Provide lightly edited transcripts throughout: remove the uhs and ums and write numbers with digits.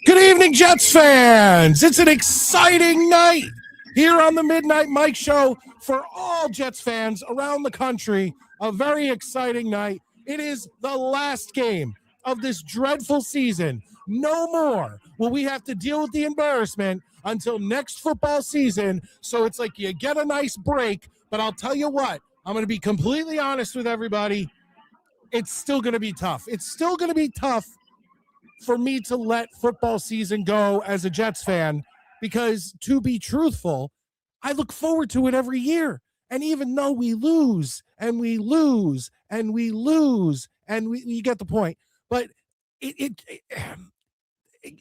Good evening, Jets fans. It's an exciting night here on the Midnight Mike Show for all Jets fans around the country. A very exciting night. It is the last game of this dreadful season. No more will we have to deal with the embarrassment until next football season. So it's like you get a nice break, but I'll tell you what, I'm going to be completely honest with everybody. It's still going to be tough. It's still going to be tough for me to let football season go as a Jets fan, because to be truthful, I look forward to it every year. And even though we lose and we lose and we lose and you get the point, but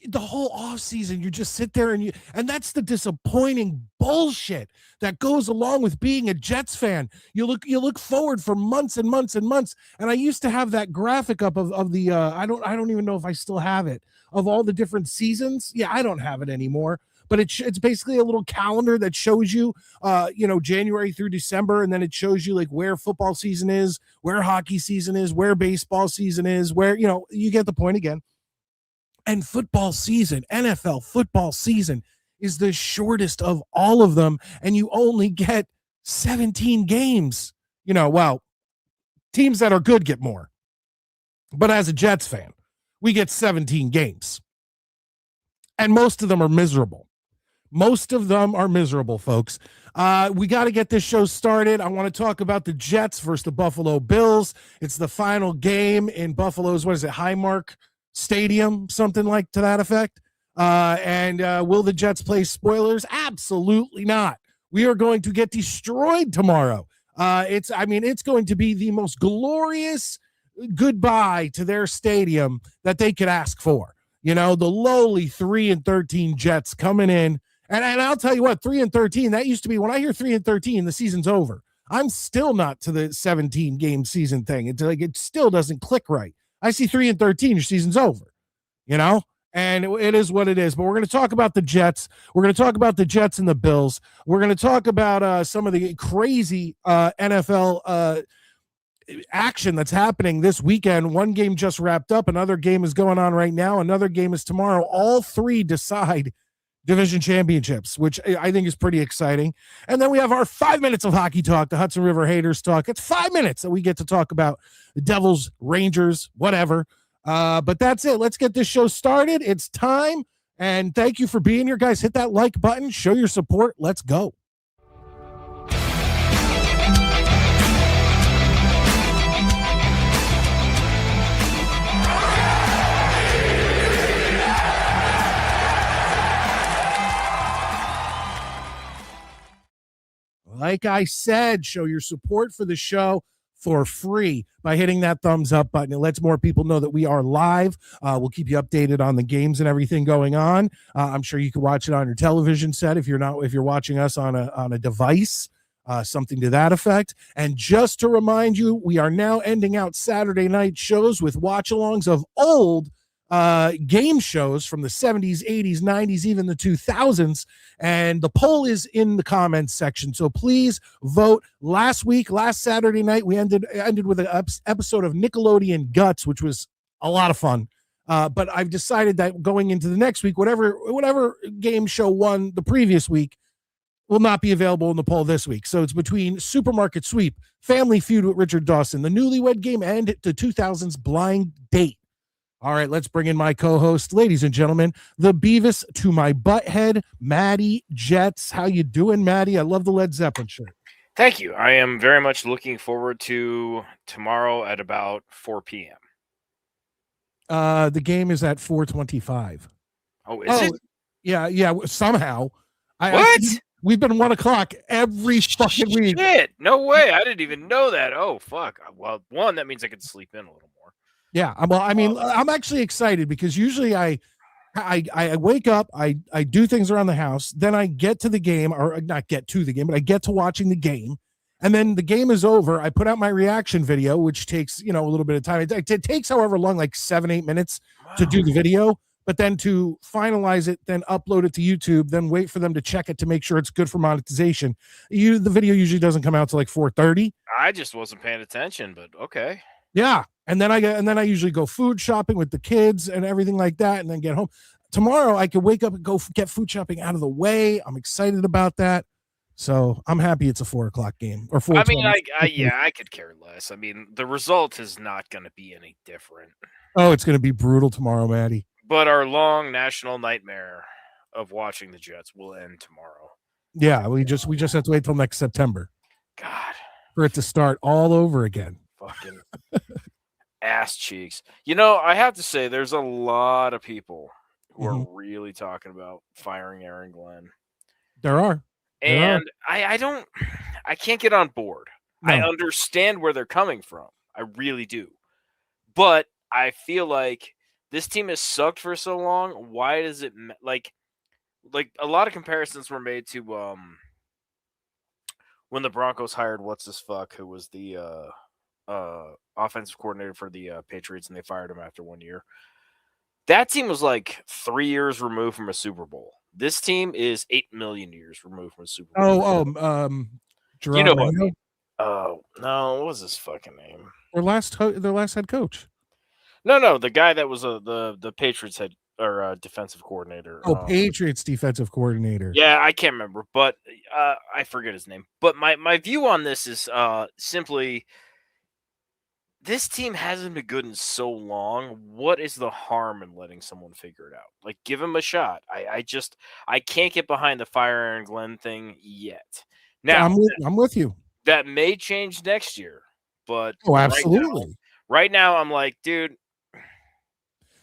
the whole off season, you just sit there and that's the disappointing bullshit that goes along with being a Jets fan. You look forward for months and months and months. And I used to have that graphic up of the I don't even know if I still have it, of all the different seasons. Yeah, I don't have it anymore, but it's basically a little calendar that shows you January through December, and then it shows you like where football season is, where hockey season is, where baseball season is, where you get the point again. And football season, NFL football season, is the shortest of all of them, and you only get 17 games. Well, teams that are good get more. But as a Jets fan, we get 17 games. And most of them are miserable. Most of them are miserable, folks. We got to get this show started. I want to talk about the Jets versus the Buffalo Bills. It's the final game in Buffalo's, Highmark Stadium, something like to that effect. And will the Jets play spoilers? Absolutely not. We are going to get destroyed tomorrow. It's going to be the most glorious goodbye to their stadium that they could ask for. The lowly 3-13 Jets coming in. And I'll tell you what, 3-13, that used to be, when I hear 3-13, the season's over. I'm still not to the 17 game season thing. It's like, it still doesn't click right. I see 3-13, your season's over, and it is what it is. But we're going to talk about the Jets. We're going to talk about the Jets and the Bills. We're going to talk about some of the crazy NFL action that's happening this weekend. One game just wrapped up. Another game is going on right now. Another game is tomorrow. All three decide division championships, which I think is pretty exciting. And then we have our 5 minutes of hockey talk, the Hudson River Haters talk. It's 5 minutes that we get to talk about the Devils, Rangers, whatever. But that's it. Let's get this show started. It's time. And thank you for being here, guys. Hit that like button. Show your support. Let's go. Like I said, show your support for the show for free by hitting that thumbs up button. It lets more people know that we are live. We'll keep you updated on the games and everything going on. I'm sure you can watch it on your television set if you're watching us on a device, something to that effect. And just to remind you, we are now ending out Saturday night shows with watch-alongs of old game shows from the 70s, 80s, 90s, even the 2000s. And the poll is in the comments section. So please vote. Last Saturday night, we ended with an episode of Nickelodeon Guts, which was a lot of fun. But I've decided that going into the next week, whatever game show won the previous week will not be available in the poll this week. So it's between Supermarket Sweep, Family Feud with Richard Dawson, the Newlywed Game, and the 2000s Blind Date. All right, let's bring in my co-host, ladies and gentlemen, the Beavis to my butthead, Maddie Jets. How you doing, Maddie? I love the Led Zeppelin shirt. Thank you. I am very much looking forward to tomorrow at about 4 p.m. The game is at 4:25. Oh, is it? Oh, yeah. Somehow, What? we've been 1 o'clock every fucking week. Shit! No way! I didn't even know that. Oh fuck! Well, one, that means I can sleep in a little more. Yeah, well, I mean, I'm actually excited because usually I wake up, I do things around the house, then I get to the game, or not get to the game, but I get to watching the game, and then the game is over. I put out my reaction video, which takes a little bit of time. It takes however long, like 7-8 minutes to do the video, but then to finalize it, then upload it to YouTube, then wait for them to check it to make sure it's good for monetization. The video usually doesn't come out till like 4:30. I just wasn't paying attention, but okay. Yeah. And then I usually go food shopping with the kids and everything like that, and then get home. Tomorrow I could wake up and go get food shopping out of the way. I'm excited about that. So I'm happy it's a 4 o'clock game or 4. I mean, I could care less. I mean, the result is not going to be any different. Oh, it's going to be brutal tomorrow, Maddie. But our long national nightmare of watching the Jets will end tomorrow. Yeah, we just have to wait till next September. God, for it to start all over again. Fucking ass cheeks. I have to say, there's a lot of people who are really talking about firing Aaron Glenn. There are. And I can't get on board. No. I understand where they're coming from. I really do. But I feel like this team has sucked for so long. Why does it like a lot of comparisons were made to when the Broncos hired who was the offensive coordinator for the Patriots, and they fired him after 1 year. That team was like 3 years removed from a Super Bowl. This team is 8 million years removed from a Super Bowl. You know what? Oh no, what was his fucking name? Their last head coach. No, the guy that was the Patriots head or defensive coordinator. Patriots defensive coordinator. Yeah, I can't remember, but I forget his name. But my view on this is simply, this team hasn't been good in so long. What is the harm in letting someone figure it out? Like, give him a shot. I can't get behind the fire Aaron Glenn thing yet. Now, I'm with you. That may change next year, but absolutely. Right now, I'm like, dude,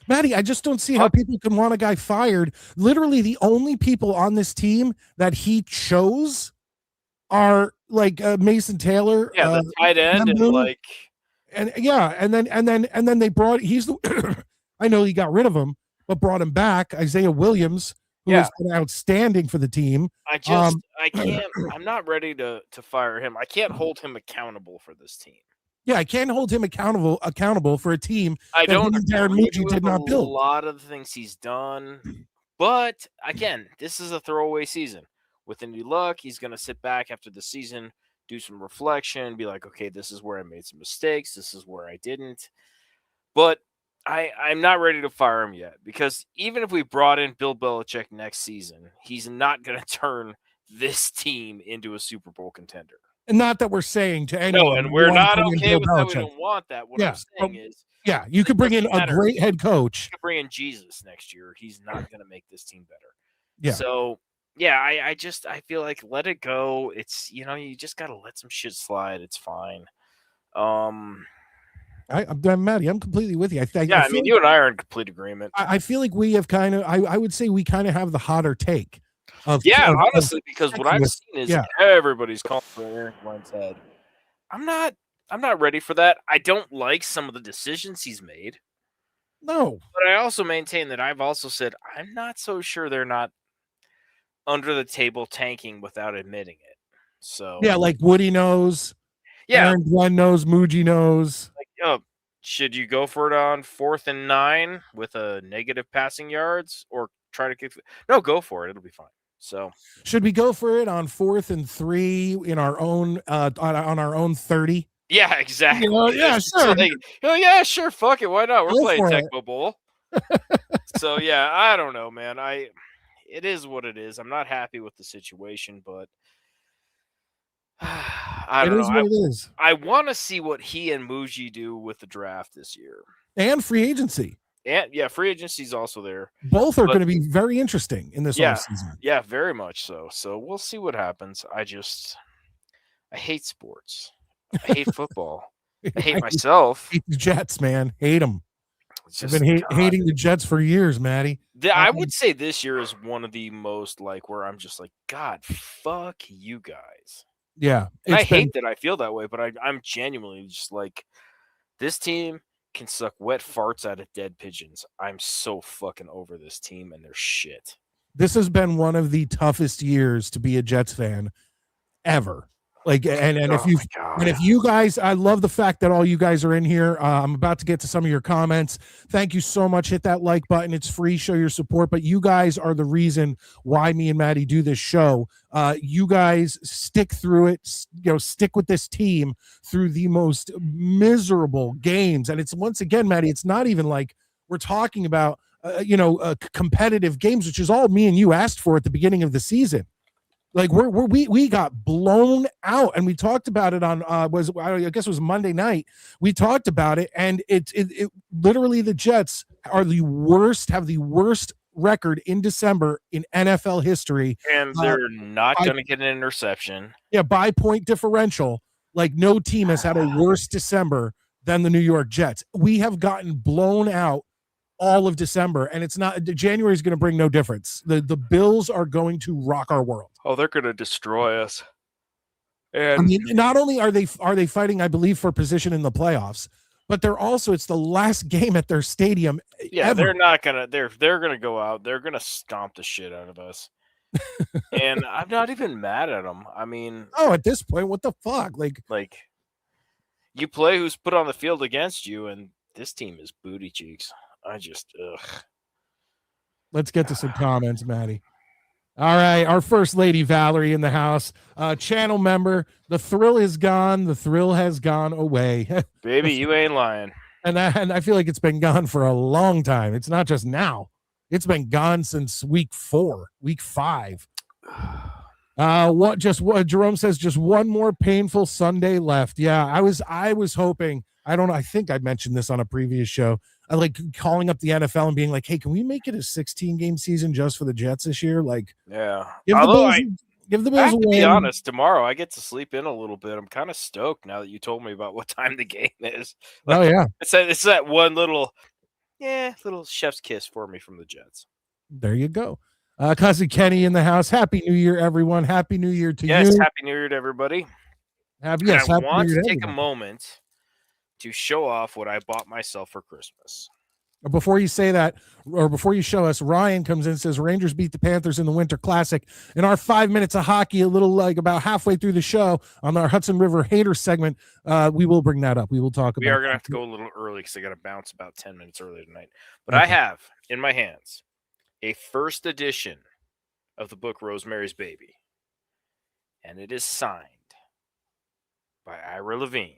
Maddie, I just don't see how people can want a guy fired. Literally, the only people on this team that he chose are like Mason Taylor, the tight end, and then they brought. I know he got rid of him, but brought him back. Isaiah Williams, who has been outstanding for the team. I can't. I'm not ready to fire him. I can't hold him accountable for this team. Yeah, I can't hold him accountable for a team I don't Darren Mucci did not build. A lot of the things he's done, but again, this is a throwaway season. With any luck, he's going to sit back after the season, do some reflection, be like, okay, this is where I made some mistakes. This is where I didn't. But I'm not ready to fire him yet, because even if we brought in Bill Belichick next season, he's not going to turn this team into a Super Bowl contender. And not that we're saying to anyone. No, and we're not okay with that. We don't want that. What I'm saying is, you could bring in a great head coach. You could bring in Jesus next year. He's not going to make this team better. Yeah. So, yeah, I feel like let it go. It's, you just got to let some shit slide. It's fine. I'm Maddie. I'm completely with you. I mean, you and I are in complete agreement. I feel like we have kind of, I would say we kind of have the hotter take. Honestly, because what I've seen is everybody's calling for Aaron Glenn's head. I'm not ready for that. I don't like some of the decisions he's made. No. But I also maintain that I've also said I'm not so sure they're not under the table tanking without admitting it. So like Woody knows. Yeah. Aaron Glenn knows. Muji knows. Should you go for it on 4th and 9 with a negative passing yards, or try to kick? No, go for it. It'll be fine. So should we go for it on 4th and 3 in our own on our own 30? Yeah, exactly. Sure. Sure. Fuck it. Why not? We're playing Tecmo Bowl. So yeah, I don't know, man. It is what it is. I'm not happy with the situation, but I don't know. What it is. I want to see what he and Muji do with the draft this year and free agency. And free agency is also there. Both are going to be very interesting in this offseason. Yeah, very much so. So we'll see what happens. I I hate sports. I hate football. I hate I myself. hate the Jets, man. Hate them. It's I've just been God. hating the Jets for years, Maddie. I would say this year is one of the most like where I'm just like, God, fuck you guys. Yeah, And I it's been hate that I feel that way, but I'm genuinely just like, this team can suck wet farts out of dead pigeons. I'm so fucking over this team and their shit. this has been one of the toughest years to be a Jets fan ever. Like, and Oh if you guys, I love the fact that all you guys are in here. I'm about to get to some of your comments. Thank you so much. Hit that like button. It's free. Show your support. But you guys are the reason why me and Maddie do this show. You guys stick through it. Stick with this team through the most miserable games. And it's, once again, Maddie, it's not even like we're talking about competitive games, which is all me and you asked for at the beginning of the season. Like we got blown out, and we talked about it on I guess it was Monday night. We talked about it, and it literally, the Jets are the worst, have the worst record in December in NFL history, and they're not going to get an interception. Yeah, by point differential. Like, no team has had a worse December than the New York Jets. We have gotten blown out all of December, and it's not, January is going to bring no difference. The Bills are going to rock our world. Oh, they're going to destroy us. And I mean, not only are they fighting, I believe, for position in the playoffs, but they're also, it's the last game at their stadium. Yeah, ever. they're not gonna. They're gonna go out. They're gonna stomp the shit out of us. And I'm not even mad at them. I mean, at this point, what the fuck? Like you play who's put on the field against you, and this team is booty cheeks. I just Let's get to some comments, Maddie. All right, our first lady Valerie in the house, channel member. The thrill is gone. The thrill has gone away. Baby, you ain't lying. And I feel like it's been gone for a long time. It's not just now. It's been gone since week 5. Jerome says, just one more painful Sunday left. Yeah, I was hoping. I don't know. I think I mentioned this on a previous show. I like calling up the NFL and being like, hey, can we make it a 16-game season just for the Jets this year? Like, yeah. Give the Bills I have a to win. be honest, tomorrow I get to sleep in a little bit. I'm kind of stoked now that you told me about what time the game is. Oh, yeah. It's that one little chef's kiss for me from the Jets. There you go. Cousin Kenny in the house. Happy New Year, everyone. Happy New Year to you. Yes, Happy New Year to everybody. I want to take a moment to show off what I bought myself for Christmas. Before you say that, or before you show us, Ryan comes in and says, Rangers beat the Panthers in the Winter Classic. In our 5 minutes of hockey, a little like about halfway through the show on our Hudson River Hater segment, we will bring that up. We will talk about it. We are going to have to go a little early because I got to bounce about 10 minutes earlier tonight. But okay. I have in my hands a first edition of the book Rosemary's Baby. And it is signed by Ira Levine.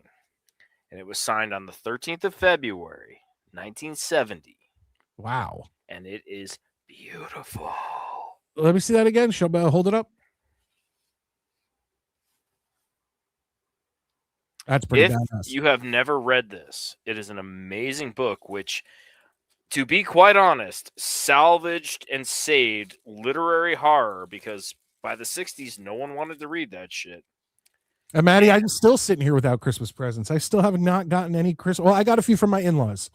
And it was signed on the 13th of February, 1970. Wow. And it is beautiful. Let me see that again. Hold it up. That's pretty badass. If you have never read this, it is an amazing book, which, to be quite honest, salvaged and saved literary horror, because by the 60s, no one wanted to read that shit. And Maddie, I'm still sitting here without Christmas presents. I still have not gotten any Christmas. Well, I got a few from my in-laws,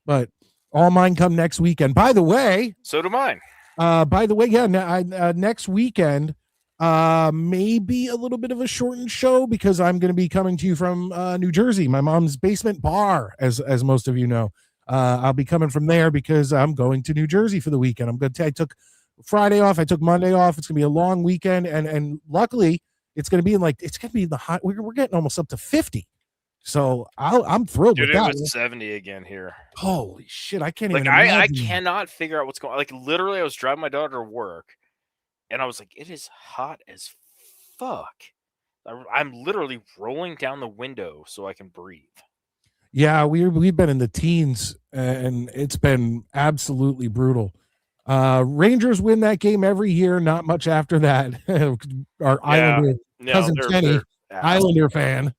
but all mine come next weekend. By the way, so do mine. Next weekend, maybe a little bit of a shortened show because I'm going to be coming to you from New Jersey, my mom's basement bar, as most of you know. I'll be coming from there because I'm going to New Jersey for the weekend. I took Friday off. I took Monday off. It's going to be a long weekend, and luckily, it's going to be in the hot. We're getting almost up to 50. So I'm thrilled with that. It was 70 again here. Holy shit. I can't even imagine. I cannot figure out what's going on. Like, literally, I was driving my daughter to work and I was like, it is hot as fuck. I'm literally rolling down the window so I can breathe. Yeah, we've been in the teens and it's been absolutely brutal. Rangers win that game every year. Not much after that. Our Islander cousin Kenny, Islander fan.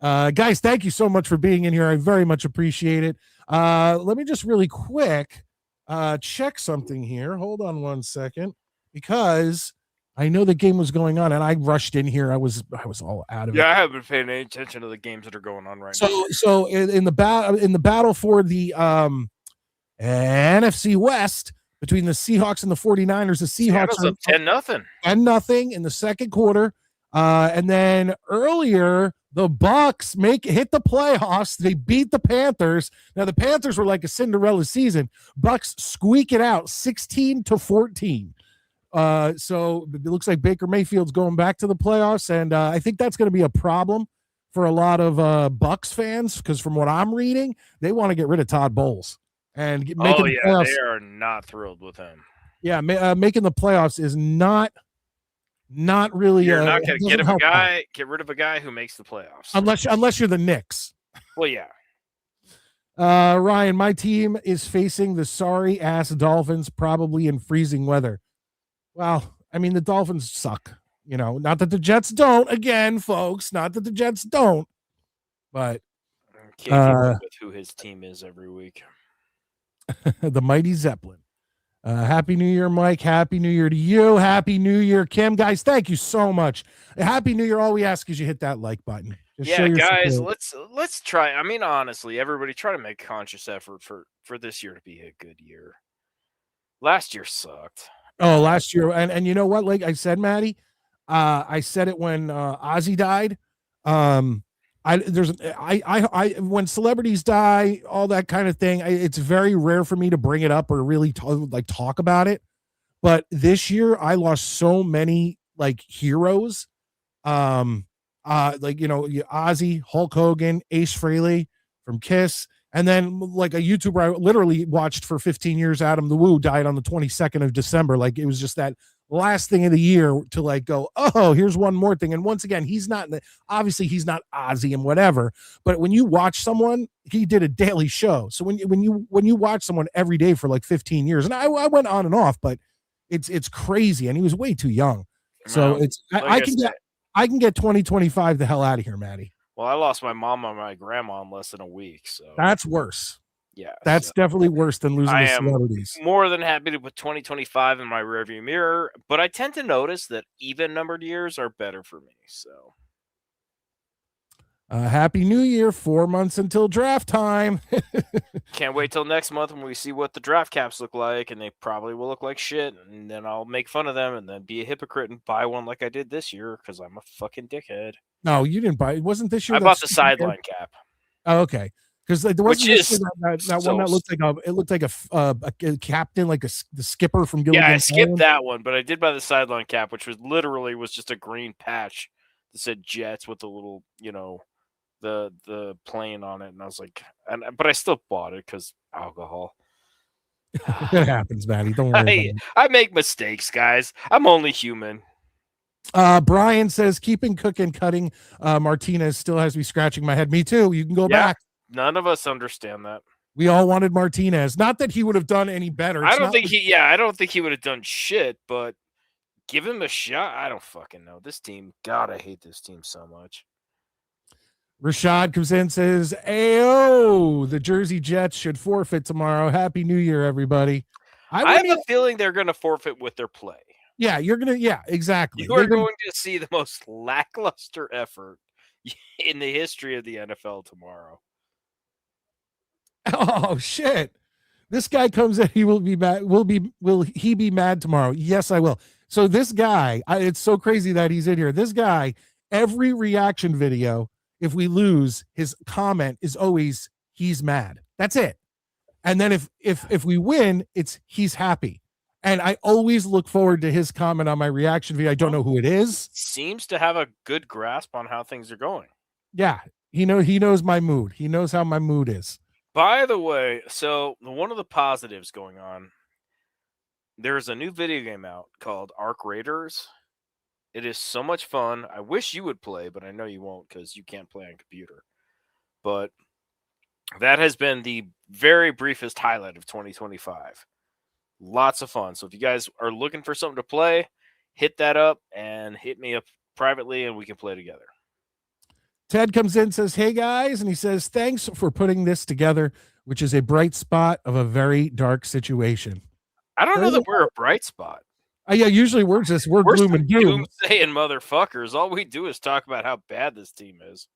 Guys, thank you so much for being in here. I very much appreciate it. Let me just really quick check something here. Hold on one second, because I know the game was going on, and I rushed in here. I was all out of it. Yeah, I haven't been paying any attention to the games that are going on right now. So in the battle for the NFC West between the Seahawks and the 49ers, the Seahawks are up 10-0. 10-0 in the second quarter. And then earlier, the Bucks hit the playoffs. They beat the Panthers. Now the Panthers were like a Cinderella season. Bucks squeak it out 16-14. So it looks like Baker Mayfield's going back to the playoffs, and I think that's going to be a problem for a lot of Bucks fans, because from what I'm reading, they want to get rid of Todd Bowles and making the playoffs. They are not thrilled with him. Yeah, making the playoffs is not really. You're not going to get rid of a guy who makes the playoffs, unless you're the Knicks. Well, yeah. Ryan, my team is facing the sorry ass Dolphins, probably in freezing weather. Well, I mean, the Dolphins suck. Not that the Jets don't. Again, folks, not that the Jets don't. But can't keep up with who his team is every week. The mighty Zeppelin. Happy New Year, Mike. Happy New Year to you. Happy New Year, Kim. Guys, thank you so much. Happy New Year. All we ask is you hit that like button. Guys, let's try. I mean, honestly, everybody try to make a conscious effort for this year to be a good year. Last year sucked. Oh, last year. And you know what? Like I said, Maddie, I said it when Ozzy died. When celebrities die, all that kind of thing, it's very rare for me to bring it up or really talk about it. But this year I lost so many heroes. Ozzy, Hulk Hogan, Ace Frehley from Kiss. And then like a YouTuber I literally watched for 15 years, Adam the Woo, died on the 22nd of December. Like it was just that last thing of the year to go, oh, here's one more thing. And once again, obviously he's not Ozzy and whatever, but when you watch someone, he did a daily show. So when you watch someone every day for 15 years, and I went on and off, but it's crazy. And he was way too young. So I can get 2025 the hell out of here, Maddie. Well, I lost my mom and my grandma in less than a week, so that's worse. Yeah, that's definitely worse than losing the celebrities. More than happy to put 2025 in my rearview mirror, but I tend to notice that even numbered years are better for me. So, Happy New Year! 4 months until draft time. Can't wait till next month when we see what the draft caps look like, and they probably will look like shit. And then I'll make fun of them, and then be a hypocrite and buy one like I did this year because I'm a fucking dickhead. No, you didn't buy it. Wasn't this year? I bought the sideline cap. Oh, okay. Because there wasn't that one that looked like a captain, like the skipper from Gilligan's Island. Yeah, I skipped Island. that one, but I did buy the sideline cap, which was literally just a green patch that said Jets with the little, the plane on it, and I was like, but I still bought it because alcohol. It happens, Maddie. Don't worry. I make mistakes, guys. I'm only human. Brian says keeping Cook and cutting Martinez still has me scratching my head. Me too. You can go back. None of us understand that. We all wanted Martinez. Not that he would have done any better. I don't think he would have done shit, but give him a shot. I don't fucking know. This team, God, I hate this team so much. Rashad comes in and says, Ayo, the Jersey Jets should forfeit tomorrow. Happy New Year, everybody. I have a feeling they're going to forfeit with their play. Yeah, exactly. You are going to see the most lackluster effort in the history of the NFL tomorrow. Oh, shit. This guy comes in, he will be mad. Will he be mad tomorrow? Yes, I will. So this guy, it's so crazy that he's in here. This guy, every reaction video, if we lose, his comment is always, he's mad. That's it. And then if we win, it's he's happy. And I always look forward to his comment on my reaction video. I don't know who it is. Seems to have a good grasp on how things are going. Yeah, he knows my mood. He knows how my mood is. By the way, so one of the positives going on, there's a new video game out called Arc Raiders. It is so much fun. I wish you would play, but I know you won't because you can't play on computer. But that has been the very briefest highlight of 2025. Lots of fun. So if you guys are looking for something to play, hit that up and hit me up privately and we can play together. Ted comes in and says, hey guys, and he says, thanks for putting this together, which is a bright spot of a very dark situation. I don't know that we're a bright spot. Yeah, usually we're gloom and doom. Doomsaying motherfuckers. All we do is talk about how bad this team is.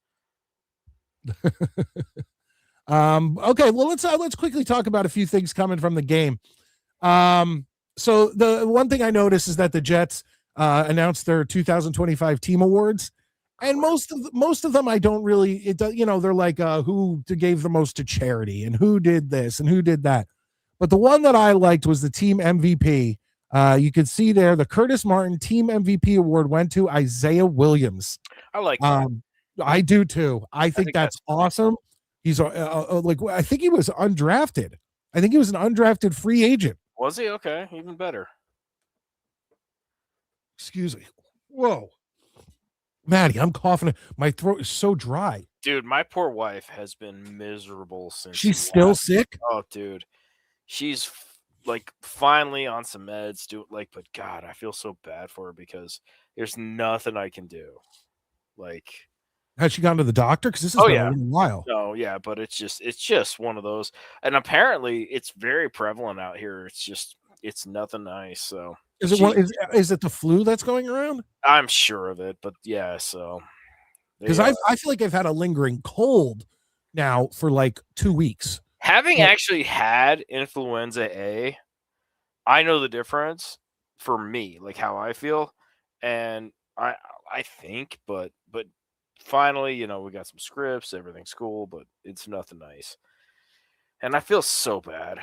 Okay, well let's quickly talk about a few things coming from the game. So the one thing I noticed is that the Jets announced their 2025 team awards, and most of them I don't really they're like who gave the most to charity and who did this and who did that. But the one that I liked was the team MVP. You can see there the Curtis Martin Team MVP award went to Isaiah Williams. I like that. I do too. I think that's awesome. He's like I think he was undrafted. I think he was an undrafted free agent. Was he? Okay, even better. Excuse me. Whoa. Maddie, I'm coughing. My throat is so dry. Dude, my poor wife has been miserable since. She's still sick? Oh, dude. She's like finally on some meds. But God, I feel so bad for her because there's nothing I can do. Like, has she gone to the doctor? Because this has been a little while. No, yeah, but it's just one of those. And apparently it's very prevalent out here. It's nothing nice. So is it the flu that's going around? I'm sure of it, but yeah, so because I feel like I've had a lingering cold now for like 2 weeks. Having actually had influenza A, I know the difference for me, like how I feel. And I think, but finally, we got some scripts, everything's cool, but it's nothing nice. And I feel so bad.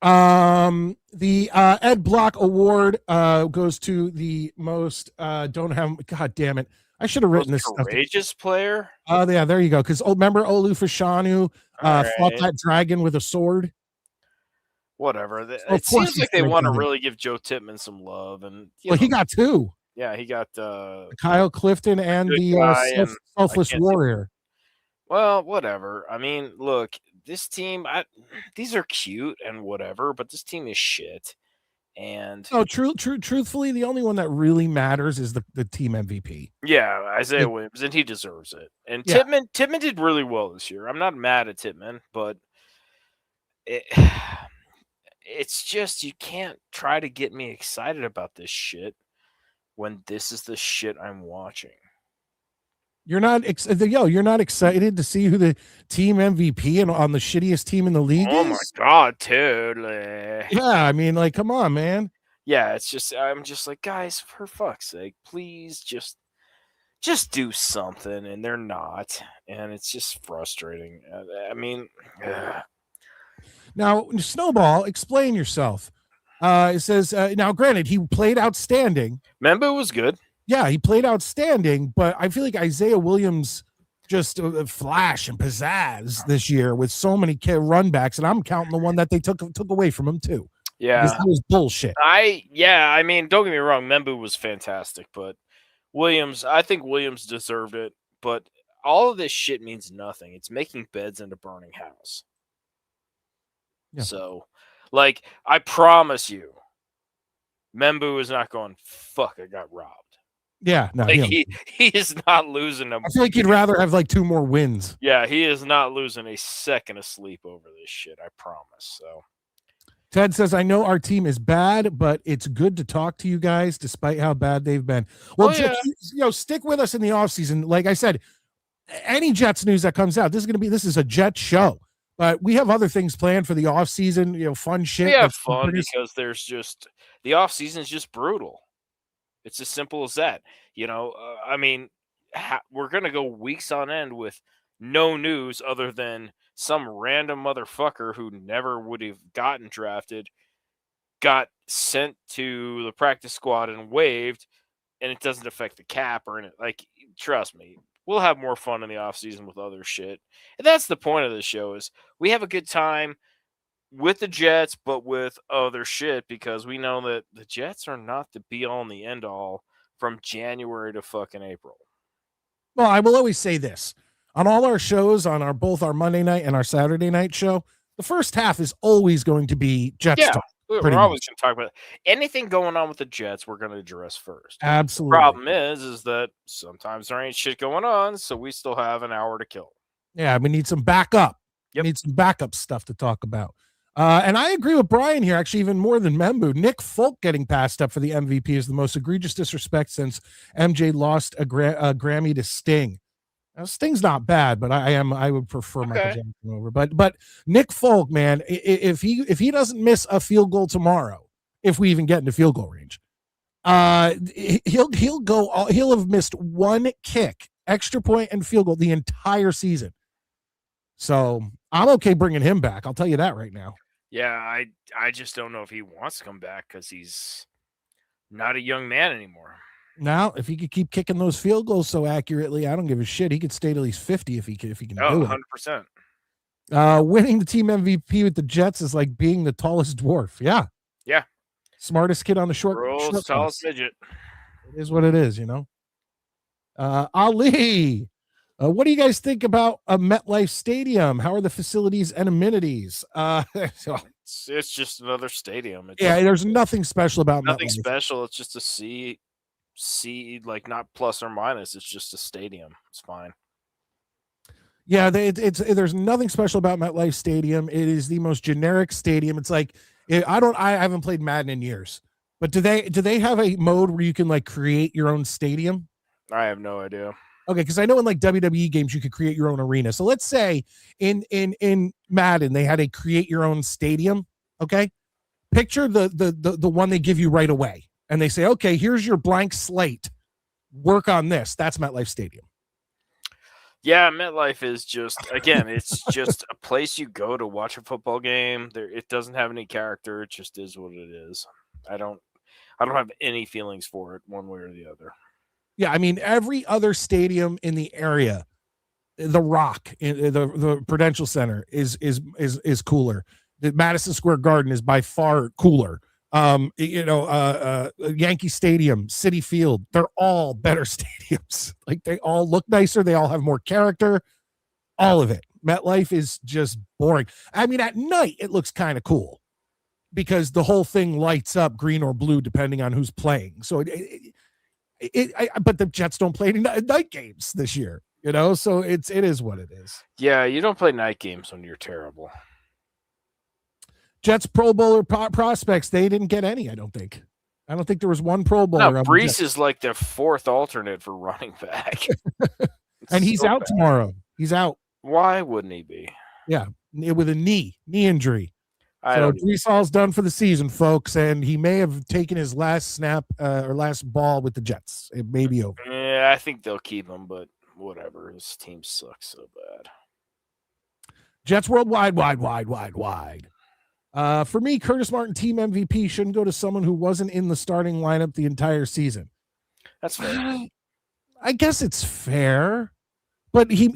The Ed Block Award goes to the most don't have. God damn it! I should have written this courageous player. Oh yeah, there you go. Because remember Olu Fashanu fought that dragon with a sword. Whatever. It seems like they want to really give Joe Tippmann some love, and he got two. Yeah, he got Kyle Clifton and the Selfless Warrior. Well, whatever. I mean, look, this team, these are cute and whatever, but this team is shit. And truthfully, the only one that really matters is the team MVP. Yeah, Isaiah Williams, and he deserves it. And Tippmann did really well this year. I'm not mad at Tippmann, but it's just you can't try to get me excited about this shit when this is the shit I'm watching. You're not excited to see who the team MVP and on the shittiest team in the league is? Oh my God, totally. Yeah, I mean, like, come on, man. Yeah, I'm just like, guys, for fuck's sake, please just do something, and they're not, and it's just frustrating. I mean, now Snowball, explain yourself. It says now, granted, he played outstanding. Membu was good. Yeah, he played outstanding, but I feel like Isaiah Williams just flash and pizzazz this year with so many run backs, and I'm counting the one that they took away from him too. Yeah, this was bullshit. I mean, don't get me wrong, Membu was fantastic, but I think Williams deserved it. But all of this shit means nothing. It's making beds in a burning house. Yeah. So, like, I promise you, Membu is not going, fuck, I got robbed. Yeah, no, like he is not losing them. I feel like he'd rather have like 2 more wins. Yeah, he is not losing a second of sleep over this shit. I promise. So Ted says, I know our team is bad, but it's good to talk to you guys despite how bad they've been. Well, stick with us in the offseason. Like I said, any Jets news that comes out, this is a Jets show. But we have other things planned for the offseason, fun shit. We have fun because there's just the offseason is just brutal. It's as simple as that. I mean, we're going to go weeks on end with no news other than some random motherfucker who never would have gotten drafted, got sent to the practice squad and waived, and it doesn't affect the cap or anything. Like, trust me, we'll have more fun in the offseason with other shit. And that's the point of the show is we have a good time with the Jets, but with other shit, because we know that the Jets are not the be-all and the end-all from January to fucking April. Well, I will always say this. On all our shows, on both our Monday night and our Saturday night show, the first half is always going to be Jets talk. We're always going to talk about anything going on with the Jets. We're going to address first. Absolutely. The problem is that sometimes there ain't shit going on, so we still have an hour to kill. Yeah, we need some backup. Yep. We need some backup stuff to talk about. And I agree with Brian here, actually, even more than Membu. Nick Folk getting passed up for the MVP is the most egregious disrespect since MJ lost a Grammy to Sting. Now, Sting's not bad, but I would prefer Michael Jackson over. But Nick Folk, man, if he doesn't miss a field goal tomorrow, if we even get into field goal range, he'll have missed one kick, extra point, and field goal the entire season. So I'm okay bringing him back. I'll tell you that right now. Yeah, I just don't know if he wants to come back because he's not a young man anymore. Now, if he could keep kicking those field goals so accurately, I don't give a shit. He could stay till he's 50 if he can do it. 100%. Winning the team MVP with the Jets is like being the tallest dwarf. Yeah. Yeah. Smartest kid on the short tallest midget. It is what it is, you know. Ali, what do you guys think about a MetLife Stadium? How are the facilities and amenities? It's just another stadium. There's nothing special about nothing MetLife. Special. It's just a C, like not plus or minus. It's just a stadium. It's fine. Yeah, there's nothing special about MetLife Stadium. It is the most generic stadium. It's like I haven't played Madden in years, but do they have a mode where you can like create your own stadium? I have no idea. Okay, because I know in like WWE games you could create your own arena. So let's say in Madden they had a create your own stadium. Okay, picture the one they give you right away, and they say, okay, here's your blank slate. Work on this. That's MetLife Stadium. Yeah, MetLife is just, again, it's just a place you go to watch a football game. It doesn't have any character. It just is what it is. I don't have any feelings for it one way or the other. Yeah, I mean, every other stadium in the area, the Rock, the Prudential Center is cooler. The Madison Square Garden is by far cooler. Yankee Stadium, Citi Field, they're all better stadiums. Like they all look nicer, they all have more character, all of it. MetLife is just boring. I mean, at night it looks kind of cool because the whole thing lights up green or blue depending on who's playing. So but the Jets don't play any night games this year, so it is what it is. Yeah, you don't play night games when you're terrible. Jets Pro Bowler prospects, they didn't get any, I don't think. I don't think there was one Pro Bowler. No, Brees is like the fourth alternate for running back. And he's out tomorrow. He's out. Why wouldn't he be? Yeah, with a knee injury. So Brees Hall's done for the season, folks, and he may have taken his last snap or last ball with the Jets. It may be over. Yeah, I think they'll keep him, but whatever. His team sucks so bad. Jets worldwide, wide. For me, Curtis Martin team MVP shouldn't go to someone who wasn't in the starting lineup the entire season. That's fair. I guess it's fair, but he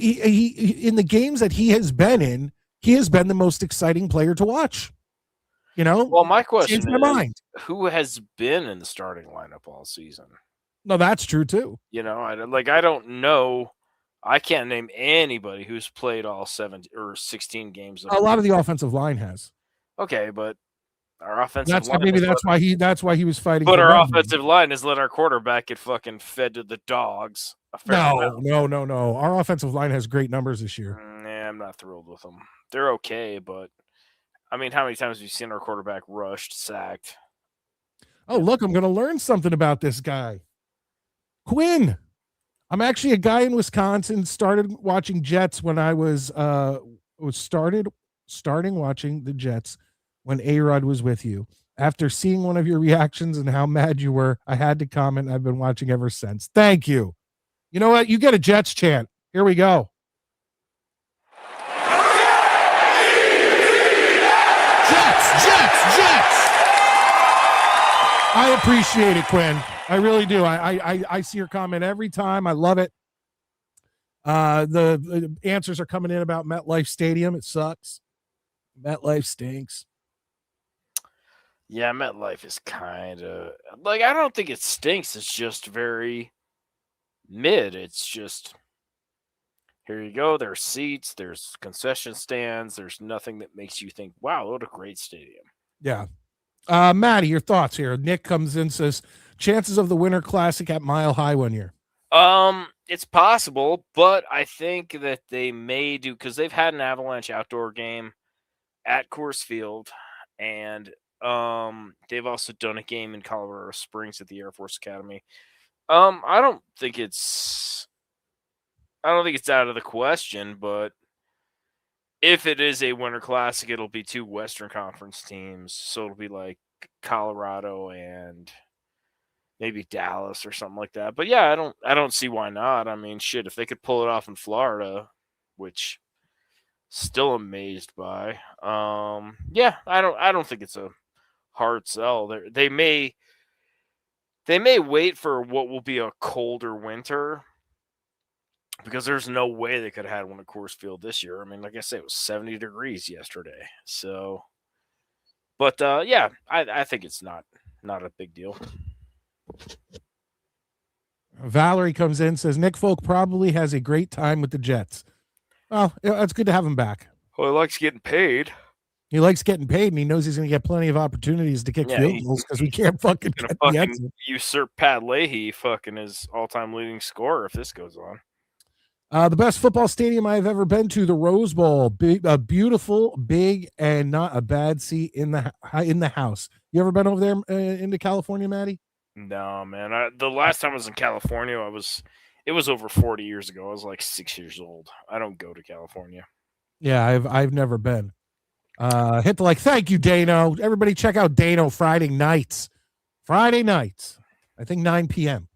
in the games that he has been in, he has been the most exciting player to watch. Well, my question is, who has been in the starting lineup all season? No, that's true too. I don't know. I can't name anybody who's played all 7 or 16 games. A lot of the offensive line has. Okay, but our offensive line. Maybe that's why he was fighting. But our offensive line has let our quarterback get fucking fed to the dogs. No. Our offensive line has great numbers this year. Yeah, I'm not thrilled with them. They're okay, but I mean, how many times have you seen our quarterback rushed, sacked? Oh, look, I'm going to learn something about this guy. Quinn. I'm actually a guy in Wisconsin, started watching Jets when I was starting watching the Jets when A-Rod was with you. After seeing one of your reactions and how mad you were, I had to comment. I've been watching ever since. Thank you. You know what? You get a Jets chant. Here we go. Jets. I appreciate it, Quinn. I really do. I see your comment every time. I love it. The answers are coming in about MetLife Stadium. It sucks. MetLife stinks. Yeah, MetLife is kind of like, I don't think it stinks. It's just very mid. It's just, here you go. There's seats. There's concession stands. There's nothing that makes you think, wow, what a great stadium. Yeah. Maddie, your thoughts here. Nick comes in, says, chances of the Winter Classic at Mile High one year. It's possible, but I think that they may do, because they've had an Avalanche outdoor game. at Coors Field, and they've also done a game in Colorado Springs at the Air Force Academy. I don't think it's out of the question, but if it is a Winter Classic, it'll be two Western Conference teams, so it'll be like Colorado and maybe Dallas or something like that. But yeah, I don't see why not. I mean, shit, if they could pull it off in Florida, which still amazed by. Yeah, I don't think it's a hard sell. They may wait for what will be a colder winter because there's no way they could have had one at Coors Field this year. I mean, like I said, it was 70 degrees yesterday. So, but yeah, I think it's not a big deal. Valerie comes in, says Nick Folk probably has a great time with the Jets. Well, it's good to have him back. Well, he likes getting paid. He likes getting paid, and he knows he's going to get plenty of opportunities to kick field goals because we can't fucking get the exit. Usurp Pat Leahy fucking his all-time leading scorer if this goes on. The best football stadium I've ever been to, the Rose Bowl. Beautiful, big, and not a bad seat in the house. You ever been over there into California, Maddie? No, man. The last time I was in California, it was over 40 years ago. I was like 6 years old. I don't go to California. Yeah, I've never been. Hit the like. Thank you, Dano. Everybody check out Dano Friday nights. I think 9 p.m.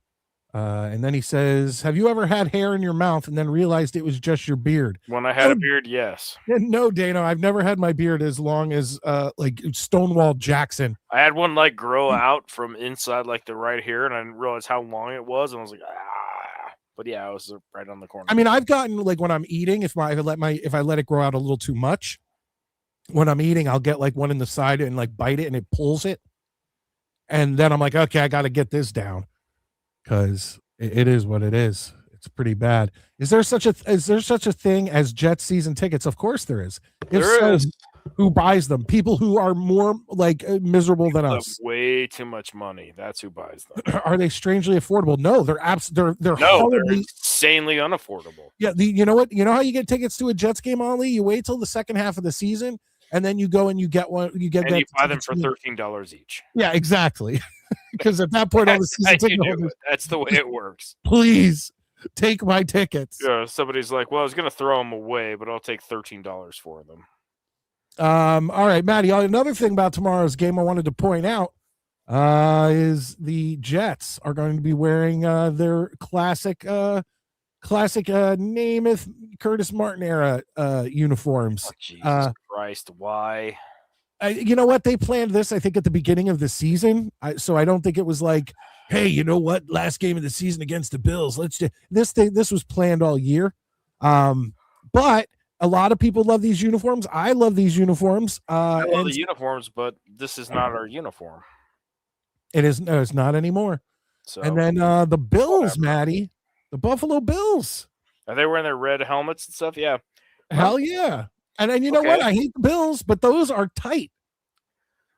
And then he says, have you ever had hair in your mouth and then realized it was just your beard? When I had a beard, yes. No, Dano, I've never had my beard as long as like Stonewall Jackson. I had one like grow out from inside like the right here, and I didn't realize how long it was, and I was like, ah. But yeah, I was right on the corner. I mean, I've gotten like when I'm eating, if I let it grow out a little too much, when I'm eating, I'll get like one in the side and like bite it and it pulls it. And then I'm like, okay, I got to get this down. Because it is what it is. It's pretty bad. Is there such a thing as Jets season tickets? Of course there is. There is. Who buys them? People who are more like miserable than us. Way too much money. That's who buys them. Are they strangely affordable? No, they're they're insanely unaffordable. Yeah, you know what? You know how you get tickets to a Jets game, Ollie? You wait till the second half of the season, and then you go and you get one. You buy them for $13 each. Yeah, exactly. Because at that point, all the season ticket holders, that's the way it works. Please take my tickets. Yeah, somebody's like, well, I was going to throw them away, but I'll take $13 for them. All right, Maddie, another thing about tomorrow's game I wanted to point out is the Jets are going to be wearing their classic Namath Curtis Martin era uniforms. Oh, Jesus Christ, why? You know what? They planned this, I think, at the beginning of the season. So I don't think it was like, hey, you know what? Last game of the season against the Bills. Let's do this. This was planned all year. But a lot of people love these uniforms. I love these uniforms. I love the uniforms, but this is not our uniform. It is. No, it's not anymore. So, and then the Bills, Maddie, the Buffalo Bills. Are they wearing their red helmets and stuff? Yeah. Hell yeah. And then you know what? I hate the Bills, but those are tight.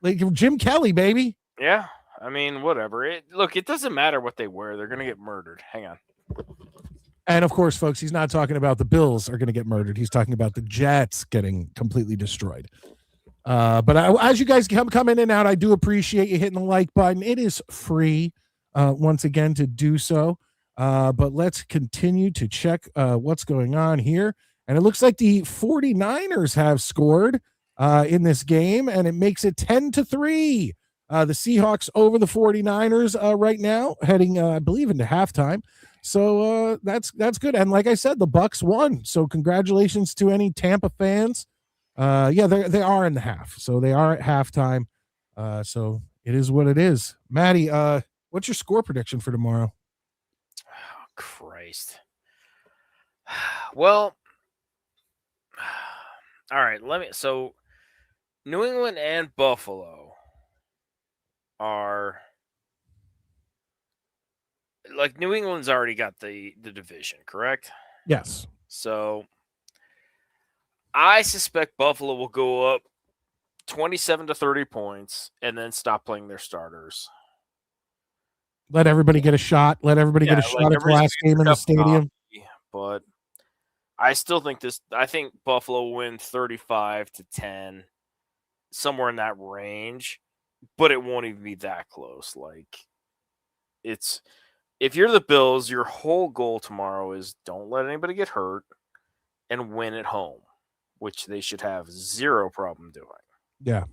Like Jim Kelly, baby. Yeah. I mean, whatever. It doesn't matter what they wear. They're going to get murdered. Hang on. And of course, folks, he's not talking about the Bills are going to get murdered. He's talking about the Jets getting completely destroyed. But as you guys come in and out, I do appreciate you hitting the like button. It is free, once again, to do so. But let's continue to check what's going on here. And it looks like the 49ers have scored in this game, and it makes it 10-3. The Seahawks over the 49ers right now, heading, I believe, into halftime. So that's good. And like I said, the Bucks won. So congratulations to any Tampa fans. Yeah, they are in the half. So they are at halftime. So it is what it is. Maddie, what's your score prediction for tomorrow? Oh, Christ. Well, all right, so New England and Buffalo are like New England's already got the division, correct? Yes. So I suspect Buffalo will go up 27 to 30 points and then stop playing their starters. Let everybody get a shot. Let everybody get a shot at the last game in the stadium. But I still think I think Buffalo will win 35-10. somewhere in that range, but it won't even be that close. Like, it's if you're the Bills, your whole goal tomorrow is don't let anybody get hurt and win at home, which they should have zero problem doing. Yeah.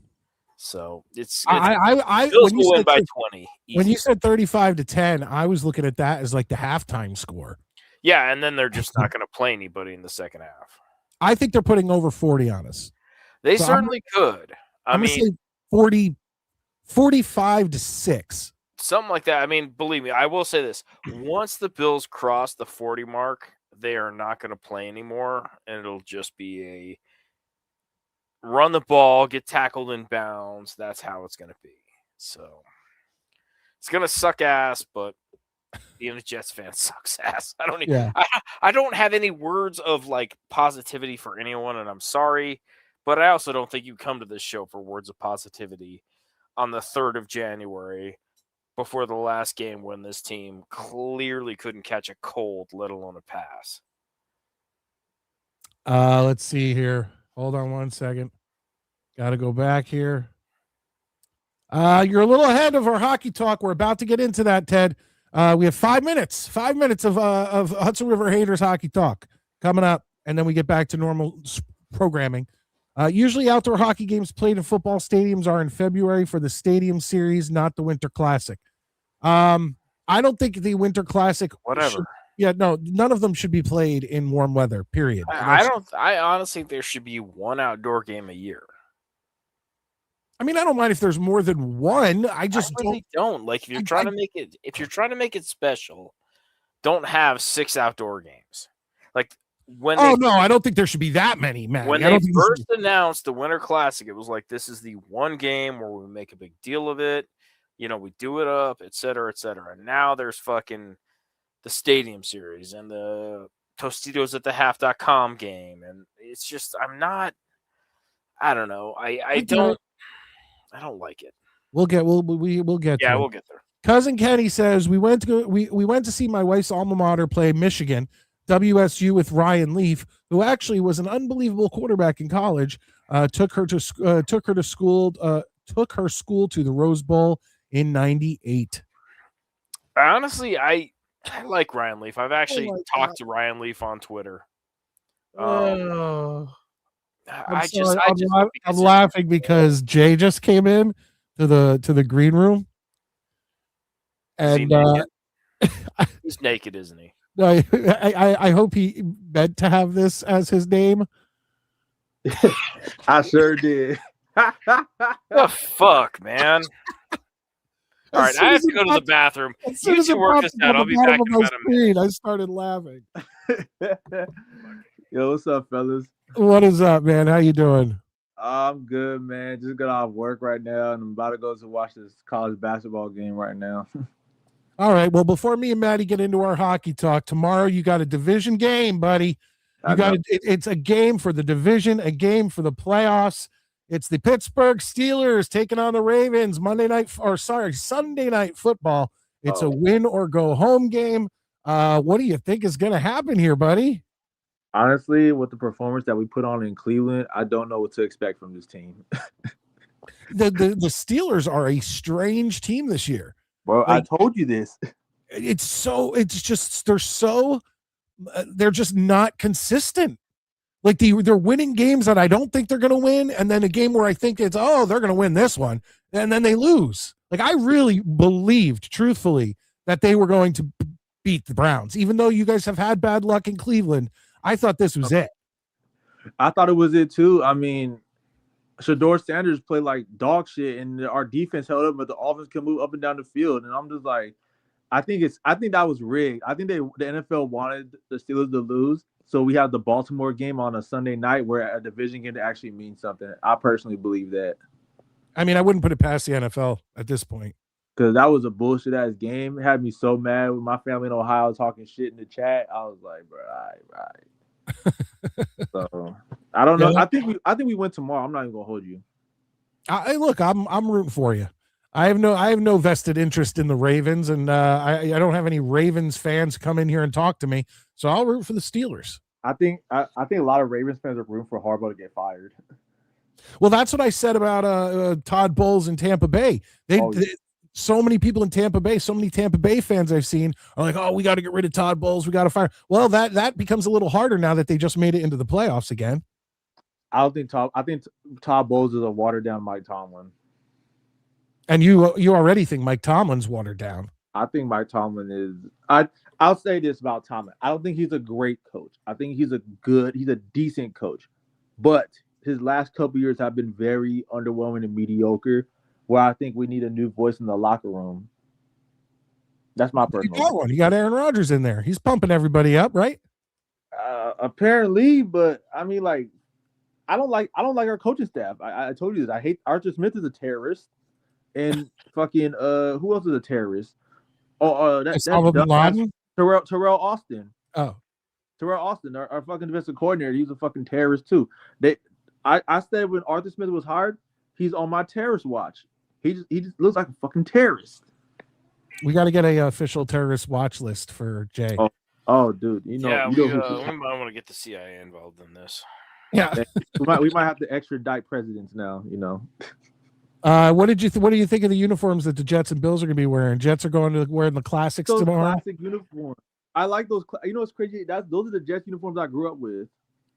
So it's I Bills when you will win said by 20. when Easy. you said 35-10, I was looking at that as like the halftime score. Yeah, and then they're just not going to play anybody in the second half. I think they're putting over 40 on us. They So certainly could. I'm going to say 45-6. Something like that. I mean, believe me, I will say this. Once the Bills cross the 40 mark, they are not going to play anymore, and it'll just be a run the ball, get tackled in bounds. That's how it's going to be. So it's going to suck ass, but being a Jets fan sucks ass. I don't have any words of like positivity for anyone, and I'm sorry, but I also don't think you come to this show for words of positivity on the 3rd of January before the last game when this team clearly couldn't catch a cold, let alone a pass. Let's see here. Hold on one second. Got to go back here. You're a little ahead of our hockey talk. We're about to get into that, Ted. We have 5 minutes. 5 minutes of Hudson River Haters hockey talk coming up, and then we get back to normal programming. Usually outdoor hockey games played in football stadiums are in February for the Stadium Series, not the Winter Classic. I don't think the Winter Classic. Whatever. None of them should be played in warm weather, period. I honestly think there should be one outdoor game a year. I mean, I don't mind if there's more than one. I really don't. Like, if you're trying to make it special, don't have 6 outdoor games. Like I don't think there should be that many, man. When they first announced the Winter Classic, it was like, this is the one game where we make a big deal of it. You know, we do it up, et cetera, et cetera. And now there's fucking the Stadium Series and the Tostitos at the half.com game. And it's just, I don't know. I don't like it. We'll get Yeah, we'll get there. Cousin Kenny says we went to see my wife's alma mater play Michigan, WSU, with Ryan Leaf, who actually was an unbelievable quarterback in college. Took her school to the Rose Bowl in '98. Honestly, I like Ryan Leaf. I've actually talked to Ryan Leaf on Twitter. I'm laughing because Jay just came in to the green room, and he's naked, isn't he? No, I hope he meant to have this as his name. I sure did. The fuck, man. All right, I have to go to the bathroom. You two work this out. I'll be back in about a minute. I started laughing. Yo, what's up, fellas? What is up, man? How you doing? I'm good, man. Just got off work right now, and I'm about to go to watch this college basketball game right now. All right. Well, before me and Maddie get into our hockey talk, tomorrow you got a division game, buddy. It's a game for the division, a game for the playoffs. It's the Pittsburgh Steelers taking on the Ravens Sunday night football. It's a win or go home game. What do you think is going to happen here, buddy? Honestly, with the performance that we put on in Cleveland, I don't know what to expect from this team. The Steelers are a strange team this year. Well, I told you this. They're just not consistent. Like they're winning games that I don't think they're going to win, and then a game where I think they're going to win this one, and then they lose. Like I really believed, truthfully, that they were going to beat the Browns, even though you guys have had bad luck in Cleveland. I thought this was it. I thought it was it too. I mean, Shador Sanders played like dog shit, and our defense held up, but the offense can move up and down the field. And I'm just like, I think that was rigged. I think the NFL wanted the Steelers to lose, so we have the Baltimore game on a Sunday night where a division game actually means something. I personally believe that. I mean, I wouldn't put it past the NFL at this point. Because that was a bullshit ass game. It had me so mad with my family in Ohio talking shit in the chat. I was like, bro, all right. So I don't know. Yeah. I think we win tomorrow. I'm not even gonna hold you. Look, I'm rooting for you. I have no vested interest in the Ravens, and I don't have any Ravens fans come in here and talk to me. So I'll root for the Steelers. I think a lot of Ravens fans are rooting for Harbaugh to get fired. Well, that's what I said about Todd Bowles in Tampa Bay. So many people in Tampa Bay, so many Tampa Bay fans I've seen are like, "Oh, we got to get rid of Todd Bowles. We got to fire." Well, that becomes a little harder now that they just made it into the playoffs again. I think Todd Bowles is a watered down Mike Tomlin. And you already think Mike Tomlin's watered down. I think Mike Tomlin is. I'll say this about Tomlin. I don't think he's a great coach. I think he's a decent coach, but his last couple years have been very underwhelming and mediocre. Where I think we need a new voice in the locker room. That's my personal. You got one. You got Aaron Rodgers in there. He's pumping everybody up, right? Apparently, but I mean, like, I don't like our coaching staff. I told you this. I hate Arthur Smith is a terrorist, and fucking who else is a terrorist? That's Terrell Austin. Oh, Terrell Austin, our fucking defensive coordinator. He's a fucking terrorist too. I said when Arthur Smith was hired, he's on my terrorist watch. He just looks like a fucking terrorist. We got to get a official terrorist watch list for Jay. Oh, dude, we might want to get the CIA involved in this. Yeah, we might have to extradite presidents now. What do you think of the uniforms that the Jets and Bills are going to be wearing? Jets are going to wearing the classics tomorrow. Classic uniforms. I like those. What's crazy? Those are the Jets uniforms I grew up with.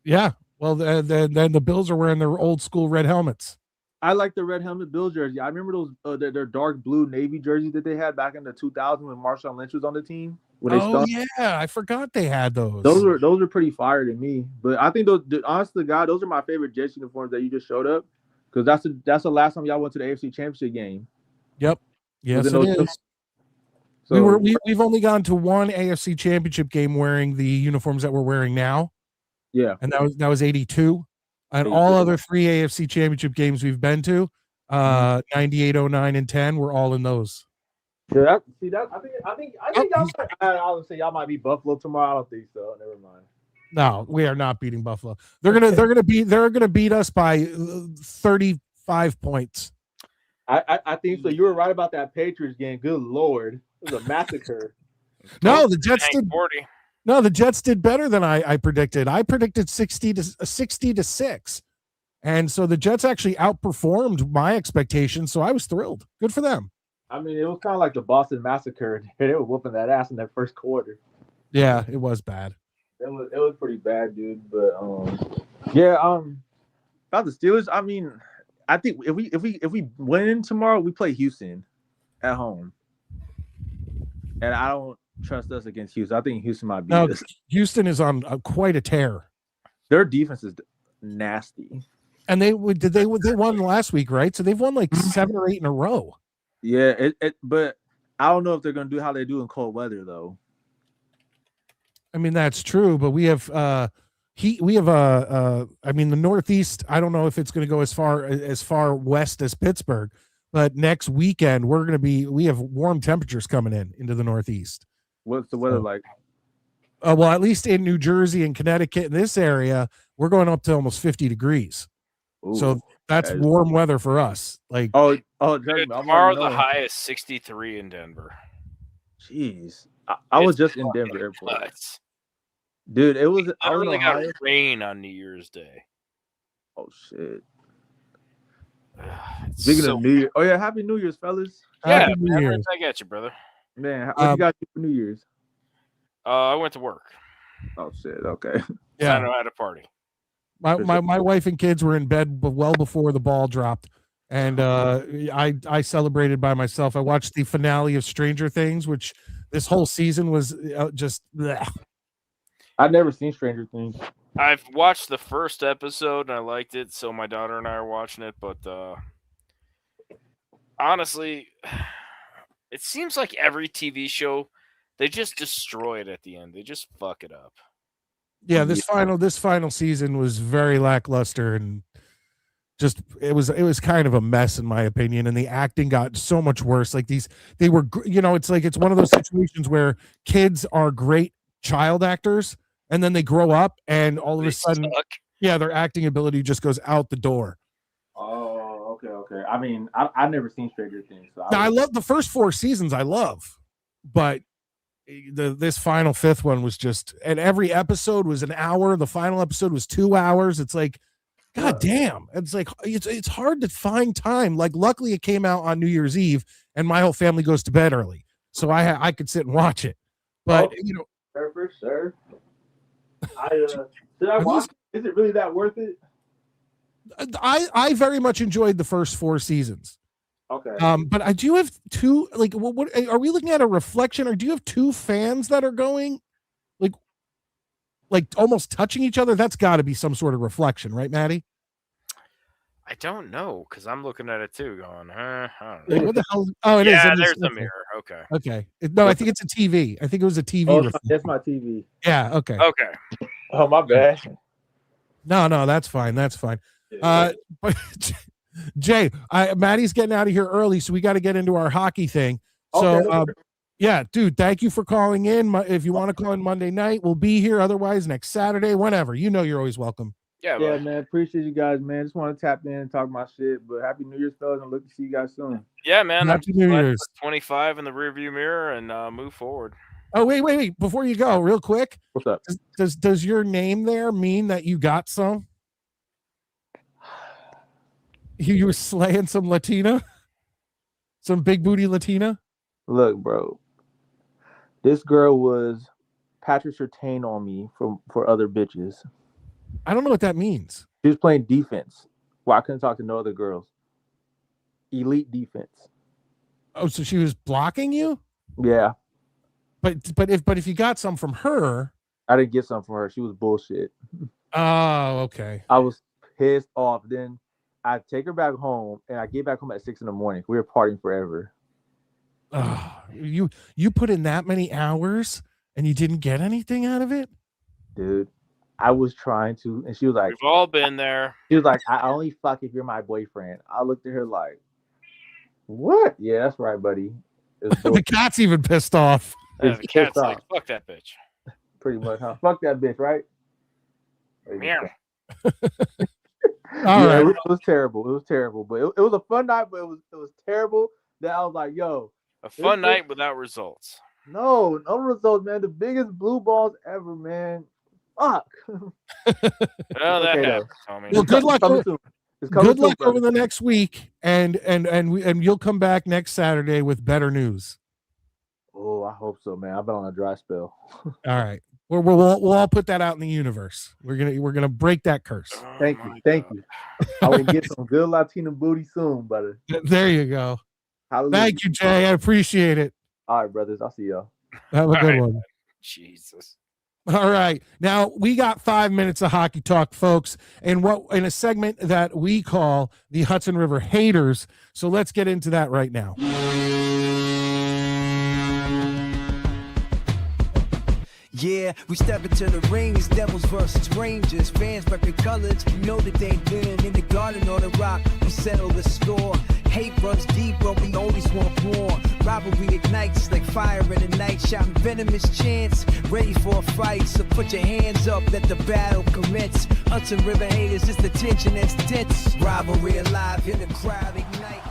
Yeah. Well, then the Bills are wearing their old school red helmets. I like the red helmet Bills jersey. I remember those their dark blue navy jerseys that they had back in the 2000s when Marshawn Lynch was on the team. Yeah, I forgot they had those. Those were pretty fire to me. But I think honestly, God, those are my favorite Jets uniforms that you just showed up because that's the last time y'all went to the AFC Championship game. Yep. Yes, it is. So we've only gone to one AFC Championship game wearing the uniforms that we're wearing now. Yeah, and that was 82. And all other 3 AFC Championship games we've been to, 98, 09, and 10, we're all in those. Yeah, I think I'll say y'all might beat Buffalo tomorrow. I don't think so. Never mind. No, we are not beating Buffalo. They're gonna beat us by 35 points. I think so. You were right about that Patriots game. Good Lord, it was a massacre. No, the Jets did 40. No, the Jets did better than I predicted. I predicted 60 to 6. And so the Jets actually outperformed my expectations. So I was thrilled. Good for them. I mean, it was kind of like the Boston Massacre. They were whooping that ass in that first quarter. Yeah, it was bad. It was pretty bad, dude. But about the Steelers, I mean, I think if we win tomorrow, we play Houston at home. And I don't trust us against Houston. I think Houston might beat us. Houston is on quite a tear. Their defense is nasty. And they won last week, right? So they've won like 7 or 8 in a row. Yeah, but I don't know if they're going to do how they do in cold weather though. I mean, that's true, but we have I mean, the Northeast, I don't know if it's going to go as far west as Pittsburgh, but next weekend we have warm temperatures coming into the Northeast. What's the weather like? Well, at least in New Jersey and Connecticut, in this area, we're going up to almost 50 degrees. Ooh, so that's warm weather for us. Like, dude, tomorrow the high is 63 in Denver. Jeez, I was just in Denver airport. Nuts. Dude, it was. I really got rain on New Year's Day. Oh shit! Speaking of New Year, oh yeah, Happy New Year's, fellas. Yeah, Happy New Year's. I got you, brother. Man, what you got for New Year's? I went to work. Oh shit! Okay. Yeah, I know I had a party. My wife and kids were in bed well before the ball dropped, and I celebrated by myself. I watched the finale of Stranger Things, which this whole season was just. Bleh. I've never seen Stranger Things. I've watched the first episode and I liked it, so my daughter and I are watching it. But honestly, it seems like every TV show they just destroy it at the end. They just fuck it up. Yeah, this final season was very lackluster and just it was kind of a mess in my opinion. And the acting got so much worse. Like they were, it's one of those situations where kids are great child actors. And then they grow up, and all of a sudden, their acting ability just goes out the door. Oh, okay. I mean, I've never seen Stranger Things. So I love the first 4 seasons. I love, but this final 5th one was just, and every episode was an hour. The final episode was 2 hours. It's like, God damn. It's like it's hard to find time. Like luckily it came out on New Year's Eve and my whole family goes to bed early. So I could sit and watch it. But for sure. Did I watch it? Is it really that worth it? I very much enjoyed the first 4 seasons. Okay. But I do have 2, like what are we looking at, a reflection, or do you have 2 fans that are going like almost touching each other? That's got to be some sort of reflection, right, Maddie? I don't know because I'm looking at it too, going, I don't know. Like, what the hell? Oh, it is. Yeah, there's the mirror. Okay. Okay. No, I think it's a TV. I think it was a TV. Oh, that's my TV. Yeah. Okay. Okay. Oh, my bad. No, that's fine. That's fine. But Jay, Maddie's getting out of here early, so we got to get into our hockey thing. So, yeah, dude, thank you for calling in. If you want to call in Monday night, we'll be here. Otherwise, next Saturday, whenever. You know, you're always welcome. Yeah, man. Appreciate you guys, man. Just want to tap in and talk my shit. But happy New Year's, fellas, and look to see you guys soon. Yeah, man. Happy New Year's. 25 in the rearview mirror and move forward. Oh, wait. Before you go, real quick. What's up? Does your name there mean that you got some? You were slaying some Latina? Some big booty Latina? Look, bro. This girl was Patrick Surtain on me for other bitches. I don't know what that means. She was playing defense. Well, I couldn't talk to no other girls. Elite defense. Oh, so she was blocking you? Yeah. But if you got some from her, I didn't get some from her. She was bullshit. Oh, okay. I was pissed off. Then I take her back home, and I get back home at 6 a.m. We were partying forever. You put in that many hours and you didn't get anything out of it, dude. I was trying to, and she was like, "We've all been there." She was like, "I only fuck if you're my boyfriend." I looked at her like, "What?" Yeah, that's right, buddy. The cat's even pissed off. The cat's like, "Fuck that bitch." Pretty much, huh? Fuck that bitch, right? Yeah. Right. It was terrible. It was terrible, but it was a fun night. But it was terrible that I was like, "Yo, a fun night without results." No results, man. The biggest blue balls ever, man. Fuck. Well, that happens, Tommy. Well, good luck. Good luck over the next week, and you'll come back next Saturday with better news. Oh, I hope so, man. I've been on a dry spell. All right, we'll all put that out in the universe. We're gonna break that curse. Thank you. I will get some good Latina booty soon, brother. There you go. Hallelujah. Thank you, Jay. I appreciate it. All right, brothers. I'll see y'all. Have a good one. Jesus. All right. Now we got 5 minutes of hockey talk, folks, in a segment that we call the Hudson River Haters. So let's get into that right now. Yeah, we step into the ring, it's Devils versus Rangers. Fans repping colors, you know that they been in the garden or the rock. We settle the score. Hate runs deep, but we always want more. Rivalry ignites like fire in the night, shouting venomous chants, ready for a fight. So put your hands up, let the battle commence. Hudson River Haters, it's the tension that's tense. Rivalry alive, in the crowd ignite.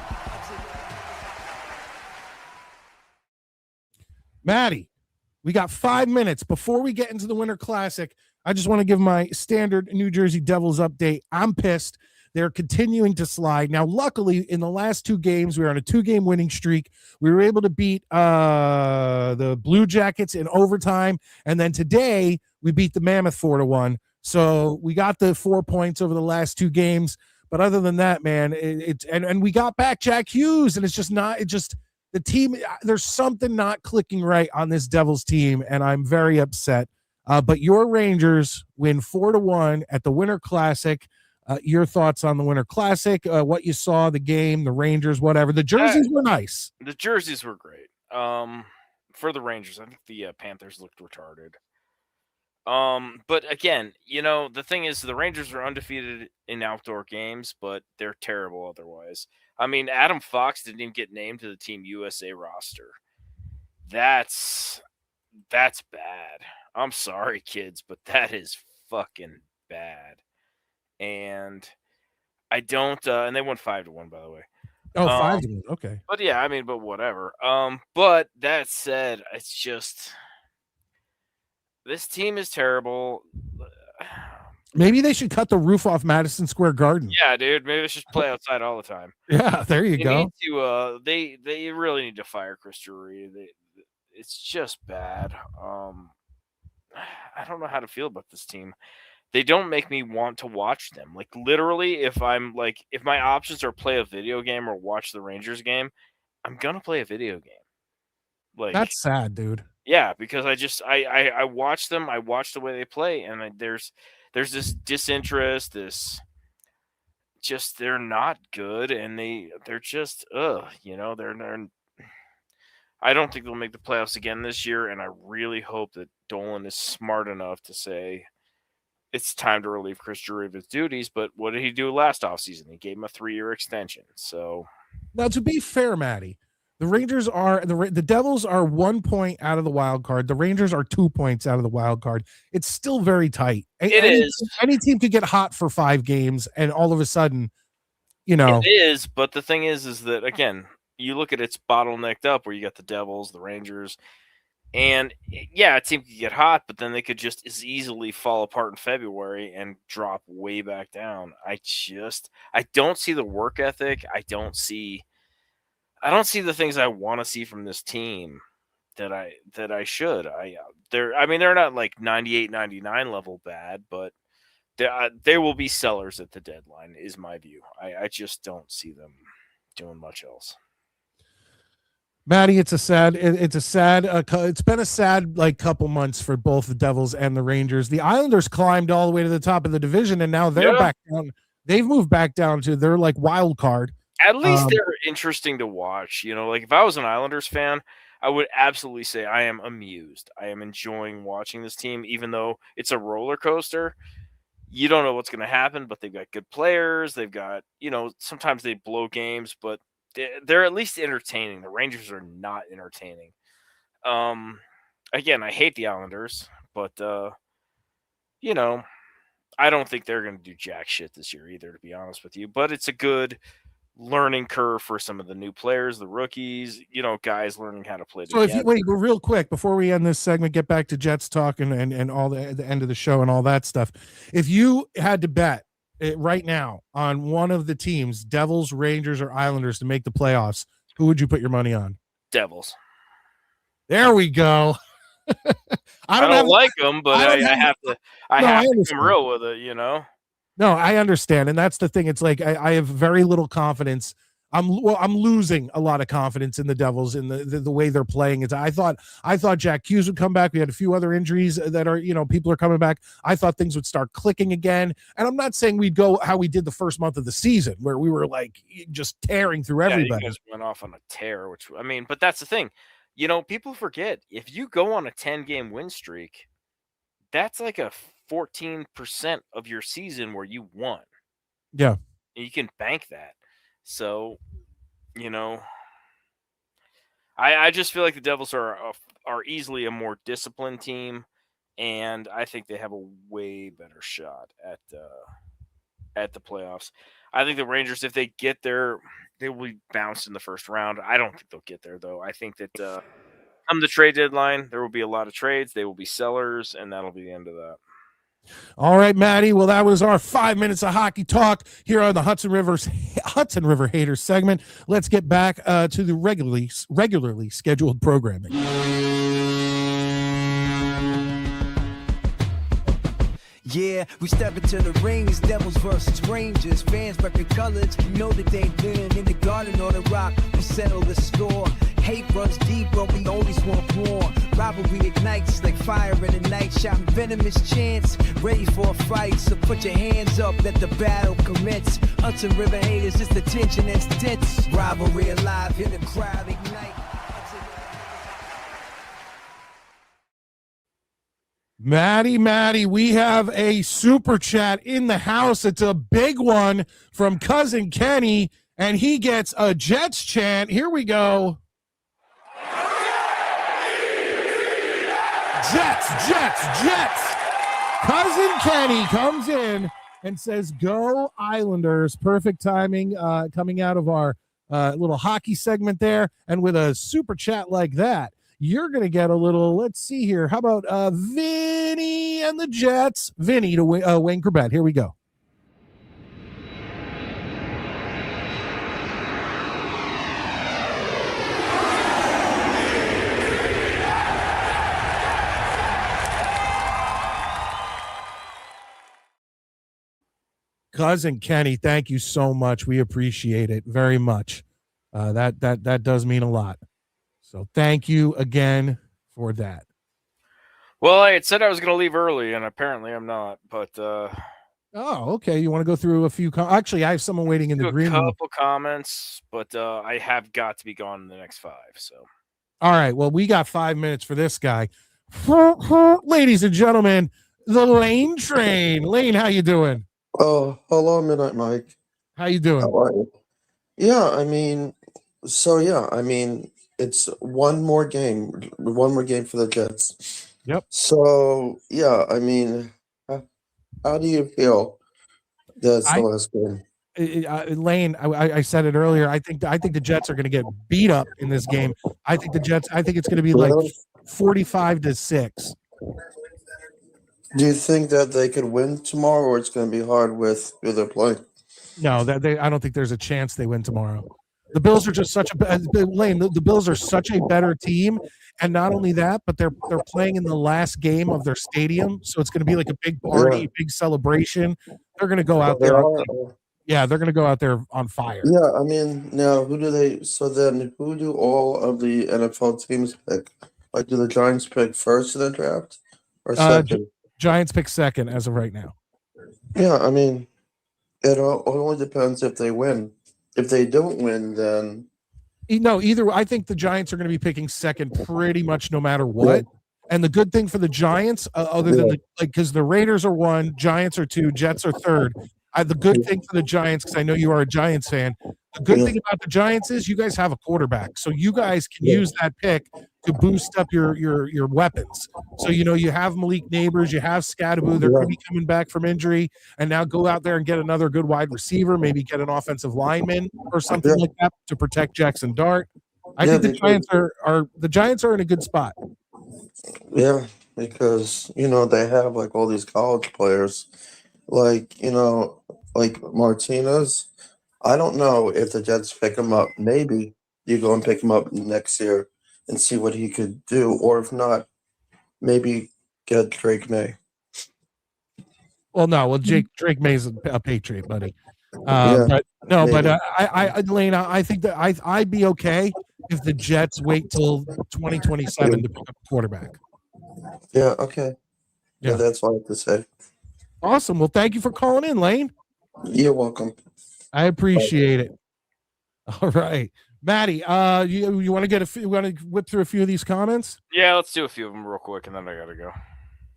Maddie, we got 5 minutes before we get into the Winter Classic. I just want to give my standard New Jersey Devils update. I'm pissed. They're continuing to slide. Now, luckily, in the last 2 games, we were on a 2-game winning streak. We were able to beat the Blue Jackets in overtime. And then today, we beat the Mammoth 4-1. So we got the 4 points over the last 2 games. But other than that, man, and we got back Jack Hughes, and it's just not, the team, there's something not clicking right on this Devils team, and I'm very upset. But your Rangers win 4-1 at the Winter Classic. Your thoughts on the Winter Classic, what you saw, the game, the Rangers, whatever. The jerseys were nice. The jerseys were great. For the Rangers, I think the Panthers looked retarded. But again, the thing is, the Rangers are undefeated in outdoor games, but they're terrible otherwise. I mean, Adam Fox didn't even get named to the Team USA roster. That's bad. I'm sorry, kids, but that is fucking bad. And I don't, and they won 5-1, by the way. Oh, 5-1. Okay. But yeah, I mean, but whatever. But that said, it's just, this team is terrible. Maybe they should cut the roof off Madison Square Garden. Yeah, dude. Maybe they should play outside all the time. Yeah, there you They go. need to. They really need to fire Chris Drury. It's just bad. I don't know how to feel about this team. They don't make me want to watch them. Like literally, if my options are play a video game or watch the Rangers game, I'm gonna play a video game. Like That's sad, dude. yeah, because I watch them. I watch the way they play, and there's this disinterest. They're not good, and they're just they're. I don't think they'll make the playoffs again this year, and I really hope that Dolan is smart enough to say it's time to relieve Chris Drury of his duties. But what did he do last offseason? He gave him a 3-year extension. So now, to be fair, Maddie, the Rangers are the Devils are 1 point out of the wild card. The Rangers are 2 points out of the wild card. It's still very tight. Any team could get hot for 5 games, and all of a sudden, it is. But the thing is that again, you look at it's bottlenecked up where you got the Devils, the Rangers, and yeah, a team could get hot, but then they could just as easily fall apart in February and drop way back down. I don't see the work ethic. I don't see the things I want to see from this team that I should. They're not like 98, 99 level bad, but they will be sellers at the deadline is my view. I just don't see them doing much else. Maddie, it's been a sad like couple months for both the Devils and the Rangers. The Islanders climbed all the way to the top of the division, and now they're back down. They've moved back down to their like wild card. At least they're interesting to watch. Like if I was an Islanders fan, I would absolutely say I am amused. I am enjoying watching this team, even though it's a roller coaster. You don't know what's going to happen, but they've got good players. They've got, sometimes they blow games, but they're at least entertaining. The Rangers are not entertaining. Again, I hate the Islanders, but I don't think they're going to do jack shit this year either, to be honest with you. But it's a good learning curve for some of the new players, the rookies, guys learning how to play together. So but real quick, before we end this segment, get back to Jets talk and all the end of the show and all that stuff. If you had to bet right now on one of the teams, Devils, Rangers, or Islanders to make the playoffs, who would you put your money on? Devils. There we go. I don't like them, but I have to come real with it, No, I understand, and that's the thing. It's like I have very little confidence. I'm losing a lot of confidence in the Devils in the way they're playing. I thought Jack Hughes would come back. We had a few other injuries that are people are coming back. I thought things would start clicking again, and I'm not saying we'd go how we did the first month of the season where we were like just tearing through everybody. You guys went off on a tear, but that's the thing. People forget if you go on a 10-game win streak, that's like a 14% of your season where you won. Yeah. You can bank that. So, I just feel like the Devils are easily a more disciplined team, and I think they have a way better shot at the playoffs. I think the Rangers, if they get there, they will be bounced in the first round. I don't think they'll get there, though. I think that come the trade deadline, there will be a lot of trades. They will be sellers, and that'll be the end of that. All right, Maddie. Well, that was our 5 minutes of hockey talk here on the Hudson River Haters segment. Let's get back to the regularly scheduled programming. Yeah, we step into the rings, Devils versus Rangers. Fans repping colors, know that they been in the garden or the rock. We settle the score. Hate runs deep, but we always want more. Rivalry ignites like fire in the night. Shouting venomous chants, ready for a fight. So put your hands up, let the battle commence. Hudson River Haters, it's the tension that's tense. Rivalry alive, in the crowd ignite. Maddie, we have a super chat in the house. It's a big one from cousin Kenny, and he gets a Jets chant. Here we go. Jets. Cousin Kenny comes in and says, "Go Islanders." Perfect timing coming out of our little hockey segment there. And with a super chat like that, you're going to get a little, let's see here. How about Vinny and the Jets? Vinny to Wayne Corbett. Here we go. Cousin Kenny, thank you so much. We appreciate it very much. That does mean a lot. So thank you again for that. Well, I had said I was going to leave early, and apparently I'm not. But oh, okay. You want to go through a few? Actually, I have someone waiting in the green room. A couple comments, but I have got to be gone in the next 5. So, all right. Well, we got 5 minutes for this guy. Ladies and gentlemen, the Lane Train. Lane, how you doing? Oh, hello, Midnight Mike. How you doing? How are you? Yeah, I mean, it's one more game for the Jets. Yep. So, yeah, I mean, how do you feel that's the last game? Lane, I said it earlier. I think the Jets are going to get beat up in this game. I think it's going to be like 45-6. Do you think that they could win tomorrow, or it's going to be hard with who they're playing? No, I don't think there's a chance they win tomorrow. The Bills are just such a Lane. The Bills are such a better team, and not only that, but they're playing in the last game of their stadium, so it's going to be like a big party, big celebration. They're going to go out there. Yeah, they're going to go out there on fire. Yeah, I mean, now who do all of the NFL teams pick? Like, do the Giants pick first in the draft or second? Giants pick second as of right now. Yeah, I mean, it only depends if they win. If they don't win, then either. I think the Giants are going to be picking second pretty much no matter what. And the good thing for the Giants, other than because the Raiders are 1, Giants are 2, Jets are 3rd. The good thing for the Giants, because I know you are a Giants fan, the good thing about the Giants is you guys have a quarterback. So you guys can use that pick to boost up your weapons. So, you have Malik Neighbors, you have Scadaboo. They're going to be coming back from injury. And now go out there and get another good wide receiver, maybe get an offensive lineman or something like that to protect Jackson Dart. I think the Giants are in a good spot. Yeah, because, they have like all these college players. Like Martinez, I don't know if the Jets pick him up. Maybe you go and pick him up next year and see what he could do. Or if not, maybe get Drake May. Well, no. Well, Drake May's a Patriot, buddy. But Lane, I think that I'd be okay if the Jets wait till 2027 to pick up a quarterback. Yeah, okay. Yeah, that's all I have to say. Awesome. Well, thank you for calling in, Lane. You're welcome. I appreciate it. All right, Maddie. You want to whip through a few of these comments? Yeah, let's do a few of them real quick, and then I gotta go.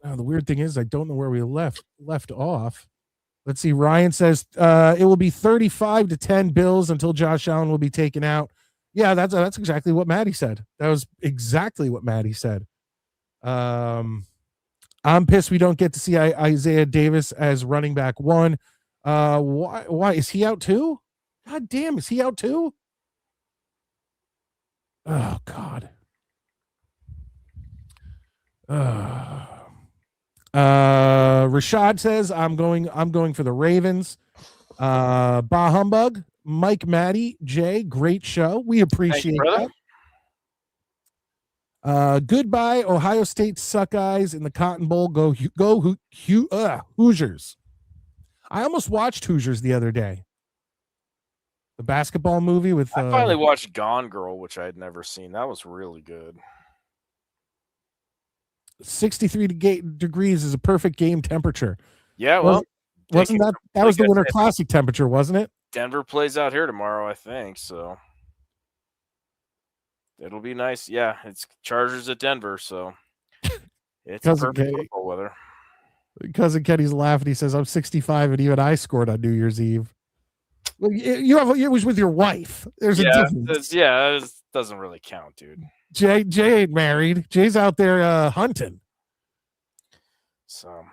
The weird thing is, I don't know where we left off. Let's see. Ryan says it will be 35-10 Bills until Josh Allen will be taken out. Yeah, that's exactly what Maddie said. That was exactly what Maddie said. I'm pissed we don't get to see Isaiah Davis as running back 1. Why is he out too? God damn, is he out too? Oh God. Rashad says I'm going for the Ravens. Bah humbug. Mike, Maddie, Jay, great show. We appreciate that. Goodbye, Ohio State suck eyes in the Cotton Bowl. Go Hoosiers. I almost watched Hoosiers the other day. The basketball movie with. I finally watched Gone Girl, which I had never seen. That was really good. 63 degrees is a perfect game temperature. Yeah, well, wasn't that was the Winter Classic temperature, wasn't it? Denver plays out here tomorrow, I think. So. It'll be nice. Yeah, it's Chargers at Denver, so it's perfect football weather. Cousin Kenny's laughing. He says, I'm 65, and even I scored on New Year's Eve. Well, it was with your wife. There's a difference. It doesn't really count, dude. Jay ain't married. Jay's out there hunting. So,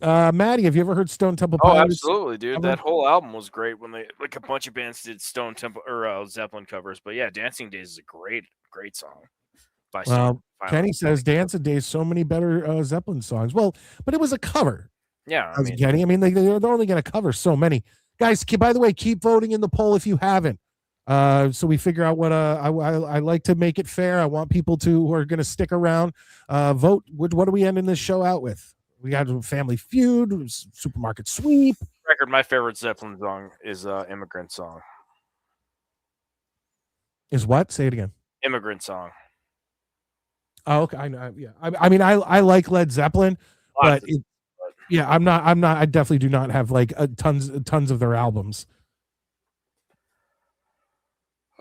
Maddie, have you ever heard Stone Temple Pilots? Oh, absolutely, dude. That whole album was great when a bunch of bands did Stone Temple or Zeppelin covers. But yeah, Dancing Days is a great song. by Well, Final. Kenny says Dance of Days, so many better Zeppelin songs. Well, but it was a cover. Yeah, I mean, Kenny. I mean, they're only going to cover so many. Guys, by the way, keep voting in the poll if you haven't. So we figure out what I like to make it fair. I want people who are going to stick around vote. What are we ending this show out with? We got Family Feud, Supermarket Sweep. Record. My favorite Zeppelin song is "Immigrant Song." Is what? Say it again. Immigrant Song. Oh, okay. I know. Yeah. I mean, I like Led Zeppelin, but I'm not. I definitely do not have like tons of their albums.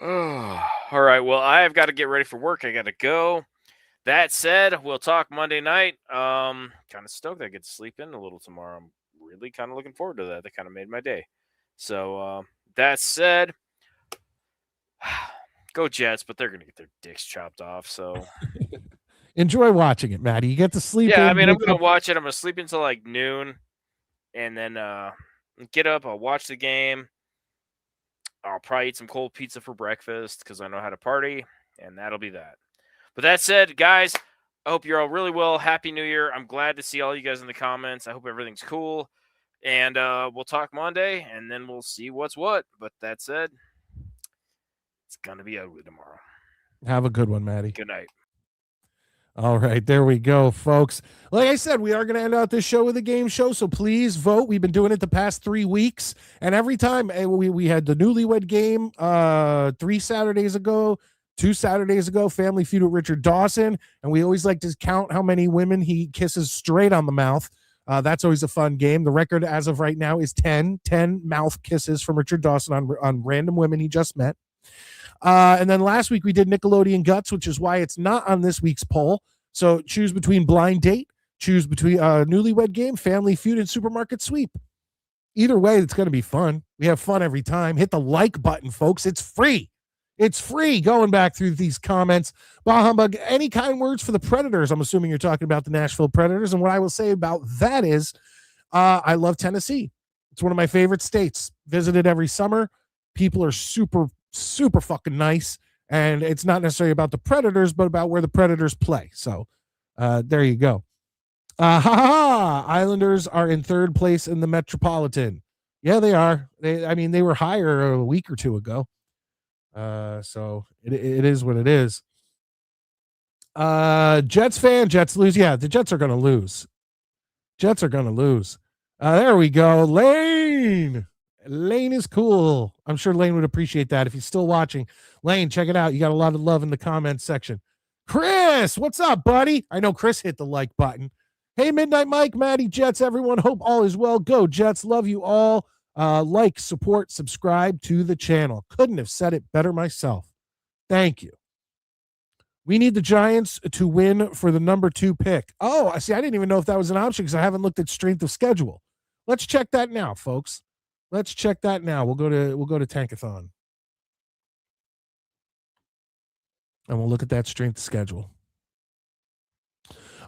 Oh, all right. Well, I've got to get ready for work. I got to go. That said, we'll talk Monday night. Kind of stoked I get to sleep in a little tomorrow. I'm really kind of looking forward to that. That kind of made my day. So that said, go Jets, but they're going to get their dicks chopped off. So enjoy watching it, Maddie. You get to sleep. Yeah, I mean, I'm going to watch it. I'm going to sleep until like noon, and then get up. I'll watch the game. I'll probably eat some cold pizza for breakfast because I know how to party, and that'll be that. But that said, guys, I hope you're all really well. Happy New Year. I'm glad to see all you guys in the comments. I hope everything's cool. And we'll talk Monday, and then we'll see what's what. But that said, it's going to be ugly tomorrow. Have a good one, Maddie. Good night. All right, there we go, folks. Like I said, we are going to end out this show with a game show, so please vote. We've been doing it the past 3 weeks, and every time we had the Newlywed Game 3 Saturdays ago, 2 Saturdays ago, Family Feud with Richard Dawson, and we always like to count how many women he kisses straight on the mouth. That's always a fun game. The record as of right now is 10 mouth kisses from Richard Dawson on random women he just met. And then last week we did Nickelodeon Guts, which is why it's not on this week's poll. So choose between Blind Date, choose between Newlywed Game, Family Feud, and Supermarket Sweep. Either way, it's going to be fun. We have fun every time. Hit the like button, folks. It's free. It's free. Going back through these comments. Bah humbug, any kind words for the Predators? I'm assuming you're talking about the Nashville Predators. And what I will say about that is I love Tennessee. It's one of my favorite states. Visited every summer. People are super fucking nice. And it's not necessarily about the Predators, but about where the Predators play. So there you go. Islanders are in third place in the Metropolitan. Yeah, they are. They were higher a week or two ago. So it is what it is. Jets fan, Jets lose. Yeah, the Jets are going to lose. Jets are going to lose. There we go. Lane is cool. I'm sure Lane would appreciate that if he's still watching. Lane, check it out. You got a lot of love in the comments section. Chris, what's up, buddy? I know Chris hit the like button. Hey, Midnight Mike, Maddie, Jets, everyone. Hope all is well. Go Jets. Love you all. Like, support, subscribe to the channel. Couldn't have said it better myself. Thank you. We need the Giants to win for the number 2 pick. Oh, I see. I didn't even know if that was an option because I haven't looked at strength of schedule. Let's check that now, folks. Let's check that now. We'll go to Tankathon. And we'll look at that strength of schedule.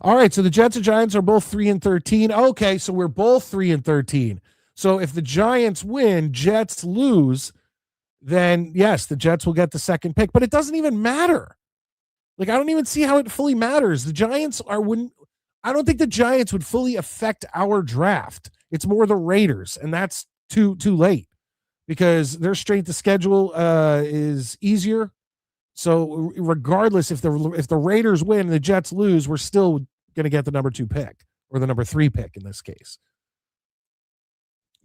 All right, so the Jets and Giants are both 3-13. Okay, so we're both 3-13. So if the Giants win, Jets lose, then yes, the Jets will get the second pick. But it doesn't even matter. Like, I don't even see how it fully matters. The Giants I don't think the Giants would fully affect our draft. It's more the Raiders, and that's too late because their strength of schedule is easier. So regardless, if the Raiders win and the Jets lose, we're still going to get the number 2 pick or the number 3 pick in this case.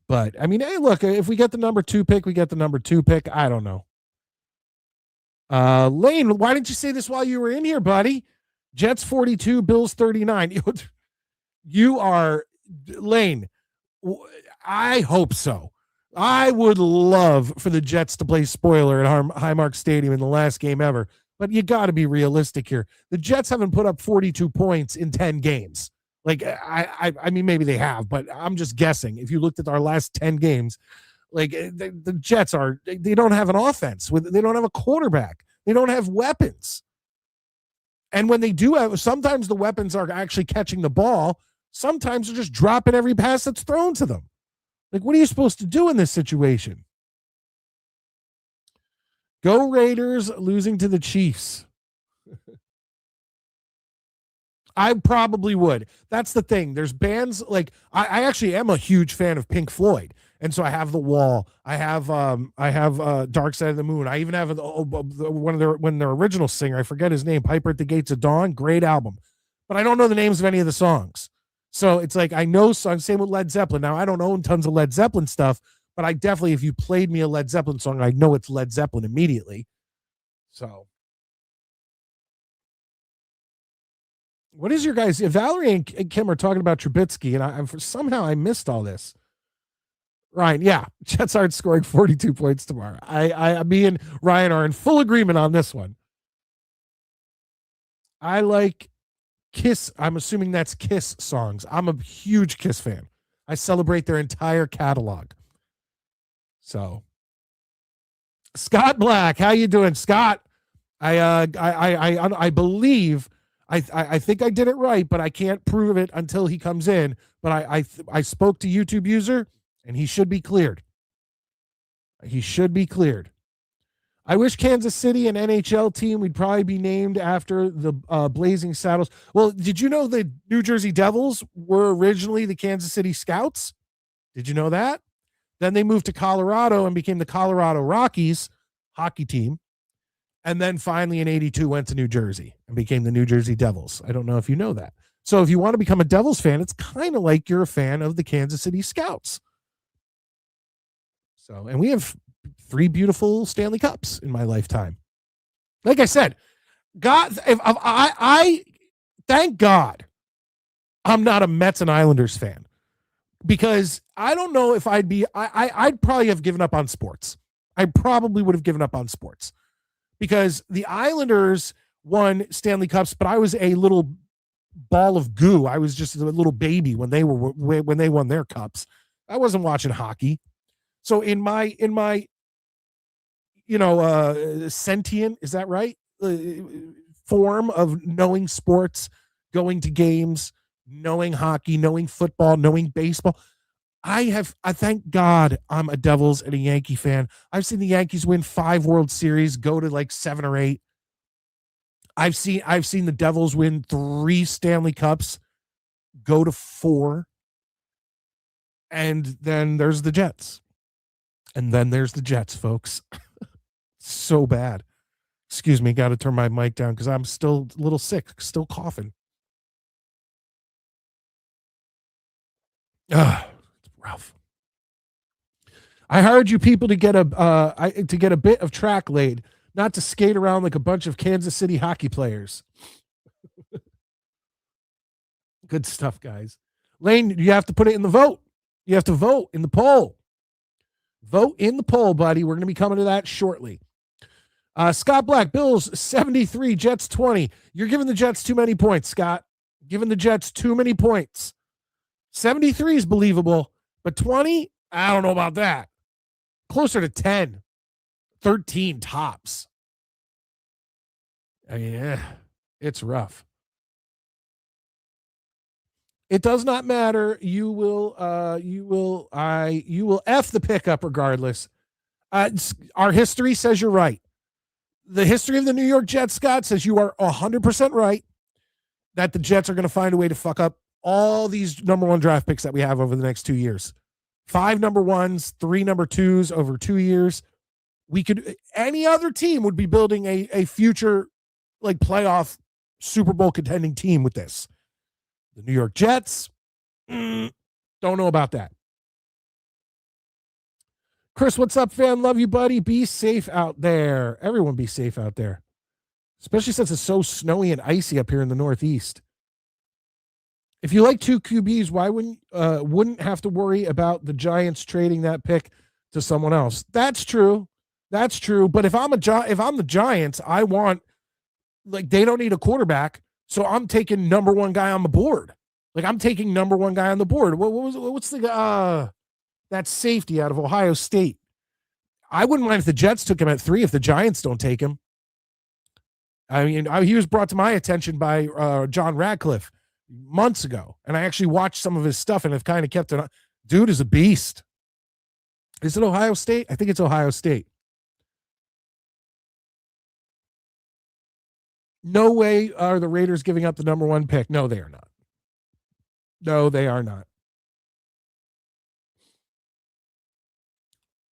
But I mean, hey, look, if we get the number 2 pick, we get the number 2 pick. I don't know. Lane, why didn't you say this while you were in here, buddy? Jets 42, Bills 39. You are Lane. I hope so. I would love for the Jets to play spoiler at Highmark Stadium in the last game ever, but you got to be realistic here. The Jets haven't put up 42 points in 10 games. Like, I mean, maybe they have, but I'm just guessing. If you looked at our last 10 games, like the Jets they don't have an offense. They don't have a quarterback. They don't have weapons. And when they do have, sometimes the weapons are actually catching the ball. Sometimes they're just dropping every pass that's thrown to them. Like, what are you supposed to do in this situation? Go Raiders losing to the Chiefs. I probably would. That's the thing. There's bands like I actually am a huge fan of Pink Floyd, and so I have The Wall. I have Dark Side of the Moon. I even have one of their original singer. I forget his name. Piper at the Gates of Dawn. Great album, but I don't know the names of any of the songs. So it's like I know songs. Same with Led Zeppelin. Now I don't own tons of Led Zeppelin stuff, but I definitely, if you played me a Led Zeppelin song, I know it's Led Zeppelin immediately. So. What is your guys? Valerie and Kim are talking about Trubisky, and somehow I missed all this. Ryan, yeah, Jets aren't scoring 42 points tomorrow. Me and Ryan are in full agreement on this one. I like Kiss. I'm assuming that's Kiss songs. I'm a huge Kiss fan. I celebrate their entire catalog. So, Scott Black, how you doing, Scott? I believe. I think I did it right, but I can't prove it until he comes in. But I spoke to YouTube user, and he should be cleared. He should be cleared. I wish Kansas City, an NHL team, would probably be named after the Blazing Saddles. Well, did you know the New Jersey Devils were originally the Kansas City Scouts? Did you know that? Then they moved to Colorado and became the Colorado Rockies hockey team. And then finally in 82 went to New Jersey and became the New Jersey Devils. I don't know if you know that. So if you want to become a Devils fan, it's kind of like you're a fan of the Kansas City Scouts. So, and we have 3 beautiful Stanley Cups in my lifetime. Like I said, God, I thank God I'm not a Mets and Islanders fan, because I don't know if I'd probably have given up on sports. I probably would have given up on sports. Because the Islanders won Stanley Cups, but I was a little ball of goo. I was just a little baby when they won their cups. I wasn't watching hockey. So in my sentient, is that right? Form of knowing sports, going to games, knowing hockey, knowing football, knowing baseball. I thank God I'm a Devils and a Yankee fan. I've seen the Yankees win 5 World Series, go to like 7 or 8. I've seen the Devils win 3 Stanley Cups, go to 4. And then there's the Jets. And then there's the Jets, folks. So bad. Excuse me, got to turn my mic down because I'm still a little sick, still coughing. Rough. I hired you people to get a bit of track laid, not to skate around like a bunch of Kansas City hockey players. Good stuff, guys. Lane, you have to put it in the vote. You have to vote in the poll. Vote in the poll, buddy. We're going to be coming to that shortly. Scott Black, Bills 73, Jets 20. You're giving the Jets too many points, Scott. Giving the Jets too many points. 73 is believable, but 20, I don't know about that. Closer to 10, 13 tops. I mean, it's rough. It does not matter. You will F the pickup regardless. Our history says you're right. The history of the New York Jets, Scott, says you are 100% right that the Jets are going to find a way to fuck up all these number 1 draft picks that we have over the next 2 years. 5 number 1s, 3 number 2s over 2 years. Any other team would be building a future like playoff Super Bowl contending team with this. The New York Jets, don't know about that. Chris, what's up, fam? Love you, buddy. Be safe out there. Everyone be safe out there. Especially since it's so snowy and icy up here in the Northeast. If you like 2 QBs, why wouldn't have to worry about the Giants trading that pick to someone else? That's true. That's true. But if I'm the Giants, I want, like, they don't need a quarterback, so I'm taking number 1 guy on the board. Like, I'm taking number 1 guy on the board. What's the that safety out of Ohio State? I wouldn't mind if the Jets took him at 3 if the Giants don't take him. I mean, he was brought to my attention by John Radcliffe months ago, and I actually watched some of his stuff and have kind of kept it on. Dude is a beast. Is it Ohio State? I think it's Ohio State. No way are the Raiders giving up the number 1 pick. No, they are not. No, they are not.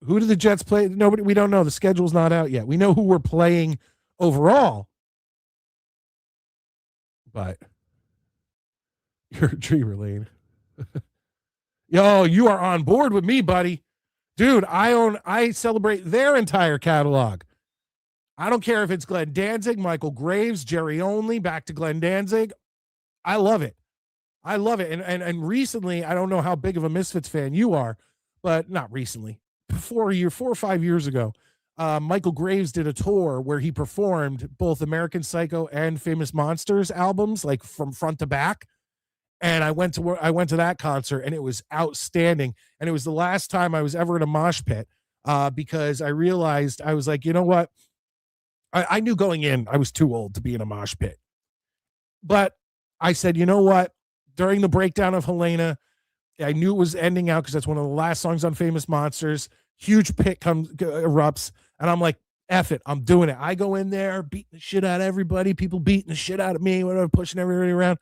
Who do the Jets play? Nobody. We don't know. The schedule's not out yet. We know who we're playing overall. But you're a dreamer, Lane. Yo, you are on board with me, buddy. Dude, I celebrate their entire catalog. I don't care if it's Glenn Danzig, Michael Graves, Jerry Only, back to Glenn Danzig. I love it. I love it. And recently, I don't know how big of a Misfits fan you are, but not recently. 4 or 5 years ago, Michael Graves did a tour where he performed both American Psycho and Famous Monsters albums, like from front to back. And I went to that concert, and it was outstanding. And it was the last time I was ever in a mosh pit, because I realized, I was like, you know what? I knew going in I was too old to be in a mosh pit. But I said, you know what? During the breakdown of Helena, I knew it was ending out because that's one of the last songs on Famous Monsters. Huge pit erupts, and I'm like, F it, I'm doing it. I go in there, beating the shit out of everybody, people beating the shit out of me, whatever, pushing everybody around.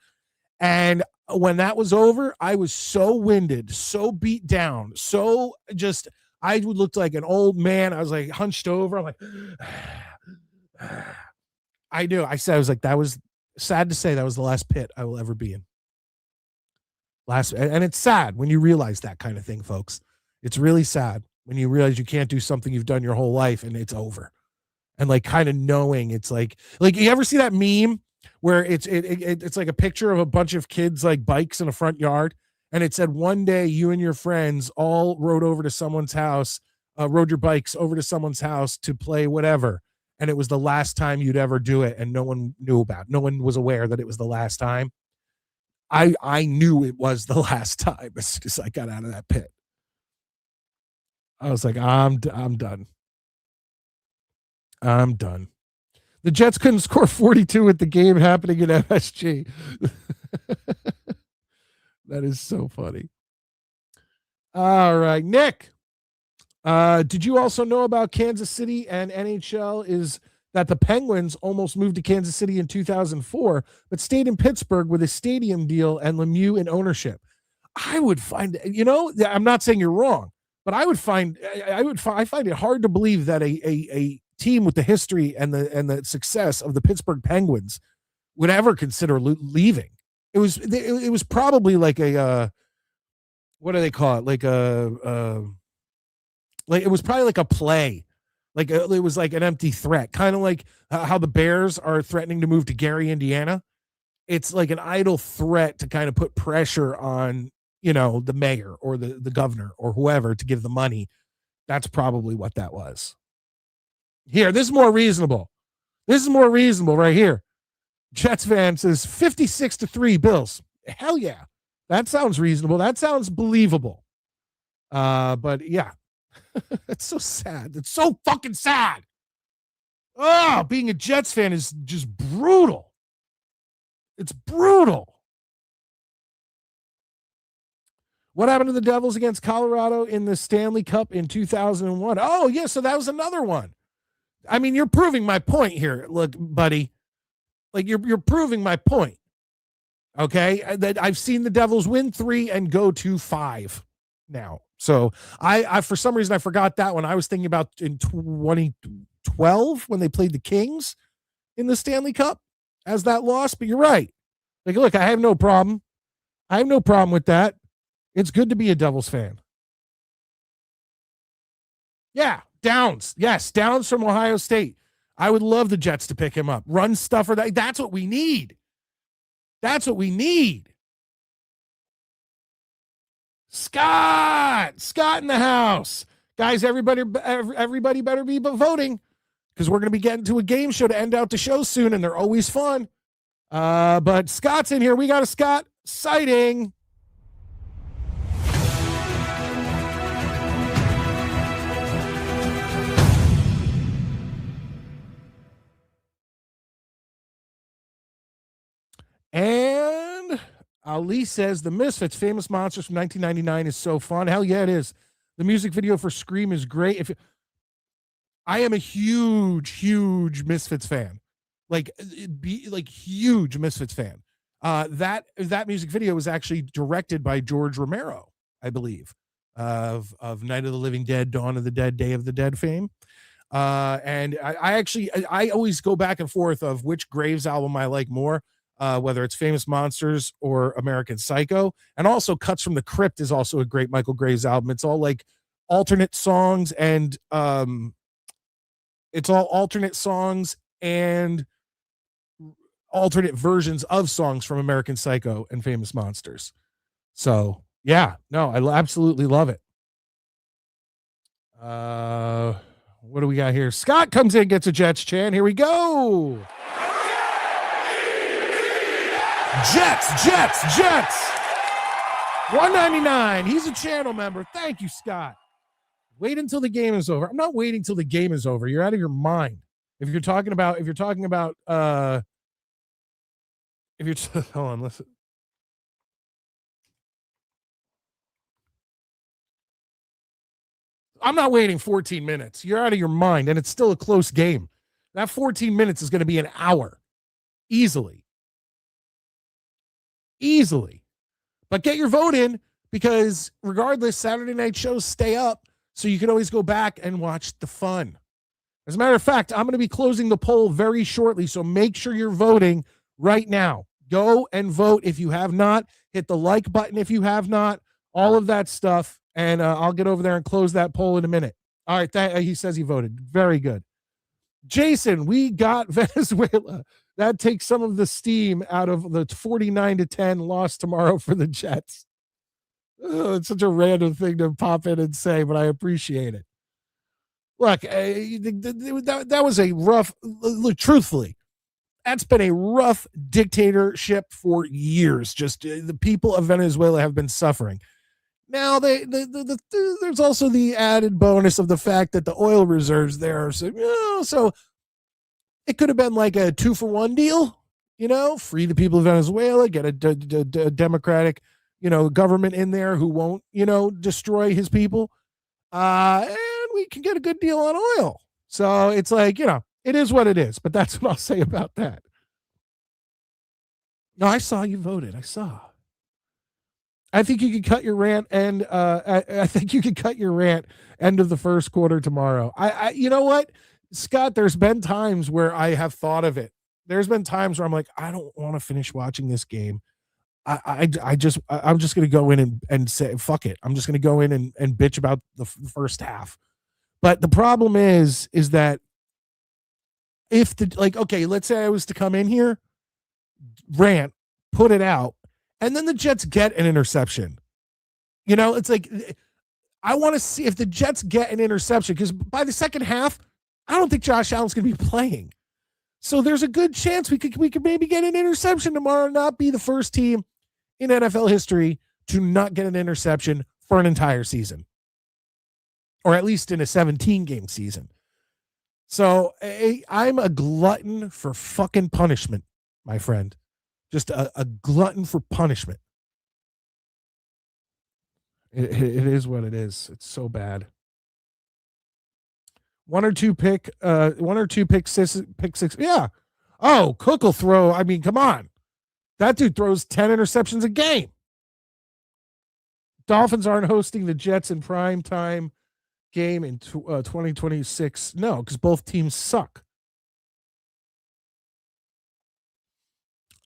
And when that was over, I was so winded, so beat down, so just, I looked like an old man. I was like hunched over. I'm like, I knew. I was like, that was sad to say, that was the last pit I will ever be in. And it's sad when you realize that kind of thing, folks. It's really sad when you realize you can't do something you've done your whole life and it's over. And like kind of knowing, it's like you ever see that meme where it's like a picture of a bunch of kids like bikes in a front yard, and it said, one day you and your friends all rode over to someone's house, rode your bikes over to someone's house to play whatever, and it was the last time you'd ever do it, and no one knew about it. No one was aware that it was the last time. I knew it was the last time as soon as I got out of that pit. I was like, I'm done. I'm done. The Jets couldn't score 42 with the game happening in MSG. That is so funny. All right, Nick. Did you also know about Kansas City and NHL is that the Penguins almost moved to Kansas City in 2004, but stayed in Pittsburgh with a stadium deal and Lemieux in ownership? I would find, I'm not saying you're wrong, but I find it hard to believe that a team with the history and the success of the Pittsburgh Penguins would ever consider leaving. It was probably like a what do they call it? Like it was probably like a play. Like it was like an empty threat, kind of like how the Bears are threatening to move to Gary, Indiana. It's like an idle threat to kind of put pressure on, the mayor or the governor or whoever to give the money. That's probably what that was. Here, this is more reasonable. This is more reasonable right here. Jets fan says 56-3 Bills. Hell yeah. That sounds reasonable. That sounds believable. But yeah. It's so sad. It's so fucking sad. Oh, being a Jets fan is just brutal. It's brutal. What happened to the Devils against Colorado in the Stanley Cup in 2001? Oh, yeah, so that was another one. I mean, you're proving my point here. Look, buddy. Like you're proving my point. Okay? That I've seen the Devils win 3 and go to 5 now. So I for some reason I forgot that one. I was thinking about in 2012 when they played the Kings in the Stanley Cup as that loss. But you're right. Like, look, I have no problem. I have no problem with that. It's good to be a Devils fan. Yeah, Downs. Yes, Downs from Ohio State. I would love the Jets to pick him up. Run stuffer. That's what we need. That's what we need. Scott in the house. Guys, everybody better be voting because we're going to be getting to a game show to end out the show soon, and they're always fun. But Scott's in here. We got a Scott sighting. And Ali says the Misfits, Famous Monsters from 1999 is so fun. Hell yeah, it is. The music video for Scream is great. I am a huge Misfits fan. huge Misfits fan. That music video was actually directed by George Romero, I believe, of Night of the Living Dead, Dawn of the Dead, Day of the Dead fame. And I always go back and forth of which Graves album I like more, whether it's Famous Monsters or American Psycho. And also Cuts from the Crypt is also a great Michael Graves album. It's all like alternate songs and alternate versions of songs from American Psycho and Famous Monsters. So yeah, no, I absolutely love it. What do we got here? Scott comes in, gets a Jets chant. Here we go. Jets. 199. He's a channel member. Thank you, Scott. Wait until the game is over. I'm not waiting till the game is over. You're out of your mind. If you're talking about hold on, listen. I'm not waiting 14 minutes. You're out of your mind, and it's still a close game. That 14 minutes is going to be an hour. Easily. But get your vote in, because regardless, Saturday night shows stay up, so you can always go back and watch the fun. As a matter of fact, I'm going to be closing the poll very shortly, so make sure you're voting right now. Go and vote if you have not. Hit the like button if you have not. All of that stuff. And I'll get over there and close that poll in a minute. All right, he says he voted. Very good. Jason, we got Venezuela. That takes some of the steam out of the 49-10 loss tomorrow for the Jets. It's such a random thing to pop in and say, but I appreciate it. Look, that was a rough, look, truthfully, that's been a rough dictatorship for years. Just the people of Venezuela have been suffering. Now, there's also the added bonus of the fact that the oil reserves there are so it could have been like a 2-for-1 deal, free the people of Venezuela, get a democratic, government in there who won't, destroy his people. And we can get a good deal on oil. So it's like, it is what it is, but that's what I'll say about that. No, I saw you voted. I think you could cut your rant, and I think you could cut your rant end of the first quarter tomorrow. You know what, Scott? There's been times where I have thought of it. There's been times where I'm like, I don't want to finish watching this game. I'm just going to go in and say, fuck it. I'm just going to go in and bitch about the first half. But the problem is that if okay, let's say I was to come in here, rant, put it out, and then the Jets get an interception. It's like, I want to see if the Jets get an interception, because by the second half, I don't think Josh Allen's going to be playing. So there's a good chance we could maybe get an interception tomorrow, not be the first team in NFL history to not get an interception for an entire season, or at least in a 17-game season. So I'm a glutton for fucking punishment, my friend. Just a glutton for punishment. It is what it is. It's so bad. One or two pick six. Yeah. Oh, Cook will throw. I mean, come on. That dude throws 10 interceptions a game. Dolphins aren't hosting the Jets in prime time game in 2026. No, because both teams suck.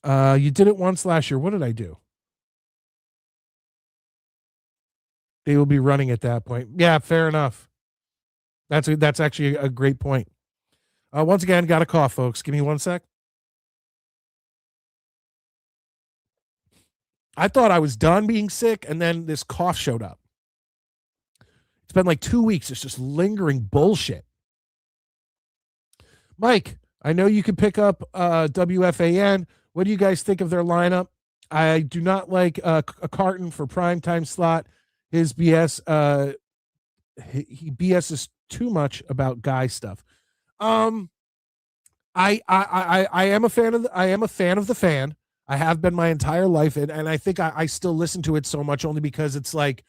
You did it once last year. What did I do? They will be running at that point. Yeah, fair enough. That's actually a great point. Once again, got a cough, folks. Give me 1 sec. I thought I was done being sick, and then this cough showed up. It's been like 2 weeks. It's just lingering bullshit. Mike, I know you can pick up WFAN. What do you guys think of their lineup? I do not like a Carton for primetime slot. His BS, he BS's too much about guy stuff. I am a fan of the fan. I have been my entire life, and I think I still listen to it so much only because it's like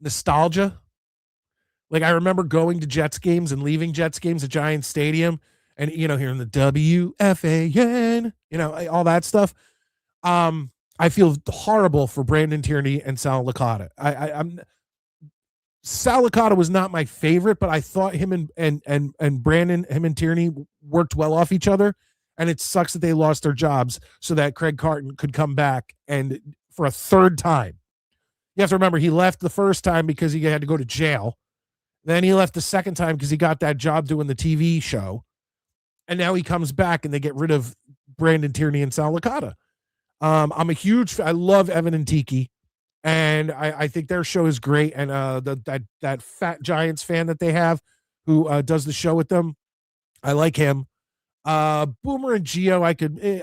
nostalgia. Like I remember going to Jets games and leaving Jets games at Giants Stadium and, hearing the WFAN, all that stuff. I feel horrible for Brandon Tierney and Sal Licata. Sal Licata was not my favorite, but I thought him and Brandon, him and Tierney worked well off each other. And it sucks that they lost their jobs so that Craig Carton could come back and for a third time. You have to remember he left the first time because he had to go to jail. Then he left the second time because he got that job doing the TV show. And now he comes back and they get rid of Brandon Tierney and Sal Licata. I love Evan and Tiki. And I think their show is great. And that fat Giants fan that they have who does the show with them, I like him. Boomer and Gio,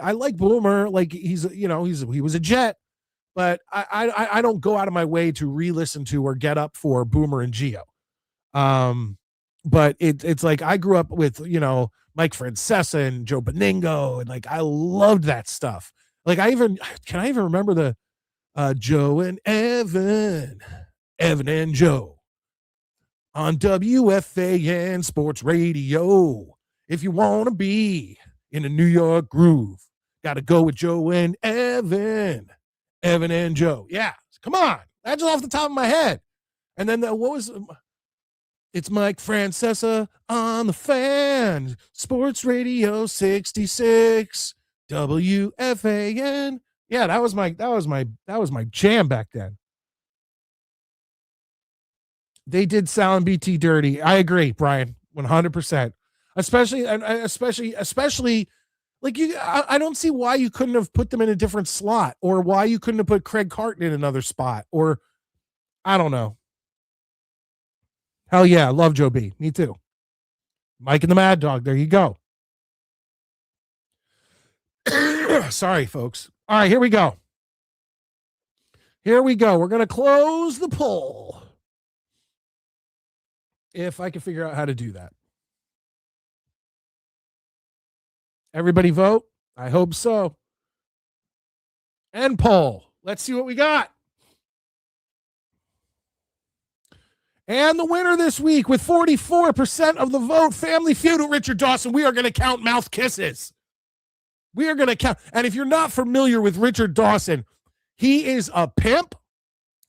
I like Boomer. Like he was a Jet, but I don't go out of my way to re-listen to or get up for Boomer and Gio. But it's like I grew up with, Mike Francesa and Joe Beningo, and like I loved that stuff. Like can I even remember the Joe and Evan and Joe on WFAN Sports Radio. If you want to be in a New York groove, got to go with Joe and Evan and Joe. Yeah, come on. That's off the top of my head. And then it's Mike Francesa on the Fan, Sports Radio 66, WFAN. Yeah, that was my jam back then. They did Sal and BT dirty. I agree, Brian, 100%. Especially like I don't see why you couldn't have put them in a different slot or why you couldn't have put Craig Carton in another spot or I don't know. Hell yeah, I love Joe B. Me too. Mike and the Mad Dog. There you go. Sorry, folks. All right, here we go. We're going to close the poll. If I can figure out how to do that. Everybody vote? I hope so. End poll. Let's see what we got. And the winner this week with 44% of the vote, Family Feud with Richard Dawson. We are going to count mouth kisses. We are going to count. And if you're not familiar with Richard Dawson, he is a pimp.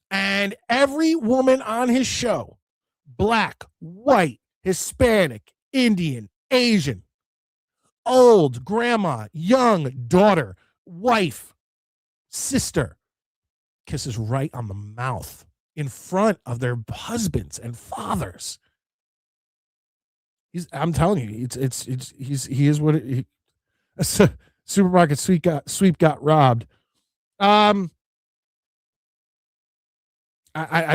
And every woman on his show, black, white, Hispanic, Indian, Asian, old, grandma, young, daughter, wife, sister, kisses right on the mouth in front of their husbands and fathers. I'm telling you, he is what supermarket sweep got robbed. I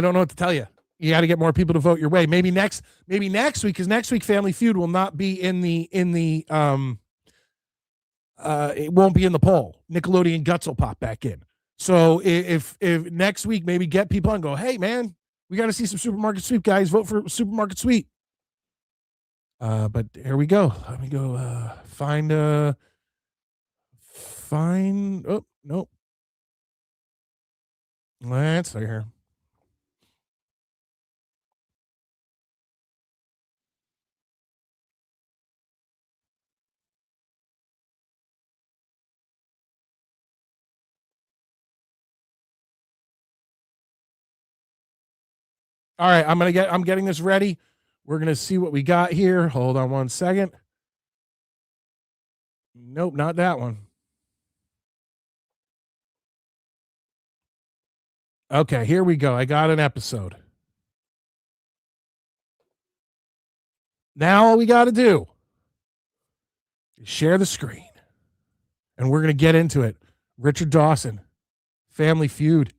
don't know what to tell you. You got to get more people to vote your way. Maybe next week, because next week Family Feud will not be in the it won't be in the poll. Nickelodeon Guts will pop back in. So if next week maybe get people on and go, hey man, we got to see some supermarket sweep guys. Vote for supermarket sweep. But here we go. Let me go find. Oh nope. Let's see here. All right, I'm getting this ready. We're going to see what we got here. Hold on one second. Nope, not that one. Okay, here we go. I got an episode. Now all we got to do is share the screen. And we're going to get into it. Richard Dawson, Family Feud.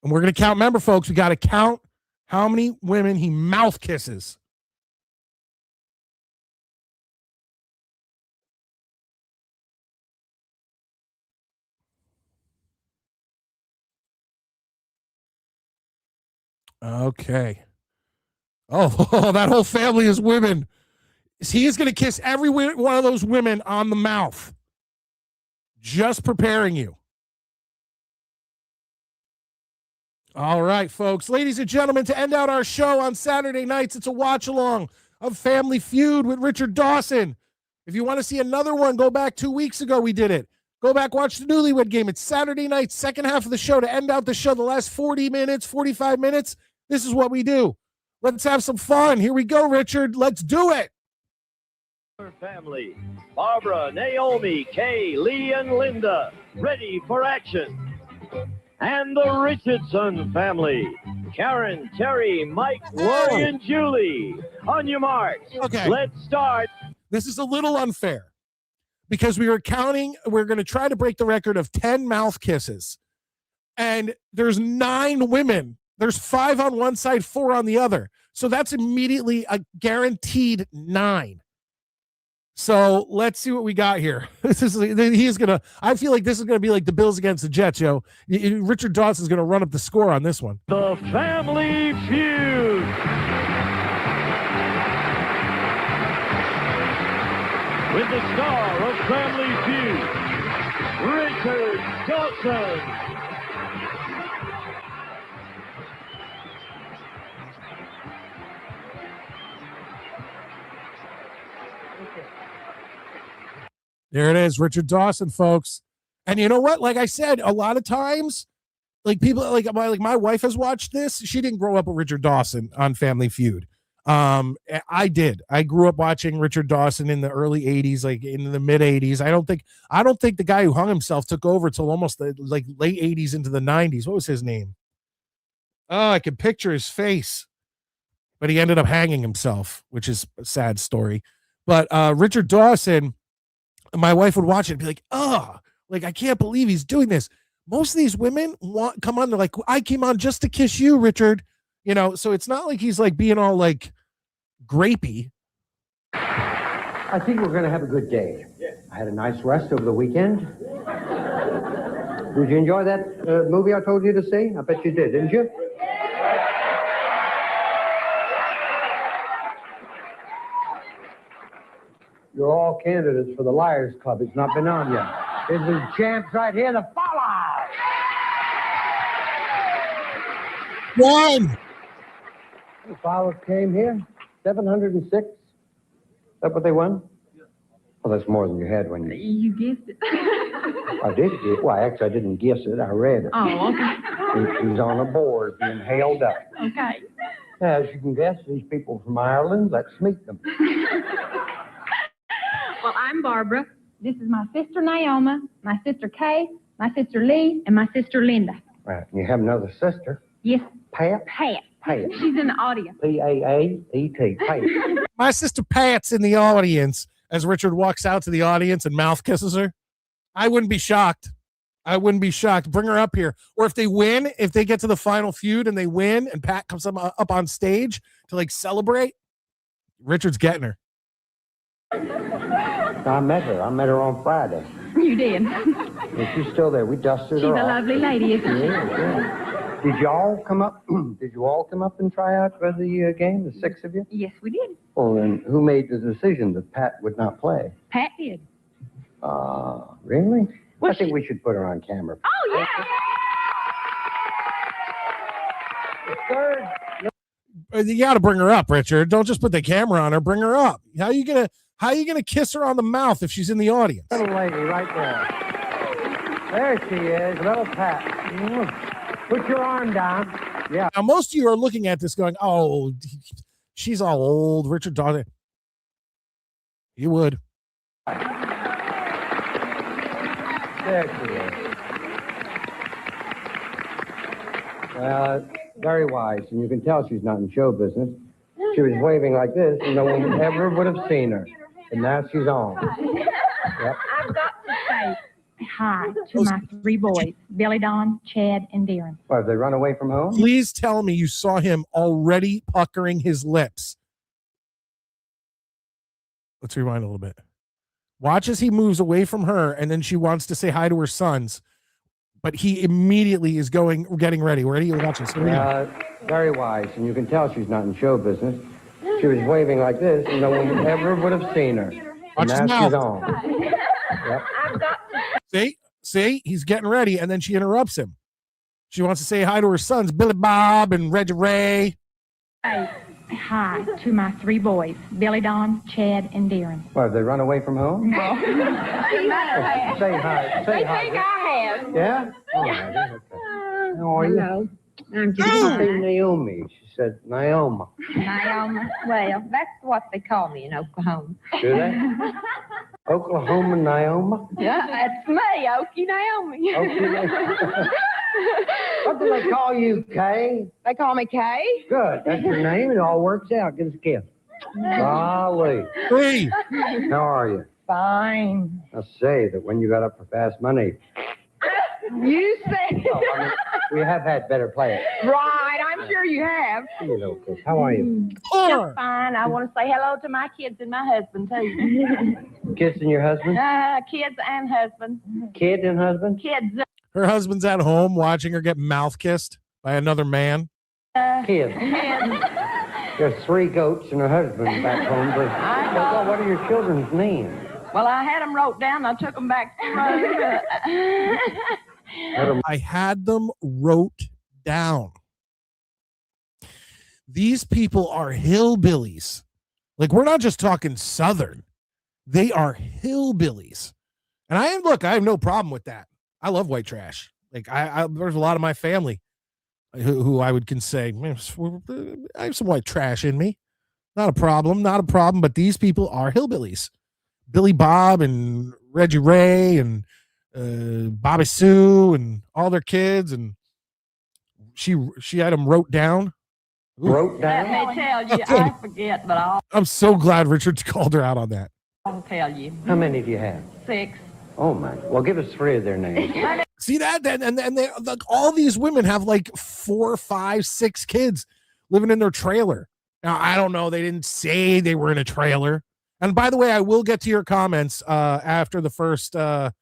And we're going to count. Remember, folks, we got to count how many women he mouth kisses. Okay. Oh, that whole family is women. He is going to kiss every one of those women on the mouth. Just preparing you. All right, folks. Ladies and gentlemen, to end out our show on Saturday nights, it's a watch-along of Family Feud with Richard Dawson. If you want to see another one, go back 2 weeks ago. We did it. Go back, watch the Newlywed Game. It's Saturday night, second half of the show. To end out the show, the last 40 minutes, 45 minutes, this is what we do. Let's have some fun. Here we go, Richard. Let's do it. Family, Barbara, Naomi, Kay, Lee, and Linda, ready for action. And the Richardson family, Karen, Terry, Mike, Lori, and Julie. On your marks. Okay. Let's start. This is a little unfair because we're going to try to break the record of 10 mouth kisses. And there's 9 women. There's 5 on one side, 4 on the other. So that's immediately a guaranteed 9. So let's see what we got here. I feel like this is gonna be like the Bills against the Jets, yo. Richard Dawson's gonna run up the score on this one. The Family Feud. With the star of Family Feud, Richard Dawson. There it is, Richard Dawson, folks. And you know what? Like I said, a lot of times, like people, like my wife has watched this. She didn't grow up with Richard Dawson on Family Feud. I did. I grew up watching Richard Dawson in the early 80s, like in the mid 80s. I don't think the guy who hung himself took over till almost the like late 80s into the 90s. What was his name? Oh, I can picture his face. But he ended up hanging himself, which is a sad story. But Richard Dawson, my wife would watch it and be like, oh, like, I can't believe he's doing this. Most of these women come on, they're like, I came on just to kiss you, Richard. You know, so it's not like he's like being all like grapey. I think we're going to have a good day. I had a nice rest over the weekend. Did you enjoy that movie I told you to see? I bet you did, didn't you? You're all candidates for the Liars Club. It's not been on yet. This is champs right here, the Fallout. One. The Fallout came here, 706. Is that what they won? Well, that's more than you had when you... You guessed it. I did guess. Well, actually, I didn't guess it. I read it. Oh, okay. He's on a board being held up. Okay. As you can guess, these people from Ireland, let's meet them. Well, I'm Barbara. This is my sister Naomi, my sister Kay, my sister Lee, and my sister Linda. Right. And you have another sister, Yes, Pat? Pat. Pat. She's in the audience. P-A-A-E-T. Pat. My sister Pat's in the audience as Richard walks out to the audience and mouth kisses her. I wouldn't be shocked. Bring her up here. Or if they win, if they get to the final feud and they win and Pat comes up on stage to like celebrate, Richard's getting her. I met her. I met her on Friday. You did. And she's still there. We dusted She's her a off. lovely lady, isn't she? Yeah. Did you all come up? Did you all come up and try out for the game? The 6 of you? Yes, we did. Well, then who made the decision that Pat would not play? Pat did. Really? Well, I think we should put her on camera. Oh, yeah. Third. You got to bring her up, Richard. Don't just put the camera on her. Bring her up. How are you gonna kiss her on the mouth if she's in the audience? Little lady right there. There she is, little Pat. Put your arm down. Yeah. Now, most of you are looking at this going, oh, she's all old. Richard Dawson. You would. There she is. Well, very wise, and you can tell she's not in show business. She was waving like this, and no one ever would have seen her. And now she's on. Yep. I've got to say hi to my 3 boys, Billy, Don, Chad, and Darren. What, have they run away from home? Please tell me you saw him already puckering his lips. Let's rewind a little bit. Watch as he moves away from her, and then she wants to say hi to her sons. But he immediately is getting ready. Where do you watch this? Very wise, and you can tell she's not in show business. She was waving like this, and no one ever would have seen her. Watch his And now mouth. she's on. Yep. I've got to See, he's getting ready, and then she interrupts him. She wants to say hi to her sons, Billy Bob and Reggie Ray. Hi to my 3 boys, Billy, Don, Chad, and Darren. What, have they run away from home? No. Say hi. Say hi. I have. Yeah? All right. Okay. How are you? Hello. I'm She didn't say Naomi. She said Naoma. Naomi. Well, that's what they call me in Oklahoma. Do they? Oklahoma Naoma? Yeah, that's me, Okie Naomi. Okay. What do they call you, Kay? They call me Kay. Good. That's your name. It all works out. Give us a kiss. Golly. Hey, How are you? Fine. I say that when you got up for fast money, You said we have had better players. right. I'm sure you have. You know, Chris. How are you? Just fine. I want to say hello to my kids and my husband too. Kids and your husband? Kids and husband. Kid and husband? Kids. her husband's at home watching her get mouth kissed by another man. Kids. Kids. There's 3 goats and a husband back home. But what are your children's names? Well, I had them wrote down. I took them back. I had them wrote down. These people are hillbillies. Like, we're not just talking Southern. They are hillbillies. And I have no problem with that. I love white trash. Like, there's a lot of my family who I would can say, I have some white trash in me. Not a problem. But these people are hillbillies. Billy Bob and Reggie Ray and Bobby Sue and all their kids, and she had them wrote down. Ooh. Wrote down? Let me tell you, I forget, but I'm so glad Richard called her out on that. I'll tell you. How many do you have? 6. Oh, my. Well, give us 3 of their names. See that? And they, like, all these women have like 4, 5, 6 kids living in their trailer. Now, I don't know. They didn't say they were in a trailer. And by the way, I will get to your comments after the first. As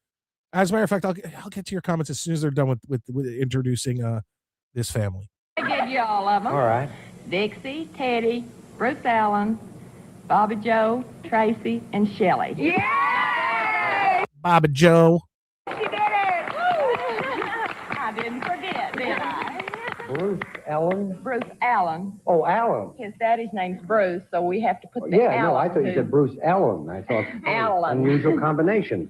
a matter of fact, I'll get to your comments as soon as they're done with introducing this family. I give you all of them. All right. Dixie, Teddy, Bruce Allen, Bobby Joe, Tracy, and Shelley. Yeah! Bobby Joe. She did it! I didn't forget, did I? Bruce Allen? Bruce Allen. Oh, Allen. His daddy's name's Bruce, so we have to put the Yeah, Allen. no, I thought you said Bruce Allen. I thought Allen. Unusual combination.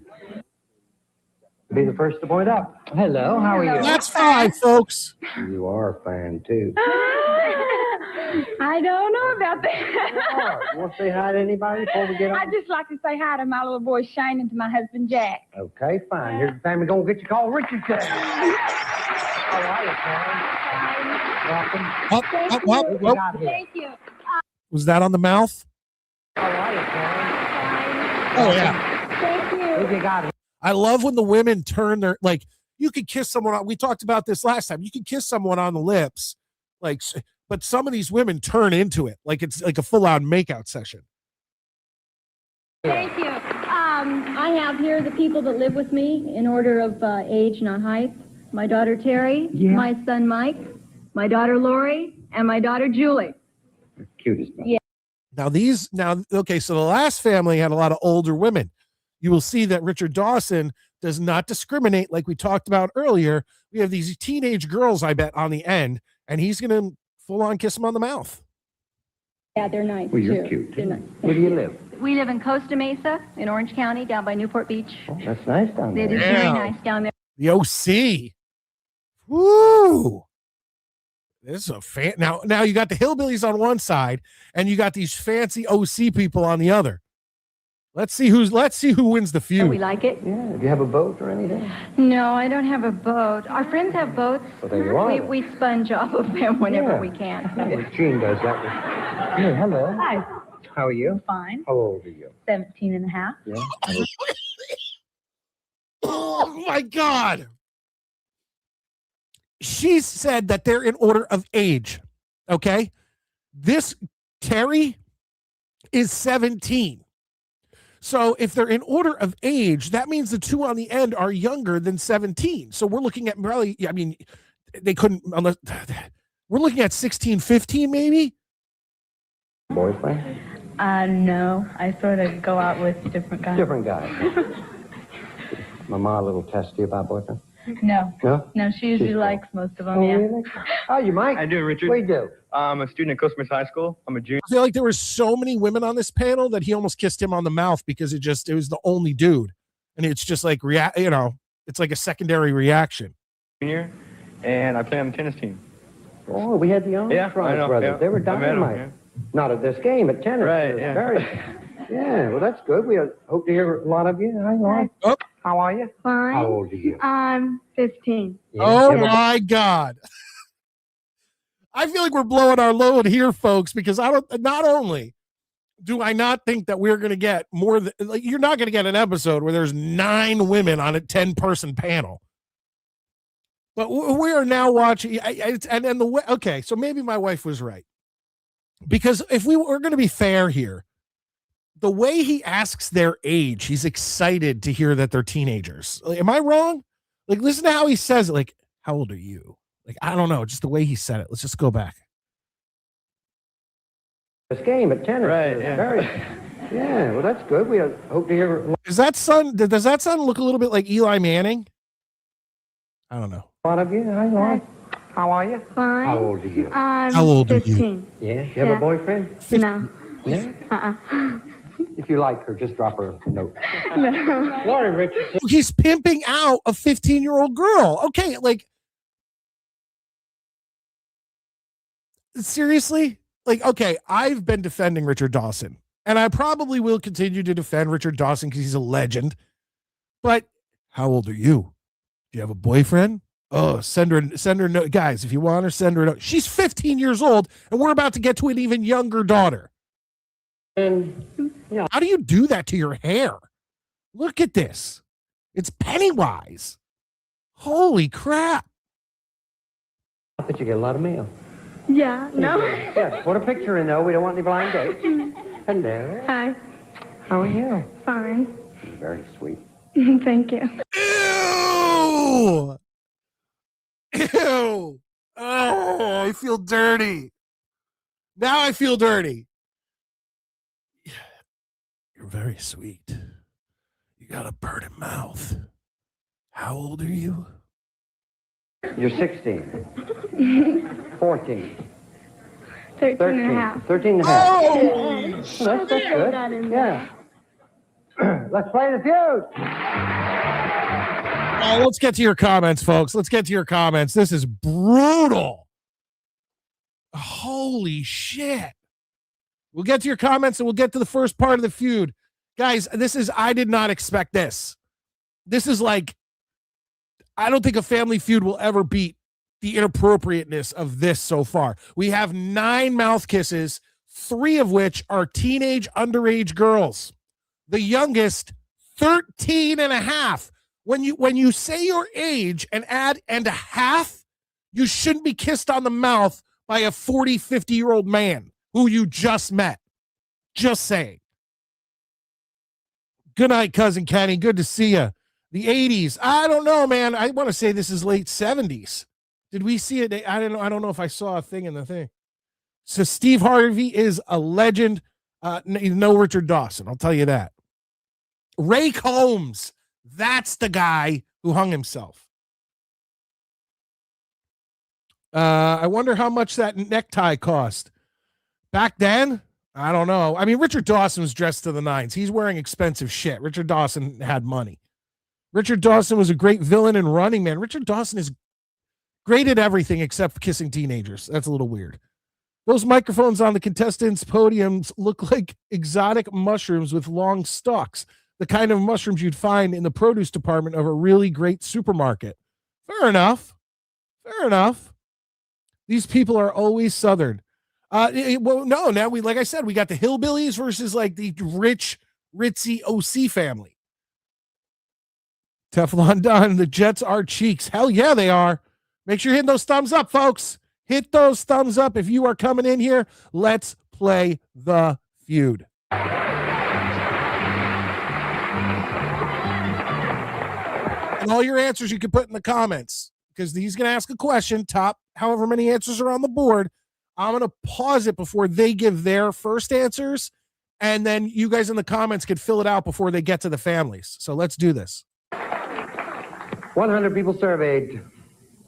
Be the first to point out. Hello, how are you? That's 5, folks. You are a fan, too. I don't know about that. You want to say hi to anybody before we get on? I'd just like to say hi to my little boy Shane and to my husband Jack. Okay, fine. Here's the family going to get you called Richard today. How are you, Karen? Welcome. Up. Thank you. Was that on the mouth? How are you, Karen? Oh, yeah. Thank you. Who you got? I love when the women turn their, like, you could kiss someone on, we talked about this last time. You could kiss someone on the lips, like, but some of these women turn into it. Like, it's like a full-on makeout session. Thank you. I have here the people that live with me in order of age, not height. My daughter Terry, my son Mike, my daughter Lori, and my daughter Julie. Cutest one. Yeah. Okay, so the last family had a lot of older women. You will see that Richard Dawson does not discriminate like we talked about earlier. We have these teenage girls, I bet, on the end, and he's going to full-on kiss them on the mouth. Yeah, they're nice, Well, you're too. cute. They're nice. Where do you live? We live in Costa Mesa in Orange County, down by Newport Beach. Oh, that's nice down It there. is very nice down there. The OC. Woo! This is a fan. Now you got the hillbillies on one side, and you got these fancy OC people on the other. Let's see who wins the feud. We like it. Yeah. Do you have a boat or anything? No, I don't have a boat. Our friends have boats. Well, there you are. We sponge off of them whenever Yeah. we can. Gene does that. Hey, hello. Hi. How are you? Fine. How old are you? 17 and a half. Yeah. Oh my God. She said that they're in order of age. Okay. This Terry is 17. So if they're in order of age, that means the two on the end are younger than 17. So we're looking at probably, I mean, they couldn't, unless we're looking at 16, 15 maybe. Boyfriend? No. I sort of go out with different guys. Different guy. Mama a little testy about boyfriend? No. No? No, she usually She's likes most of them, Oh, yeah. really? Oh, you might. I do, Richard. What do you do? I'm a student at Costa High School. I'm a junior. I feel like there were so many women on this panel that he almost kissed him on the mouth because it was the only dude. And it's just like, it's like a secondary reaction. And I play on the tennis team. Oh, we had the Armstrong brothers. Yeah. They were I met 'em, dynamite. yeah. Not at this game, at tennis. Right, They're yeah. Very, yeah, well, that's good. We hope to hear a lot of you. Hi, Lauren. Oh. How are you? Fine. How old are you? I'm 15. Oh Yeah. my God. I feel like we're blowing our load here, folks, because not only do I not think that we're going to get more than, like, you're not going to get an episode where there's 9 women on a 10-person panel. But we are now watching, okay, so maybe my wife was right. Because if we're going to be fair here, the way he asks their age, he's excited to hear that they're teenagers. Like, am I wrong? Like, listen to how he says it. Like, how old are you? Like, I don't know, just the way he said it. Let's just go back. This game at tennis. Right, They're yeah. Very, yeah, well, that's good. We hope to hear a Does that son look a little bit like Eli Manning? I don't know. lot of you. Hi, Lauren. How are you? Fine. How old are you? I'm How old are you? 15. Yeah, you have Yeah. a boyfriend? No. Yeah. If you like her, just drop her a note. No. Lauren Richardson. He's pimping out a 15-year-old girl. Okay, like, seriously? Like, okay, I've been defending Richard Dawson, and I probably will continue to defend Richard Dawson because he's a legend. But how old are you? Do you have a boyfriend? Oh, send her a note. Guys, if you want her, send her a note. She's 15 years old, and we're about to get to an even younger daughter. And, yeah. How do you do that to your hair? Look at this. It's Pennywise. Holy crap. I bet you get a lot of mail. Yeah. No. Yes, put a picture in, though. We don't want any blind dates. Hello. Hi. How are you? Fine. Very sweet. Thank you. Ew. Ew. Oh, I feel dirty. Now I feel dirty. You're very sweet. You got a burning mouth. How old are you? You're 16. 14. 13 13. and a half. 13 and a half. Oh! That's good. Yeah. Let's play the feud. Oh, let's get to your comments, folks. Let's get to your comments. This is brutal. Holy shit. We'll get to your comments and we'll get to the first part of the feud. Guys, I did not expect this. This is like, I don't think a Family Feud will ever beat the inappropriateness of this so far. We have 9 mouth kisses, 3 of which are teenage underage girls. The youngest, 13 and a half. When you say your age and add and a half, you shouldn't be kissed on the mouth by a 40, 50-year-old man who you just met. Just saying. Good night, Cousin Kenny. Good to see you. The 80s. I don't know, man. I want to say this is late 70s. Did we see it? I don't know. I don't know if I saw a thing in the thing. So Steve Harvey is a legend. No Richard Dawson. I'll tell you that. Ray Combs. That's the guy who hung himself. I wonder how much that necktie cost. Back then, I don't know. I mean, Richard Dawson was dressed to the nines. He's wearing expensive shit. Richard Dawson had money. Richard Dawson was a great villain and Running Man. Richard Dawson is great at everything except kissing teenagers. That's a little weird. Those microphones on the contestants' podiums look like exotic mushrooms with long stalks, the kind of mushrooms you'd find in the produce department of a really great supermarket. Fair enough. Fair enough. These people are always Southern. Well, no, now like I said, we got the hillbillies versus like the rich, ritzy OC family. Teflon Don, the Jets are cheeks. Hell yeah, they are. Make sure you're hitting those thumbs up, folks. Hit those thumbs up if you are coming in here. Let's play the feud. And all your answers you can put in the comments because he's going to ask a question, top however many answers are on the board. I'm going to pause it before they give their first answers, and then you guys in the comments could fill it out before they get to the families. So let's do this. 100 people surveyed.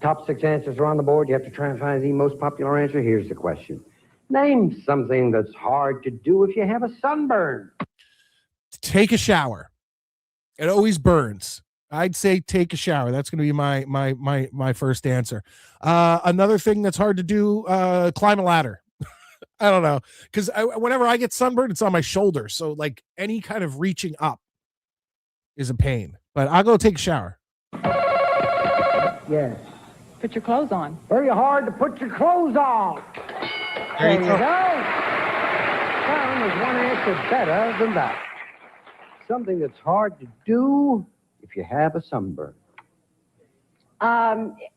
Top 6 answers are on the board. You have to try and find the most popular answer. Here's the question. Name something that's hard to do if you have a sunburn. Take a shower. It always burns. I'd say take a shower. That's going to be my first answer. Another thing that's hard to do, climb a ladder. I don't know, because whenever I get sunburned, it's on my shoulder. So like any kind of reaching up is a pain. But I'll go take a shower. Yes. Put your clothes on. Very hard to put your clothes on. There you go. Well, there's one answer better than that. Something that's hard to do if you have a sunburn.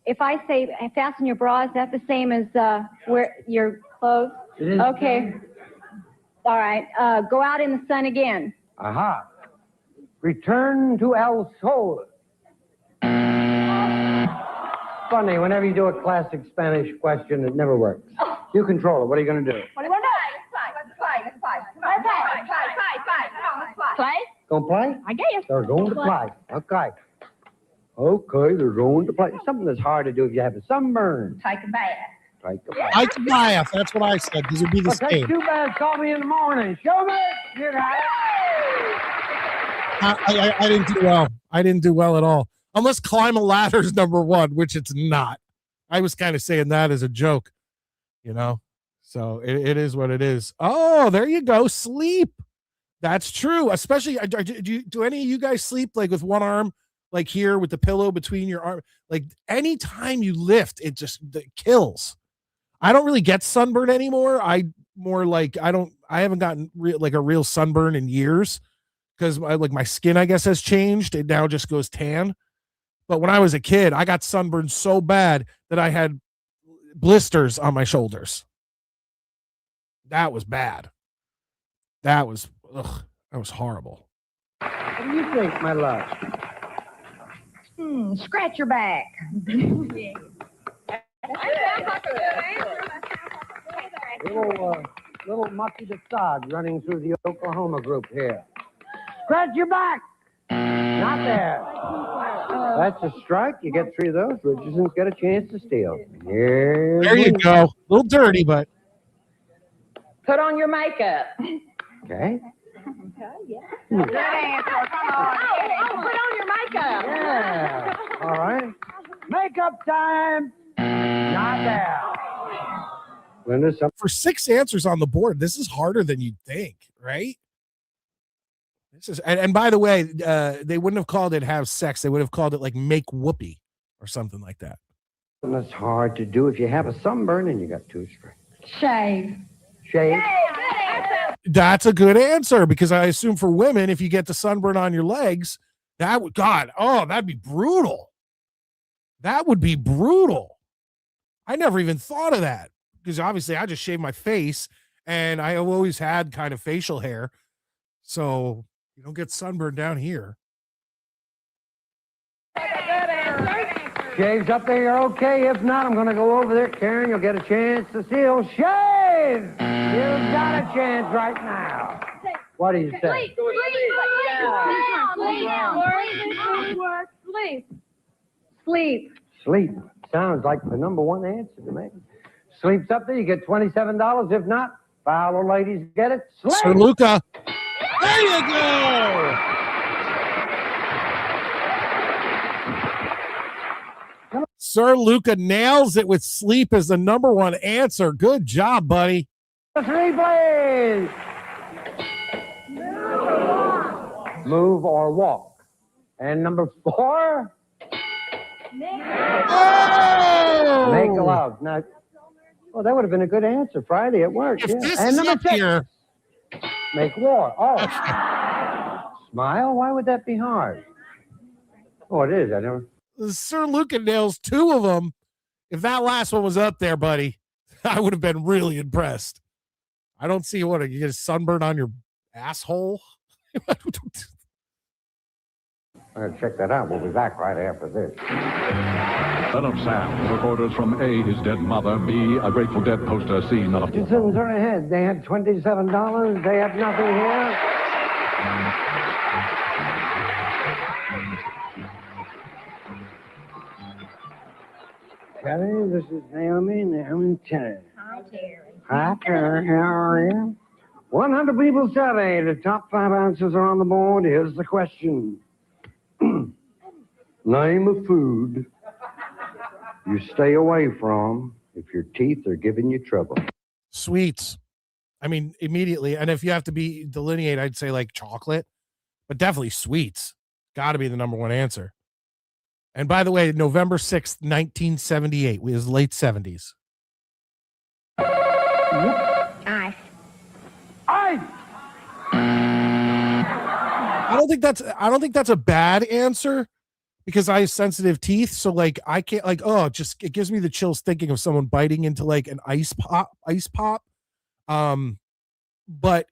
If I say fasten your bra, is that the same as wear your clothes? It is. Okay. All right. Go out in the sun again. Aha. Return to El Sol. Funny, whenever you do a classic Spanish question, it never works. You control it. What are you going to do? What do you want to play? Going to play? I guess. They're going to play. Okay. Okay, they're going to play. Something that's hard to do if you have a sunburn. Take a bath. Take a bath. Take a bath. That's what I said. These would be the Take same. 2 baths. Call me in the morning. Show me. You got it. I didn't do well. I didn't do well at all. Unless climb a ladder is number 1, which it's not. I was kind of saying that as a joke, you know. So it is what it is. Oh, there you go. Sleep. That's true. Especially, do any of you guys sleep like with one arm, like here with the pillow between your arm? Like anytime you lift, it kills. I don't really get sunburn anymore. I haven't gotten like a real sunburn in years because my skin, I guess, has changed. It now just goes tan. But when I was a kid, I got sunburned so bad that I had blisters on my shoulders. That was bad. That was horrible. What do you think, my love? Scratch your back. Little Mucky the Sod running through the Oklahoma group here. Scratch your back. Not there. That's a strike. You get 3 of those. Richardson's got a chance to steal. There you go. A little dirty, but. Put on your makeup. Okay. Good answer. Come on. Put on your makeup. Yeah. All right. Makeup time. Not there. Linda, For 6 answers on the board, this is harder than you'd think, right? This is, and by the way, they wouldn't have called it have sex. They would have called it like make whoopee or something like that. That's hard to do if you have a sunburn and you got 2 strikes. Shave. Shave. That's a good answer because I assume for women, if you get the sunburn on your legs, that'd be brutal. That would be brutal. I never even thought of that because obviously I just shave my face and I have always had kind of facial hair. So you don't get sunburned down here. Shaves up there, you're okay. If not, I'm going to go over there. Karen, you'll get a chance to steal. Shave! You've got a chance right now. What do you say? Sleep. Sleep. Sounds like the number 1 answer to me. Sleep's up there, you get $27. If not, follow ladies get it. Sleep. Sir Luca. There you go. Sir Luca nails it with sleep as the number 1 answer. Good job, buddy. 3, please. Move or walk. And number 4. Oh! Make love. Now, that would have been a good answer Friday at work. If Yeah. this And is number up 6. here, Make war. Oh. Smile? Why would that be hard? Oh, it is. I never. Sir Luca nails 2 of them. If that last one was up there, buddy, I would have been really impressed. I don't see you get a sunburn on your asshole. I'm going to check that out. We'll be back right after this. Son of Sam took orders from A, his dead mother, B, a Grateful Dead poster, C, none of Citizens are ahead. They had $27. They have nothing here. Kelly, this is Naomi and Terry. Hi, Terry. How are you? 100 people surveyed. The top 5 answers are on the board. Here's the question. Name a food you stay away from if your teeth are giving you trouble. Sweets. I mean, immediately. And if you have to be delineate, I'd say like chocolate, but definitely sweets. Got to be the number one answer. And by the way, November 6th, 1978, was late 70s. Ice. Ice! I don't think that's a bad answer because I have sensitive teeth. So like I can't like, it gives me the chills thinking of someone biting into like an ice pop. But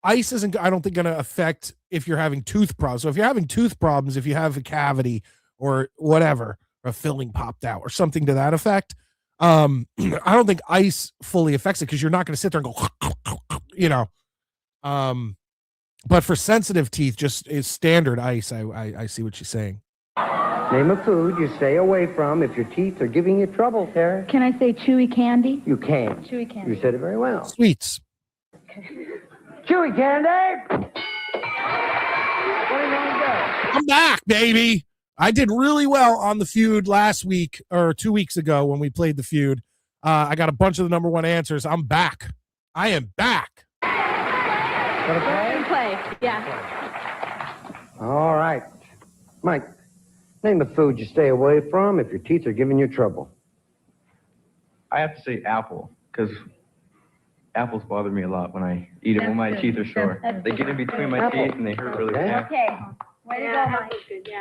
ice isn't, I don't think, going to affect if you're having tooth problems. So if you're having tooth problems, if you have a cavity or whatever, or a filling popped out or something to that effect, I don't think ice fully affects it because you're not going to sit there and go, but for sensitive teeth, just is standard ice. I see what she's saying. Name a food you stay away from if your teeth are giving you trouble, Terry. Can I say chewy candy? You can. Chewy candy. You said it very well. Sweets. Chewy candy! What are you going to do? I'm back, baby. I did really well on the feud last week or 2 weeks ago when we played the feud. I got a bunch of the number one answers. I'm back. I am back. Play. Yeah. All right. Mike, name a food you stay away from if your teeth are giving you trouble. I have to say apple, because apples bother me a lot when I eat them when my teeth are sore. They get in between my teeth and they hurt really bad. Okay. Way to go, Mike.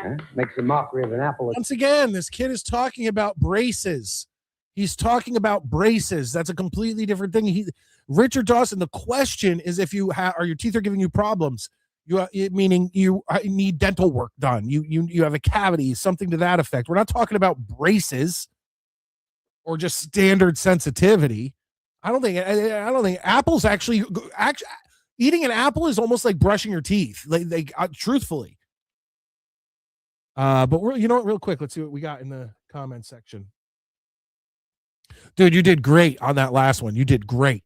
Huh? Makes a mockery of an apple. Once again, this kid is talking about braces. He's talking about braces. That's a completely different thing. Richard Dawson, the question is if you are your teeth are giving you problems, meaning you need dental work done. You have a cavity, something to that effect. We're not talking about braces or just standard sensitivity. I don't think apples actually eating an apple is almost like brushing your teeth. Like truthfully. But real quick, let's see what we got in the comment section. Dude, you did great on that last one. You did great.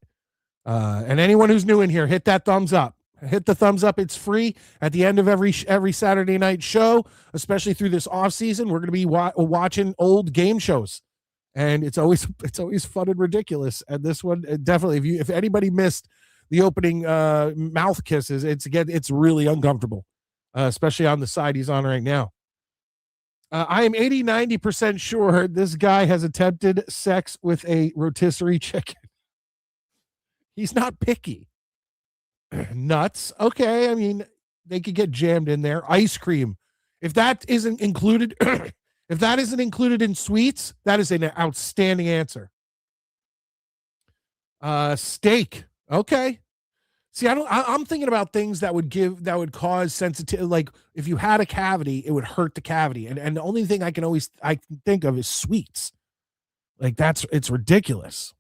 And anyone who's new in here, hit that thumbs up. Hit the thumbs up. It's free at the end of every Saturday night show, especially through this off season. We're going to be watching old game shows, and it's always fun and ridiculous. And this one, definitely, if anybody missed the opening mouth kisses, it's really uncomfortable, especially on the side he's on right now. I am 90% sure this guy has attempted sex with a rotisserie chicken. He's not picky. Nuts. Okay. I mean, they could get jammed in there. Ice cream. If that isn't included, in sweets, that is an outstanding answer. Steak. Okay. See, I'm thinking about things that would cause sensitivity. Like if you had a cavity, it would hurt the cavity. And the only thing I can think of is sweets. Like it's ridiculous.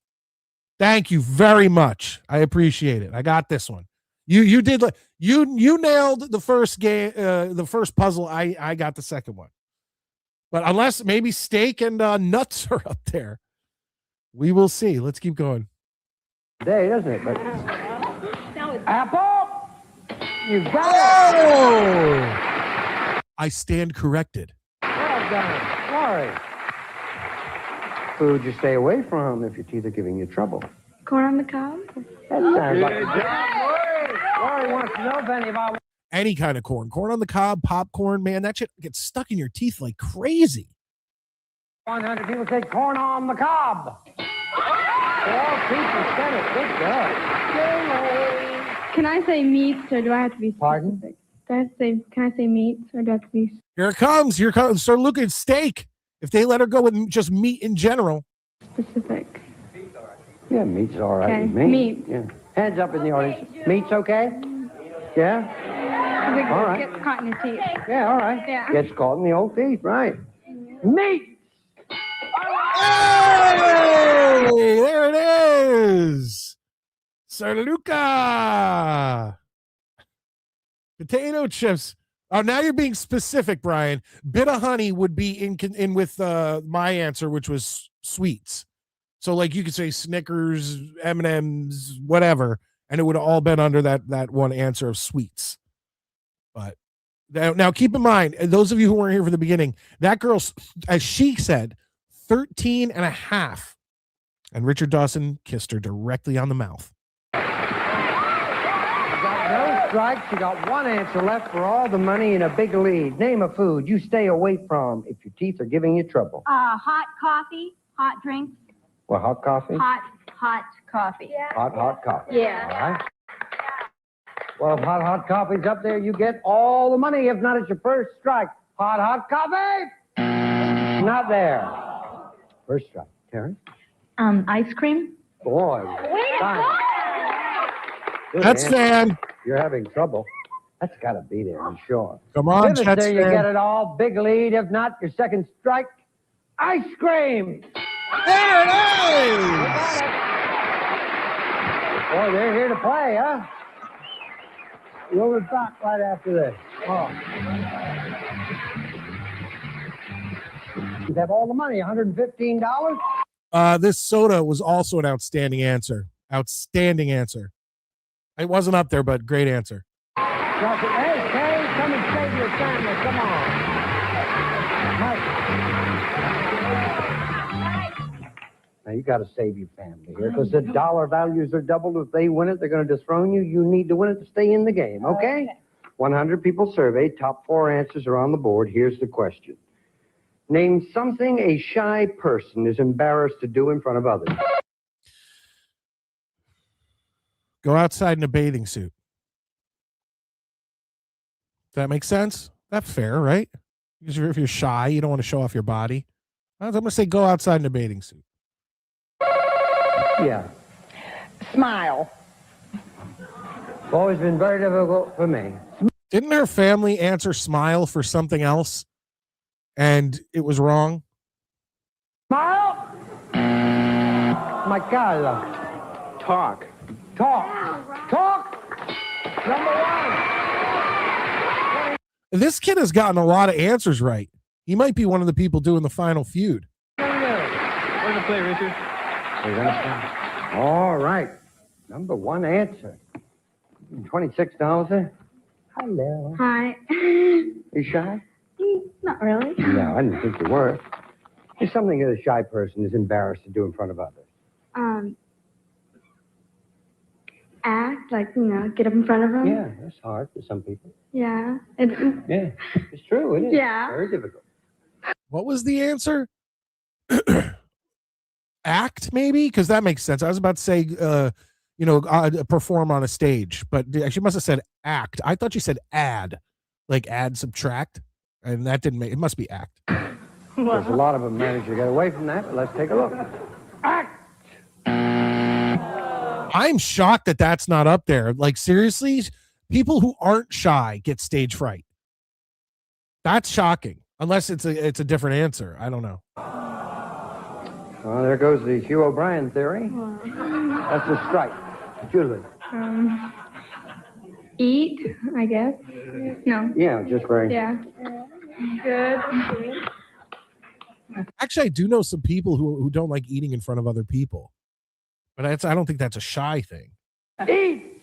Thank you very much. I appreciate it. I got this one. You did you nailed the first game, the first puzzle. I got the second one. But unless maybe steak and nuts are up there, we will see. Let's keep going. Day, doesn't it? But apple, you got it. I stand corrected. Well done. Sorry. Food you stay away from if your teeth are giving you trouble. Corn on the cob? That sounds like Lori wants to know if any of our... Any kind of corn. Corn on the cob, popcorn, man, that shit gets stuck in your teeth like crazy. 100 people say corn on the cob. All people said it. Good job. Can I say meats or do I have to be specific? Pardon? Can I say meats or do I have to be... Here it comes. So look at steak. If they let her go with just meat in general. Specific. Yeah, meat's all right. Okay, with me. meat. Yeah. Hands up in the audience. Meat's okay? Yeah? All right. Gets caught in your teeth. Yeah, all right. Yeah. Gets caught in the old teeth, right. Meat! Hey, there it is. Sir Luca. Potato chips. Oh, now you're being specific, Brian. Bit of honey would be in with my answer, which was sweets. So like you could say Snickers, M&Ms, whatever, and it would have all been under that one answer of sweets. But now keep in mind, those of you who weren't here for the beginning, that girl's, as she said, 13 and a half. And Richard Dawson kissed her directly on the mouth. No strikes. You got one answer left for all the money in a big lead. Name a food you stay away from if your teeth are giving you trouble. Hot coffee, hot drinks, Well, hot coffee? hot coffee. Yeah. Hot coffee. Yeah. All right. Well, if hot coffee's up there, you get all the money. If not, it's your first strike. Hot coffee! Not there. First strike. Terry? Ice cream. Boy. Fine. Good That's answer. fan. You're having trouble. That's got to be there, I'm sure. Come on, If it's Jets there, you fan. get it all. Big lead. If not, your second strike. Ice cream. There it is. Boy, they're here to play, huh? We'll be back right after this. Oh. You have all the money, $115. This soda was also an outstanding answer. Outstanding answer. It wasn't up there, but great answer. Hey, Kay, come and save your family. Come on. Mike. Now, you got to save your family here because the dollar values are doubled. If they win it, they're going to dethrone you. You need to win it to stay in the game, okay? 100 people surveyed. Top 4 answers are on the board. Here's the question. Name something a shy person is embarrassed to do in front of others. Go outside in a bathing suit. Does that make sense? That's fair, right? Because if you're shy, you don't want to show off your body. I'm going to say go outside in a bathing suit. Yeah. Smile. Always been very difficult for me. Didn't her family answer smile for something else? And it was wrong? Smile. My God. Talk. Talk. Number 1. This kid has gotten a lot of answers right. He might be one of the people doing the Final Feud. Where's the play, Richard? All right. Number 1 answer. $26. Hello. Hi. You shy? Not really. No, I didn't think you were. There's something that a shy person is embarrassed to do in front of others. Act, like, get up in front of them. Yeah, that's hard for some people. Yeah. Yeah, it's true. It is. Yeah. Very difficult. What was the answer? Act, maybe? Because that makes sense. I was about to say, perform on a stage, but she must have said act. I thought she said add, like add, subtract, and that didn't make it. Must be act. There's a lot of them manage to get away from that, but let's take a look. Act! I'm shocked that that's not up there. Like, seriously, people who aren't shy get stage fright. That's shocking. Unless it's a different answer. I don't know. Well, there goes the Hugh O'Brien theory. That's a strike. Julie. Eat, I guess. No. Yeah, just very. Yeah. Good. Actually, I do know some people who don't like eating in front of other people. But I don't think that's a shy thing. Eat!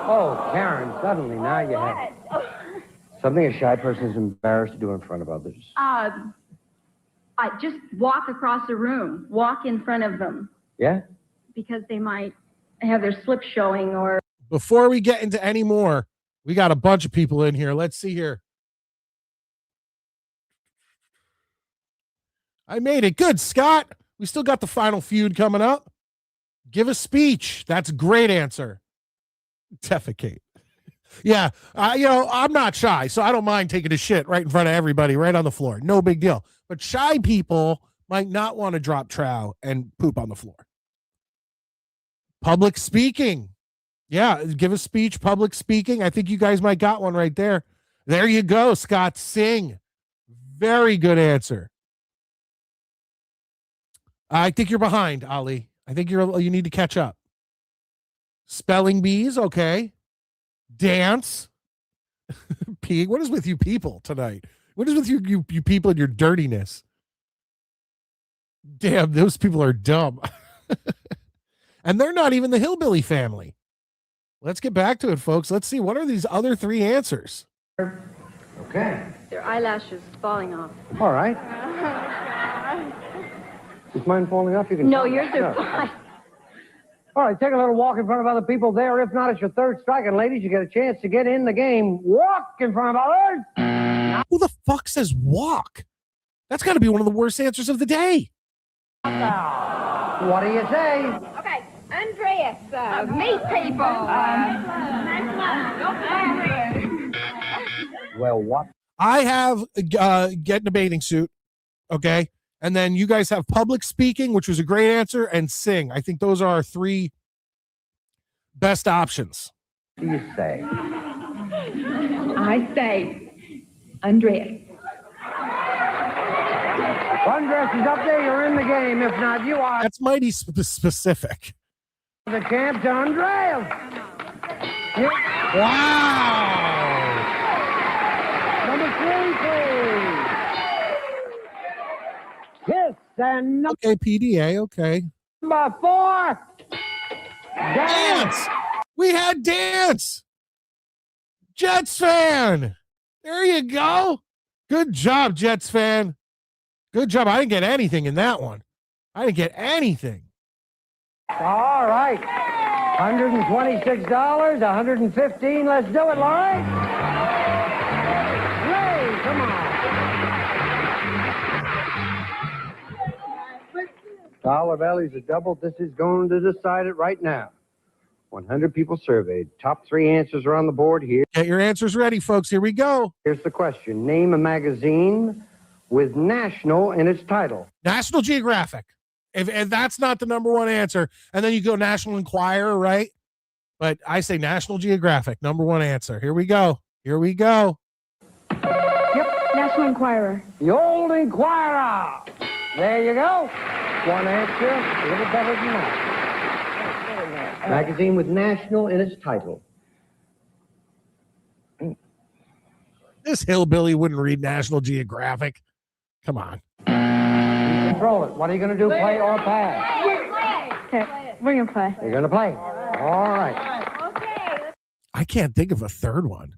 Oh, Karen, suddenly now you have it. Something a shy person is embarrassed to do in front of others. I just walk across the room, walk in front of them, Yeah? because they might have their slip showing or... Before we get into any more, we got a bunch of people in here. Let's see here. I made it. Good, Scott. We still got the Final Feud coming up. Give a speech. That's a great answer. Defecate. Yeah, I'm not shy, so I don't mind taking a shit right in front of everybody, right on the floor. No big deal. But shy people might not want to drop trow and poop on the floor. Public speaking. Yeah, give a speech, public speaking. I think you guys might got one right there. There you go, Scott. Sing. Very good answer. I think you're behind, Ali. I think you need to catch up. Spelling bees, okay. Dance. P, what is with you people tonight? What is with you people and your dirtiness? Damn, those people are dumb. And they're not even the hillbilly family. Let's get back to it, folks. Let's see. What are these other three answers? Okay. Their eyelashes falling off. All right. Is mine falling off? You can. No, yours are fine. All right, take a little walk in front of other people there. If not, it's your third strike. And ladies, you get a chance to get in the game. Walk in front of others. Who the fuck says walk? That's got to be one of the worst answers of the day. What do you say? Okay, Andreas, meet people. Well, what? I have get in a bathing suit, okay? And then you guys have public speaking, which was a great answer, and sing. I think those are our three best options. What do you say? I say Andreas. Andres is up there. You're in the game. If not, you are. That's mighty specific. The champ to Andreas. Wow. Number 3, please. Yes, and number Okay, PDA, okay. 4. Dance! We had dance! Jets fan! There you go. Good job, Jets fan. Good job. I didn't get anything in that one. I didn't get anything. All right. $126, $115. Let's do it, Laurie. Ray, come on. Dollar values are doubled. This is going to decide it right now. 100 people surveyed. Top 3 answers are on the board here. Get your answers ready, folks. Here we go. Here's the question. Name a magazine with national in its title. National Geographic. If that's not the number one answer, and then you go National Enquirer, right? But I say National Geographic, number one answer. Here we go. Here we go. Yep, National Enquirer. The Old Enquirer. There you go. One answer, a little better than that. Magazine with national in its title. This hillbilly wouldn't read National Geographic. Come on. Control it. What are you going to do, play or pass? Okay, we're going to play. You're going to play. All right. I can't think of a third one.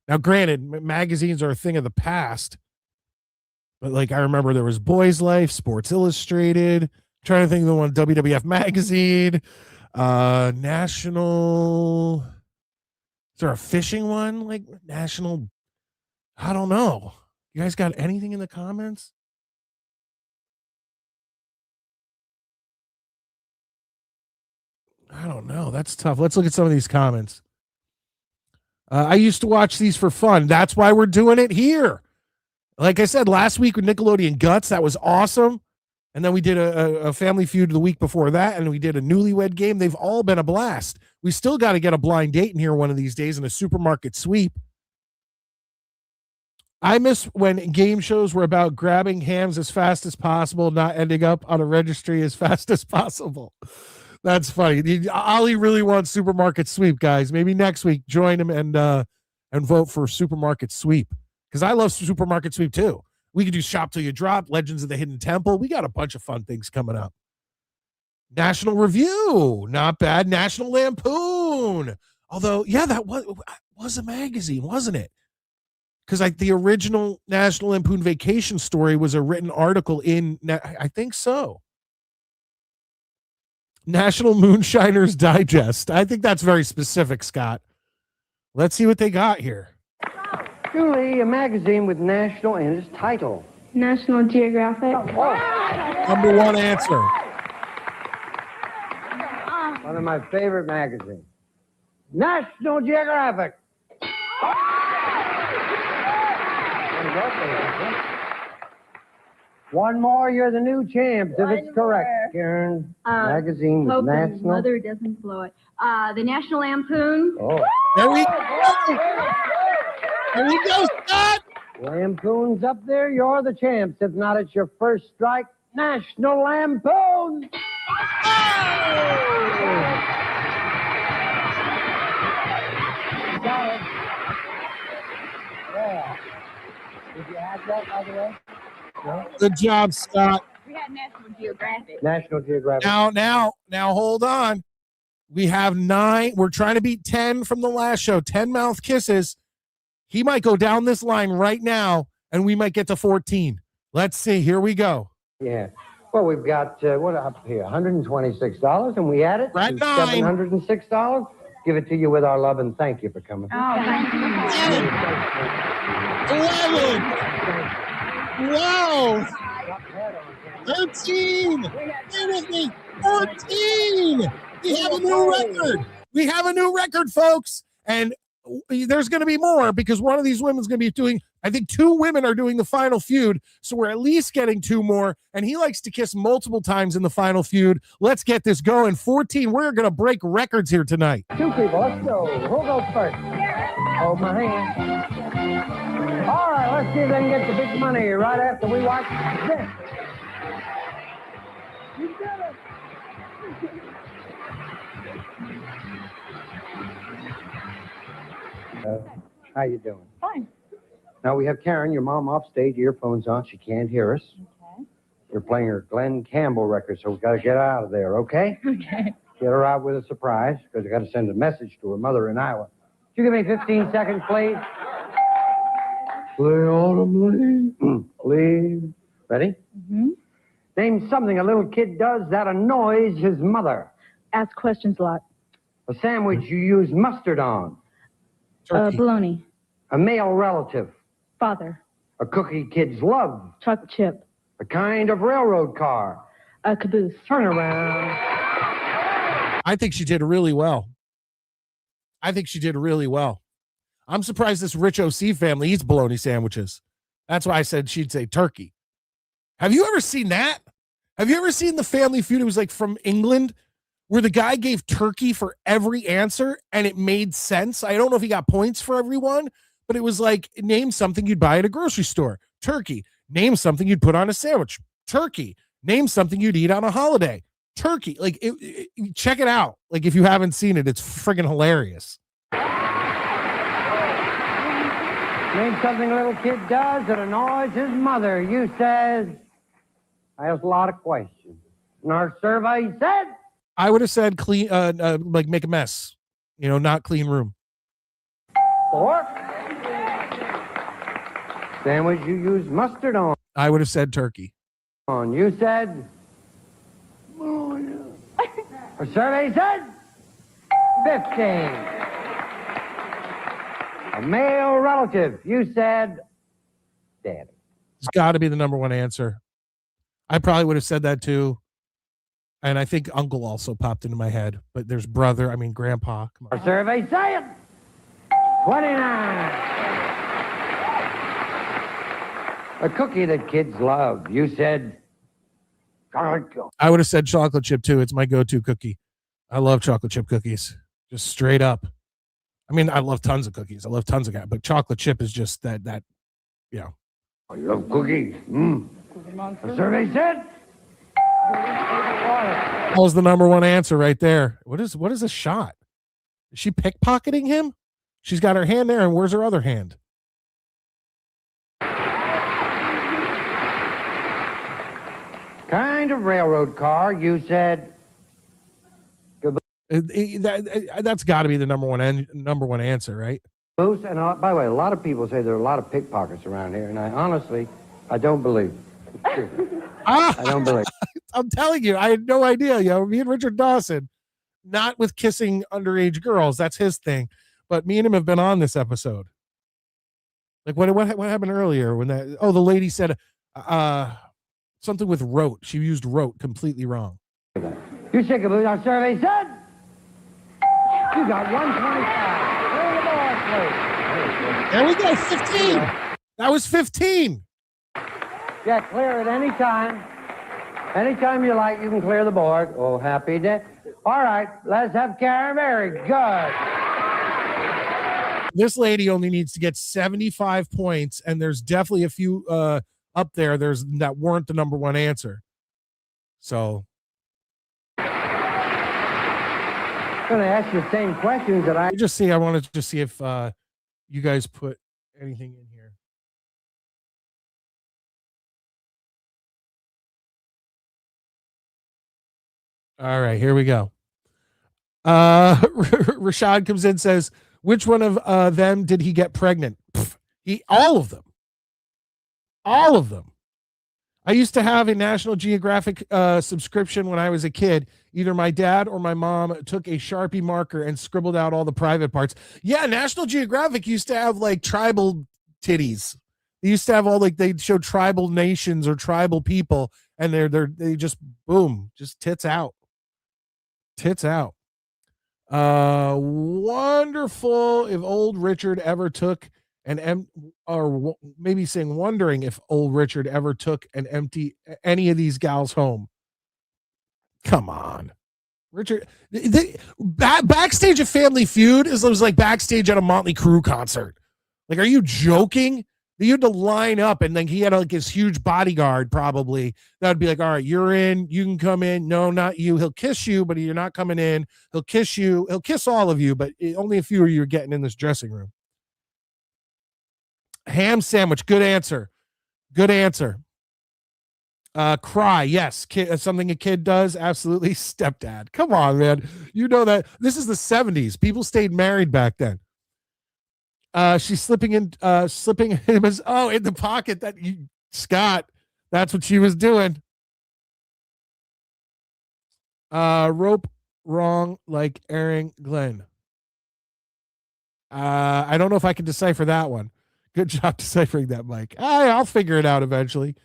Now, granted, magazines are a thing of the past, but like I remember there was Boys Life, Sports Illustrated. I'm trying to think of the one, WWF Magazine, National. Is there a fishing one? Like National? I don't know. You guys got anything in the comments? I don't know. That's tough. Let's look at some of these comments. I used to watch these for fun. That's why we're doing it here. Like I said, last week with Nickelodeon Guts, that was awesome. And then we did a Family Feud the week before that, and we did a Newlywed Game. They've all been a blast. We still got to get a blind date in here one of these days and a supermarket sweep. I miss when game shows were about grabbing hams as fast as possible, not ending up on a registry as fast as possible. That's funny. Ollie really wants supermarket sweep, guys. Maybe next week join him and vote for supermarket sweep, because I love supermarket sweep too. We could do shop till you drop, Legends of the Hidden Temple. We got a bunch of fun things coming up. National Review, not bad. National Lampoon, although yeah, that was a magazine, wasn't it? Because like the original National Lampoon Vacation Story was a written article in, I think so. National Moonshiners Digest. I think that's very specific, Scott. Let's see what they got here. Julie, a magazine with national in its title. National Geographic. Number one answer. One of my favorite magazines. National Geographic. One more, you're the new champ, if it's correct, Karen. Magazine with Hope his national. mother doesn't blow it. The National Lampoon. Oh. There we go. There we go, Scott. Lampoon's up there, you're the champs. If not, it's your first strike. National Lampoon. that, by the way? No? Good job, Scott. We had National Geographic. National Geographic. Now, hold on. We have 9. We're trying to beat 10 from the last show. 10 mouth kisses. He might go down this line right now, and we might get to 14. Let's see. Here we go. Yeah. Well, we've got, what up here, $126, and we add it Right, to nine. $706. Give it to you with our love and thank you for coming. Oh, thank you. 11. Wow. 13. Stay with me. 14. We have a new record. We have a new record, folks. And there's going to be more because one of these women's going to be doing, I think 2 women are doing the final feud. So we're at least getting 2 more. And he likes to kiss multiple times in the final feud. Let's get this going. 14. We're going to break records here tonight. 2 people. Let's go. Who goes first? Hold my hand. All right. Let's see if they can get the big money right after we watch this. You did it. How you doing? Fine. Now we have Karen, your mom, off stage, earphones on. She can't hear us. Okay. You're playing her Glenn Campbell record, so we got to get her out of there, okay? Okay. Get her out with a surprise, because we got to send a message to her mother in Iowa. Could you give me 15 seconds, please? Play autumn leaves. Please. Ready? Mm-hmm. Name something a little kid does that annoys his mother. Ask questions a lot. A sandwich you use mustard on. Turkey. Bologna. A male relative. Father. A cookie kids love. Chocolate chip. A kind of railroad car. A caboose. Turn around. I think she did really well. I'm surprised this rich OC family eats bologna sandwiches. That's why I said she'd say turkey. Have you ever seen that? Have you ever seen the Family Feud? It was like from England where the guy gave turkey for every answer and it made sense. I don't know if he got points for everyone, but it was like, name something you'd buy at a grocery store. Turkey. Name something you'd put on a sandwich. Turkey. Name something you'd eat on a holiday. Turkey. Like, check it out. Like, if you haven't seen it, it's friggin' hilarious. Name something a little kid does that annoys his mother. You said, I asked a lot of questions. And our survey said, I would have said clean, like make a mess, not clean room. 4. Sandwich you use mustard on. I would have said turkey. You said, oh, yeah. Our survey said, 15. A male relative. You said, daddy. It's got to be the number one answer. I probably would have said that too. And I think uncle also popped into my head, but there's grandpa. Come on. Our survey said 29. A cookie that kids love. You said, I would have said chocolate chip too. It's my go-to cookie. I love chocolate chip cookies. Just straight up. I mean, I love tons of cookies. I love tons of guys, but chocolate chip is just that. Oh, you love cookies? The survey said. That was the number one answer right there. What is a shot? Is she pickpocketing him? She's got her hand there, and where's her other hand? Kind of railroad car. You said. That's got to be the number one answer, right? And by the way, a lot of people say there are a lot of pickpockets around here, and I don't believe. I don't believe. I'm telling you, I had no idea. Me and Richard Dawson, not with kissing underage girls. That's his thing. But me and him have been on this episode. Like what happened earlier when the lady said something with wrote. She used wrote completely wrong. You sick of it? Our survey said you got 125. There we go, 15. That was 15. Yeah, clear it any time. Anytime you like, you can clear the board. Oh, happy day. All right, let's have Karen. Very good. This lady only needs to get 75 points, and there's definitely a few up there that weren't the number one answer. So I'm going to ask you the same questions that I wanted to just see if you guys put anything in here. All right, here we go. Rashad comes in and says, which one of them did he get pregnant? All of them. All of them. I used to have a National Geographic subscription when I was a kid. Either my dad or my mom took a Sharpie marker and scribbled out all the private parts. Yeah, National Geographic used to have like tribal titties. They used to have all like, they'd show tribal nations or tribal people, and they just boom, just tits out. Tits out. Wonderful if old Richard ever took or maybe saying wondering if old Richard ever took an empty any of these gals home. Come on, Richard. Backstage at Family Feud was like backstage at a Motley Crue concert. Like, are you joking? You had to line up, and then he had like his huge bodyguard probably that would be like, all right, you're in, you can come in. No, not you. He'll kiss you, but you're not coming in. He'll kiss you. He'll kiss all of you, but only a few of you are getting in this dressing room. Ham sandwich. Good answer. Good answer. Cry. Yes. Something a kid does. Absolutely. Stepdad. Come on, man. You know that this is the 70s. People stayed married back then. She's slipping him in the pocket Scott. That's what she was doing. Rope wrong like Aaron Glenn. I don't know if I can decipher that one. Good job deciphering that, Mike. I'll figure it out eventually.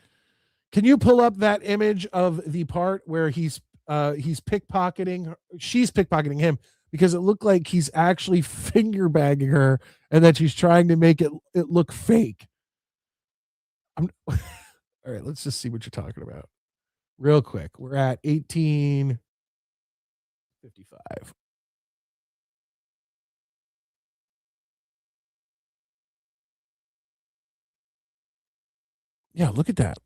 Can you pull up that image of the part where he's pickpocketing? She's pickpocketing him, because it looked like he's actually finger bagging her and that she's trying to make it look fake. All right, let's just see what you're talking about real quick. We're at 1855. Yeah, look at that.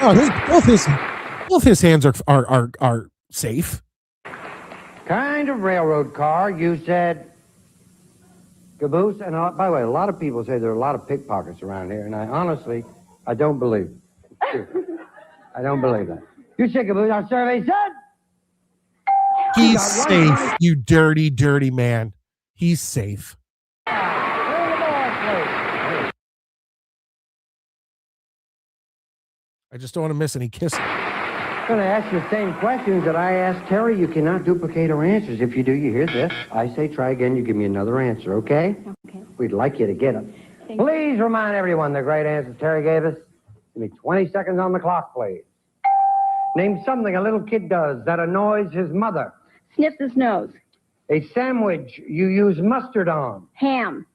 Oh, both his hands are safe. Kind of railroad car. You said caboose. And by the way, a lot of people say there are a lot of pickpockets around here, and I don't believe it. I don't believe that. You said caboose. Our survey said he's safe. You dirty, dirty man. He's safe. I just don't want to miss any kissing. I'm going to ask you the same questions that I asked Terry. You cannot duplicate her answers. If you do, you hear this. I say try again, you give me another answer, okay? Okay. We'd like you to get them. Please remind everyone the great answers Terry gave us. Give me 20 seconds on the clock, please. Name something a little kid does that annoys his mother. Sniffs his nose. A sandwich you use mustard on. Ham.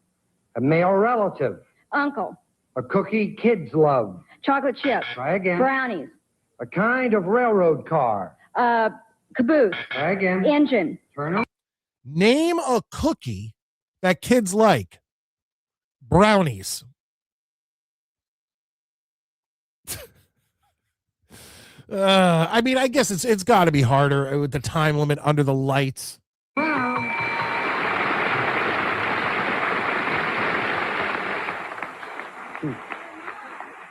A male relative. Uncle. A cookie kids love. Chocolate chips. Try again. Brownies. A kind of railroad car. Caboose. Try again. Engine. Turn on. Name a cookie that kids like. Brownies. I mean, I guess it's got to be harder with the time limit under the lights.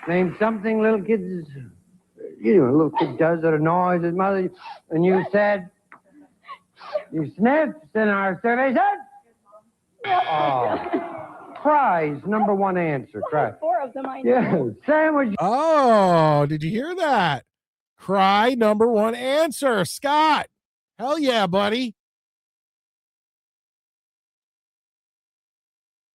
Name something little kids, a little kid does that annoys his mother. And you said, you sniffed, and our survey said, prize, number one answer. Try. 4 of them I know. Yeah, sandwich. Oh, did you hear that? Cry, number one answer. Scott. Hell yeah, buddy.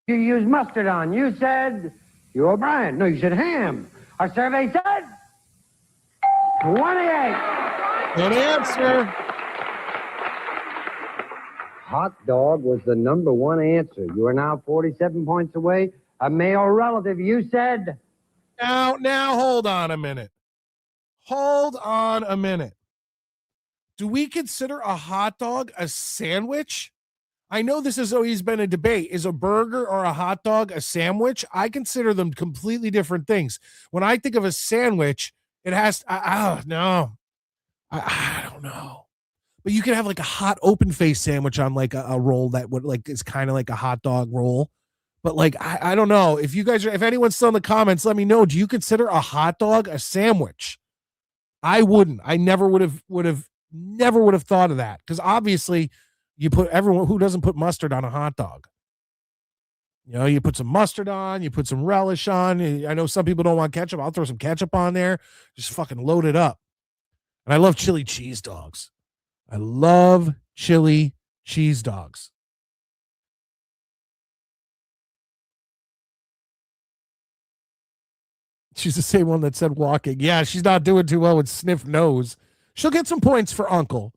You use mustard on. You said, you O'Brien. No, you said ham. Our survey said 28. Good answer. Hot dog was the number one answer. You are now 47 points away. A male relative, you said. Now, hold on a minute. Hold on a minute. Do we consider a hot dog a sandwich? I know this has always been a debate. Is a burger or a hot dog a sandwich? I consider them completely different things. When I think of a sandwich, it has, no. I don't know. But you can have like a hot open face sandwich on like a roll that would like is kind of like a hot dog roll. But like I don't know if you guys are, if anyone's still in the comments, let me know. Do you consider a hot dog a sandwich? I wouldn't. I never would have thought of that, because obviously you put, everyone who doesn't put mustard on a hot dog. You know, you put some mustard on, you put some relish on. I know some people don't want ketchup. I'll throw some ketchup on there. Just fucking load it up. And I love chili cheese dogs. I love chili cheese dogs. She's the same one that said walking. Yeah, she's not doing too well with sniff nose. She'll get some points for uncle.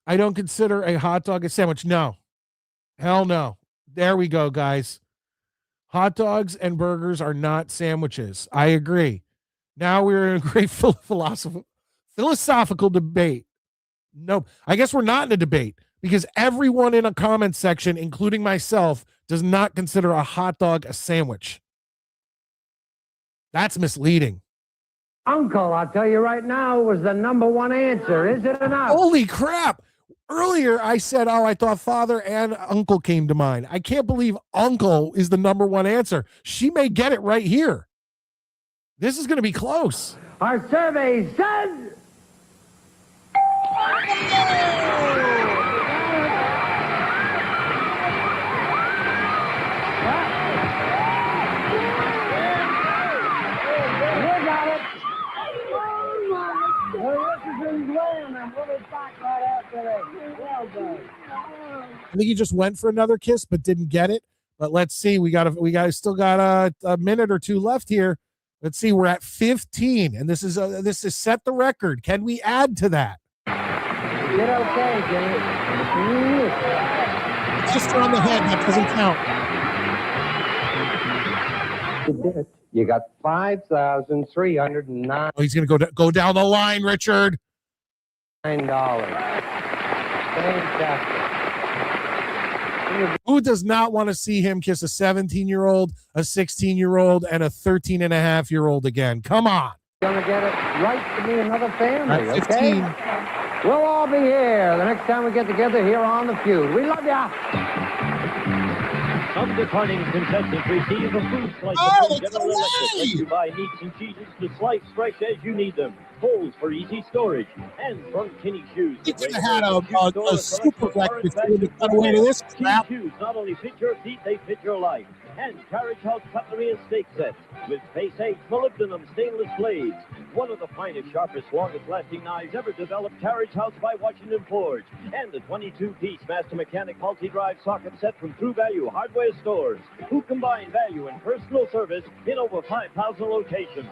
I don't consider a hot dog a sandwich. No. Hell no. There we go, guys. Hot dogs and burgers are not sandwiches. I agree. Now we're in a great philosophical debate. Nope. I guess we're not in a debate, because everyone in a comment section, including myself, does not consider a hot dog a sandwich. That's misleading. Uncle, I'll tell you right now, was the number one answer. Is it enough? Holy crap. Earlier, I said, I thought father and uncle came to mind. I can't believe uncle is the number one answer. She may get it right here. This is going to be close. Our survey says... I think he just went for another kiss but didn't get it. But let's see. We still got a minute or two left here. Let's see. We're at 15, and this is set the record. Can we add to that? Did okay, James. Just on the head. That doesn't count. You did it. You got 5,309. Oh, he's going to go down the line, Richard. $9. Fantastic. Who does not want to see him kiss a 17-year-old, a 16-year-old, and a 13-and-a-half-year-old again? Come on. Gonna get it right to be another family, At 15. Okay? We'll all be here the next time we get together here on The Feud. We love ya. Some departing contestants receive a food slice from General Electric. Let you buy meats and cheeses to slice fresh as you need them. Holes for easy storage. And from Kinney Shoes. He could have had a super breakfast to cut away to this crap. Kinney Shoes not only fit your feet, they fit your life. And Carriage House cutlery and steak sets with Face 8 molybdenum stainless blades. One of the finest, sharpest, longest-lasting knives ever developed. Carriage House by Washington Forge. And the 22-piece Master Mechanic multi-drive socket set from True Value Hardware Stores, who combine value and personal service in over 5,000 locations.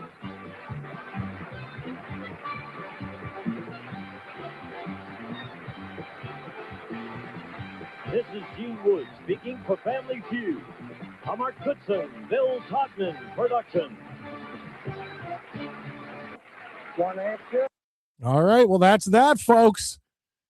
This is Gene Wood speaking for Family Feud. A Mark Goodson, Bill Todman production. One answer. All right. Well, that's that, folks.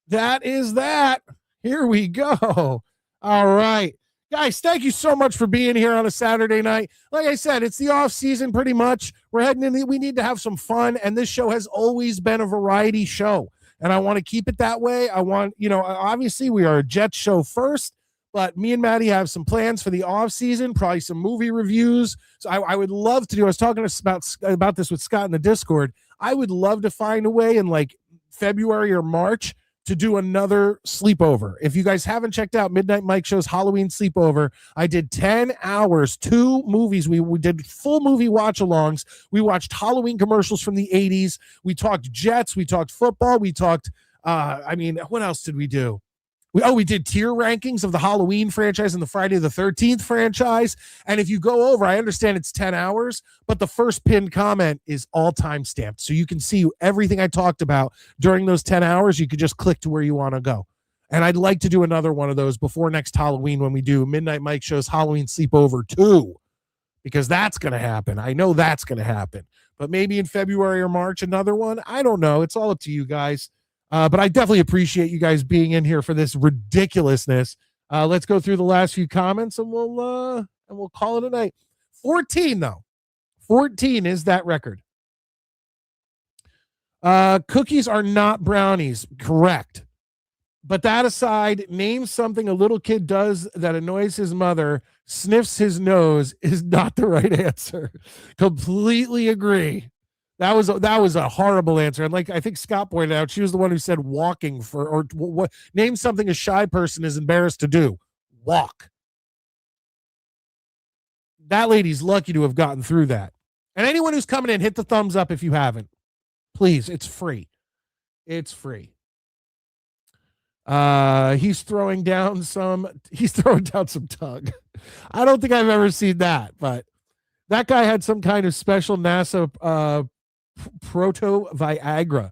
That is that. Here we go. All right. Guys, thank you so much for being here on a Saturday night. Like I said, it's the off season pretty much. We're heading in. We need to have some fun. And this show has always been a variety show. And I want to keep it that way. I want, obviously we are a Jets show first, but me and Maddie have some plans for the off season, probably some movie reviews. So I would love to do, I was talking about this with Scott in the Discord. I would love to find a way in like February or March to do another sleepover. If you guys haven't checked out Midnight Mike Show's Halloween sleepover, I did 10 hours, 2 movies. We did full movie watch-alongs. We watched Halloween commercials from the 80s. We talked Jets. We talked football. We talked, what else did we do? We did tier rankings of the Halloween franchise and the Friday the 13th franchise. And if you go over, I understand it's 10 hours, but the first pinned comment is all time stamped. So you can see everything I talked about during those 10 hours. You could just click to where you want to go. And I'd like to do another one of those before next Halloween when we do Midnight Mike Show's Halloween Sleepover 2, because that's going to happen. I know that's going to happen. But maybe in February or March, another one. I don't know. It's all up to you guys. But I definitely appreciate you guys being in here for this ridiculousness. Let's go through the last few comments and we'll call it a night. 14 though. 14 is that record. Cookies are not brownies. Correct. But that aside, name something a little kid does that annoys his mother, sniffs his nose is not the right answer. Completely agree. That was a horrible answer. And like I think Scott pointed out, she was the one who said walking or what name something a shy person is embarrassed to do. Walk. That lady's lucky to have gotten through that. And anyone who's coming in, hit the thumbs up if you haven't. Please, it's free. It's free. He's throwing down some tug. I don't think I've ever seen that, but that guy had some kind of special NASA proto Viagra.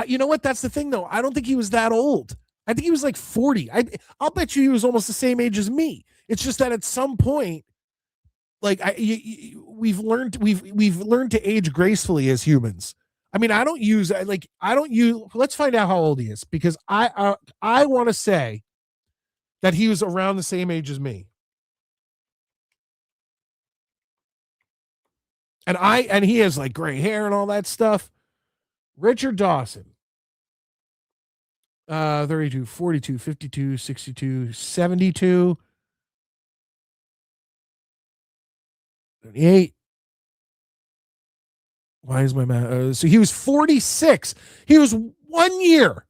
You know what? That's the thing, though. I don't think he was that old. I think he was like 40. I'll bet you he was almost the same age as me. It's just that at some point, like we've learned to age gracefully as humans. I mean, I don't use. Let's find out how old he is, because I want to say that he was around the same age as me. And he has like gray hair and all that stuff. Richard Dawson. 32, 42, 52, 62, 72, 38. Why is my math? So he was 46. He was 1 year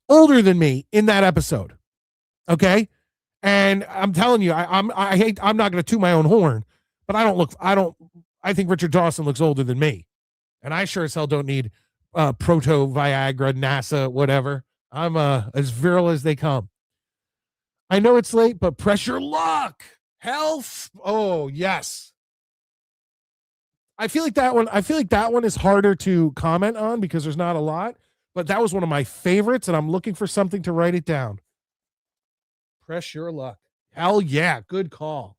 older than me in that episode. Okay. And I'm telling you, I'm not going to toot my own horn, but I think Richard Dawson looks older than me. And I sure as hell don't need proto Viagra, NASA, whatever. I'm as virile as they come. I know it's late, but press your luck. Health. Oh, yes. I feel like that one is harder to comment on because there's not a lot, but that was one of my favorites, and I'm looking for something to write it down. Press your luck. Hell yeah, good call.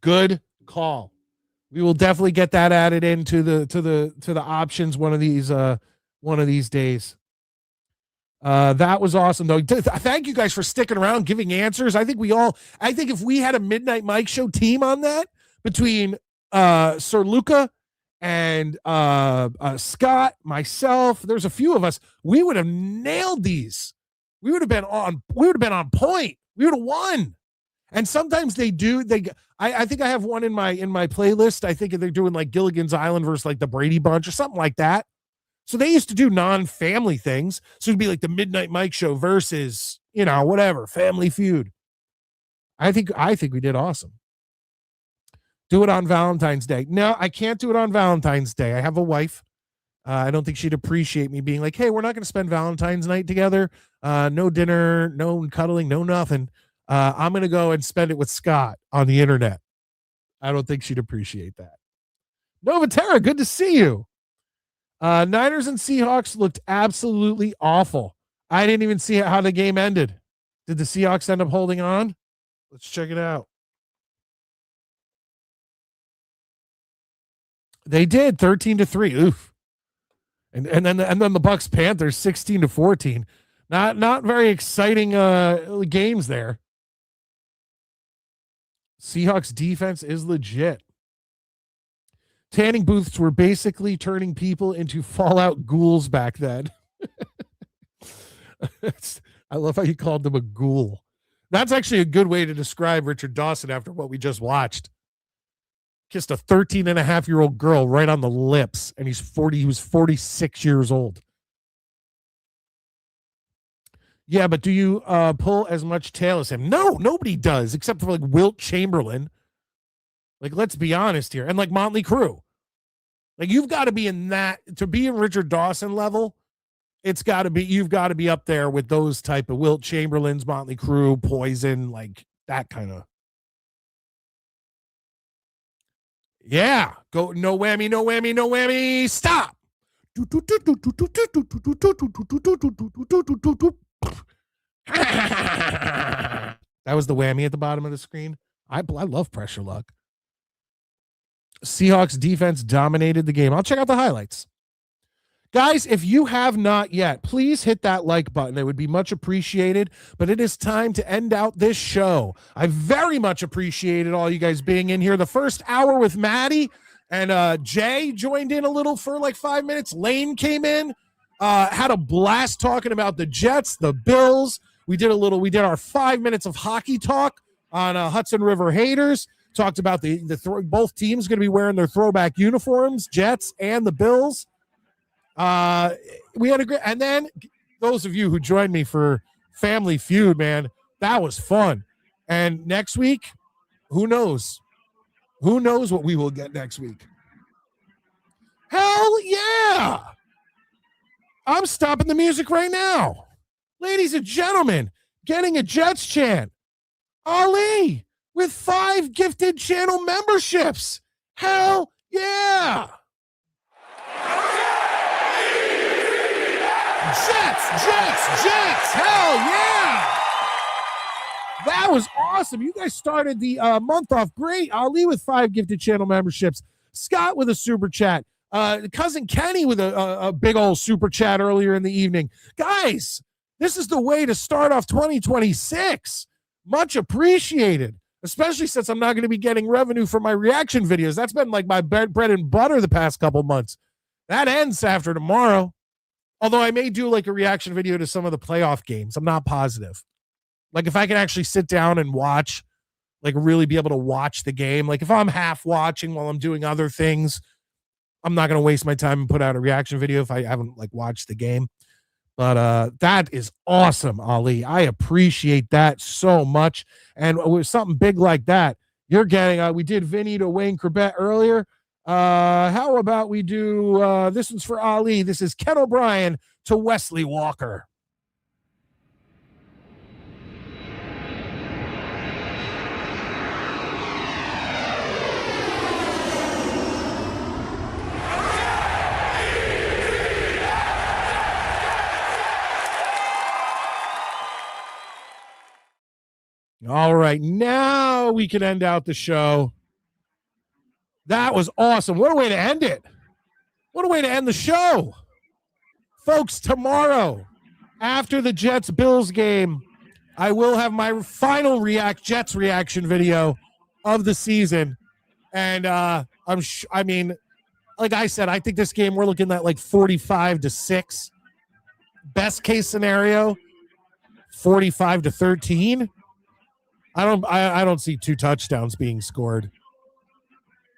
Good call. We will definitely get that added into the options one of these days. That was awesome, though. Thank you guys for sticking around, giving answers. I think if we had a Midnight Mike Show team on that, between Sir Luca and Scott, myself, there's a few of us, we would have nailed these. We would have been on point. We would have won. And sometimes they do. I think I have one in my playlist. I think they're doing like Gilligan's Island versus like the Brady Bunch or something like that. So they used to do non-family things. So it'd be like the Midnight Mike Show versus, whatever, Family Feud. I think we did awesome. Do it on Valentine's Day. No, I can't do it on Valentine's Day. I have a wife. I don't think she'd appreciate me being like, hey, we're not going to spend Valentine's night together. No dinner, no cuddling, no nothing. I'm going to go and spend it with Scott on the internet. I don't think she'd appreciate that. Novatera, good to see you. Niners and Seahawks looked absolutely awful. I didn't even see how the game ended. Did the Seahawks end up holding on? Let's check it out. They did 13-3. Oof. And then the Bucks Panthers 16-14. Not very exciting games there. Seahawks defense is legit. Tanning booths were basically turning people into Fallout ghouls back then. I love how you called them a ghoul. That's actually a good way to describe Richard Dawson after what we just watched. Kissed a 13-and-a-half-year-old girl right on the lips, and he was 46 years old. Yeah, but do you pull as much tail as him? No, nobody does, except for like Wilt Chamberlain. Like, let's be honest here. And like Motley Crue. Like, you've got to be in that, to be in Richard Dawson level, you've got to be up there with those type of Wilt Chamberlains, Motley Crue, Poison, like that kind of. Yeah. Go, no whammy, no whammy, no whammy. Stop. That was the whammy at the bottom of the screen. I love pressure luck. Seahawks defense dominated the game. I'll check out the highlights. Guys, if you have not yet, please hit that like button. It would be much appreciated. But it is time to end out this show. I very much appreciated all you guys being in here. The first hour with Maddie and Jay joined in a little for like 5 minutes. Lane came in, had a blast talking about the Jets, the Bills. We did our 5 minutes of hockey talk on Hudson River Haters. Talked about both teams going to be wearing their throwback uniforms, Jets and the Bills. We had a great, and then those of you who joined me for Family Feud, man, that was fun. And next week, who knows? Who knows what we will get next week? Hell yeah! I'm stopping the music right now. Ladies and gentlemen, getting a Jets chant. Ali with 5 gifted channel memberships. Hell yeah! Jets, hell yeah! That was awesome. You guys started the month off great. Ali with 5 gifted channel memberships. Scott with a super chat. Cousin Kenny with a big old super chat earlier in the evening. Guys, this is the way to start off 2026. Much appreciated, especially since I'm not going to be getting revenue from my reaction videos. That's been like my bread and butter the past couple months. That ends after tomorrow. Although I may do like a reaction video to some of the playoff games. I'm not positive. Like if I can actually sit down and watch, like really be able to watch the game. Like if I'm half watching while I'm doing other things, I'm not going to waste my time and put out a reaction video if I haven't like watched the game. But that is awesome, Ali. I appreciate that so much. And with something big like that, you're getting, we did Vinny to Wayne Corbett earlier. How about we do this one's for Ali. This is Ken O'Brien to Wesley Walker. All right, now we can end out the show. That was awesome. What a way to end it. What a way to end the show. Folks, tomorrow, after the Jets-Bills game, I will have my final Jets reaction video of the season. And I mean, like I said, I think this game we're looking at like 45-6. Best case scenario, 45-13. I don't see 2 touchdowns being scored.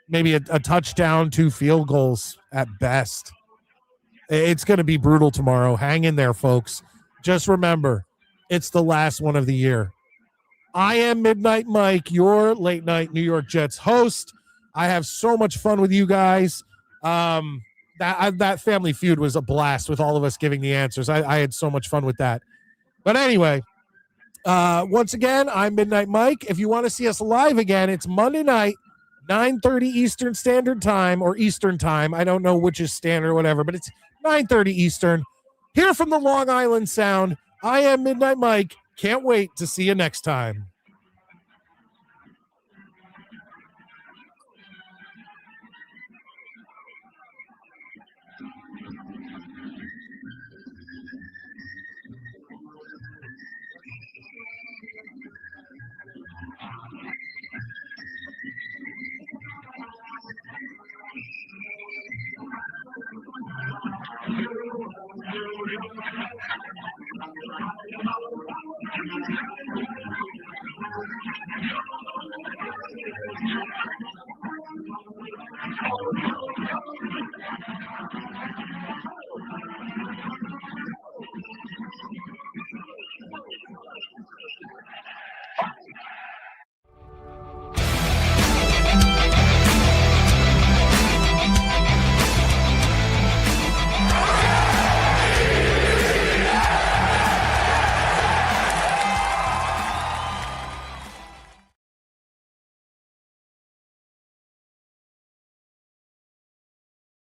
Maybe a touchdown, 2 field goals at best. It's going to be brutal tomorrow. Hang in there, folks. Just remember, it's the last one of the year. I am Midnight Mike, your late night New York Jets host. I have so much fun with you guys. That Family Feud was a blast with all of us giving the answers. I had so much fun with that. But anyway, once again, I'm Midnight Mike. If you want to see us live again, it's Monday night, 9:30 Eastern Standard Time or Eastern Time. I don't know which is standard or whatever, but it's 9:30 Eastern. Here from the Long Island Sound, I am Midnight Mike. Can't wait to see you next time.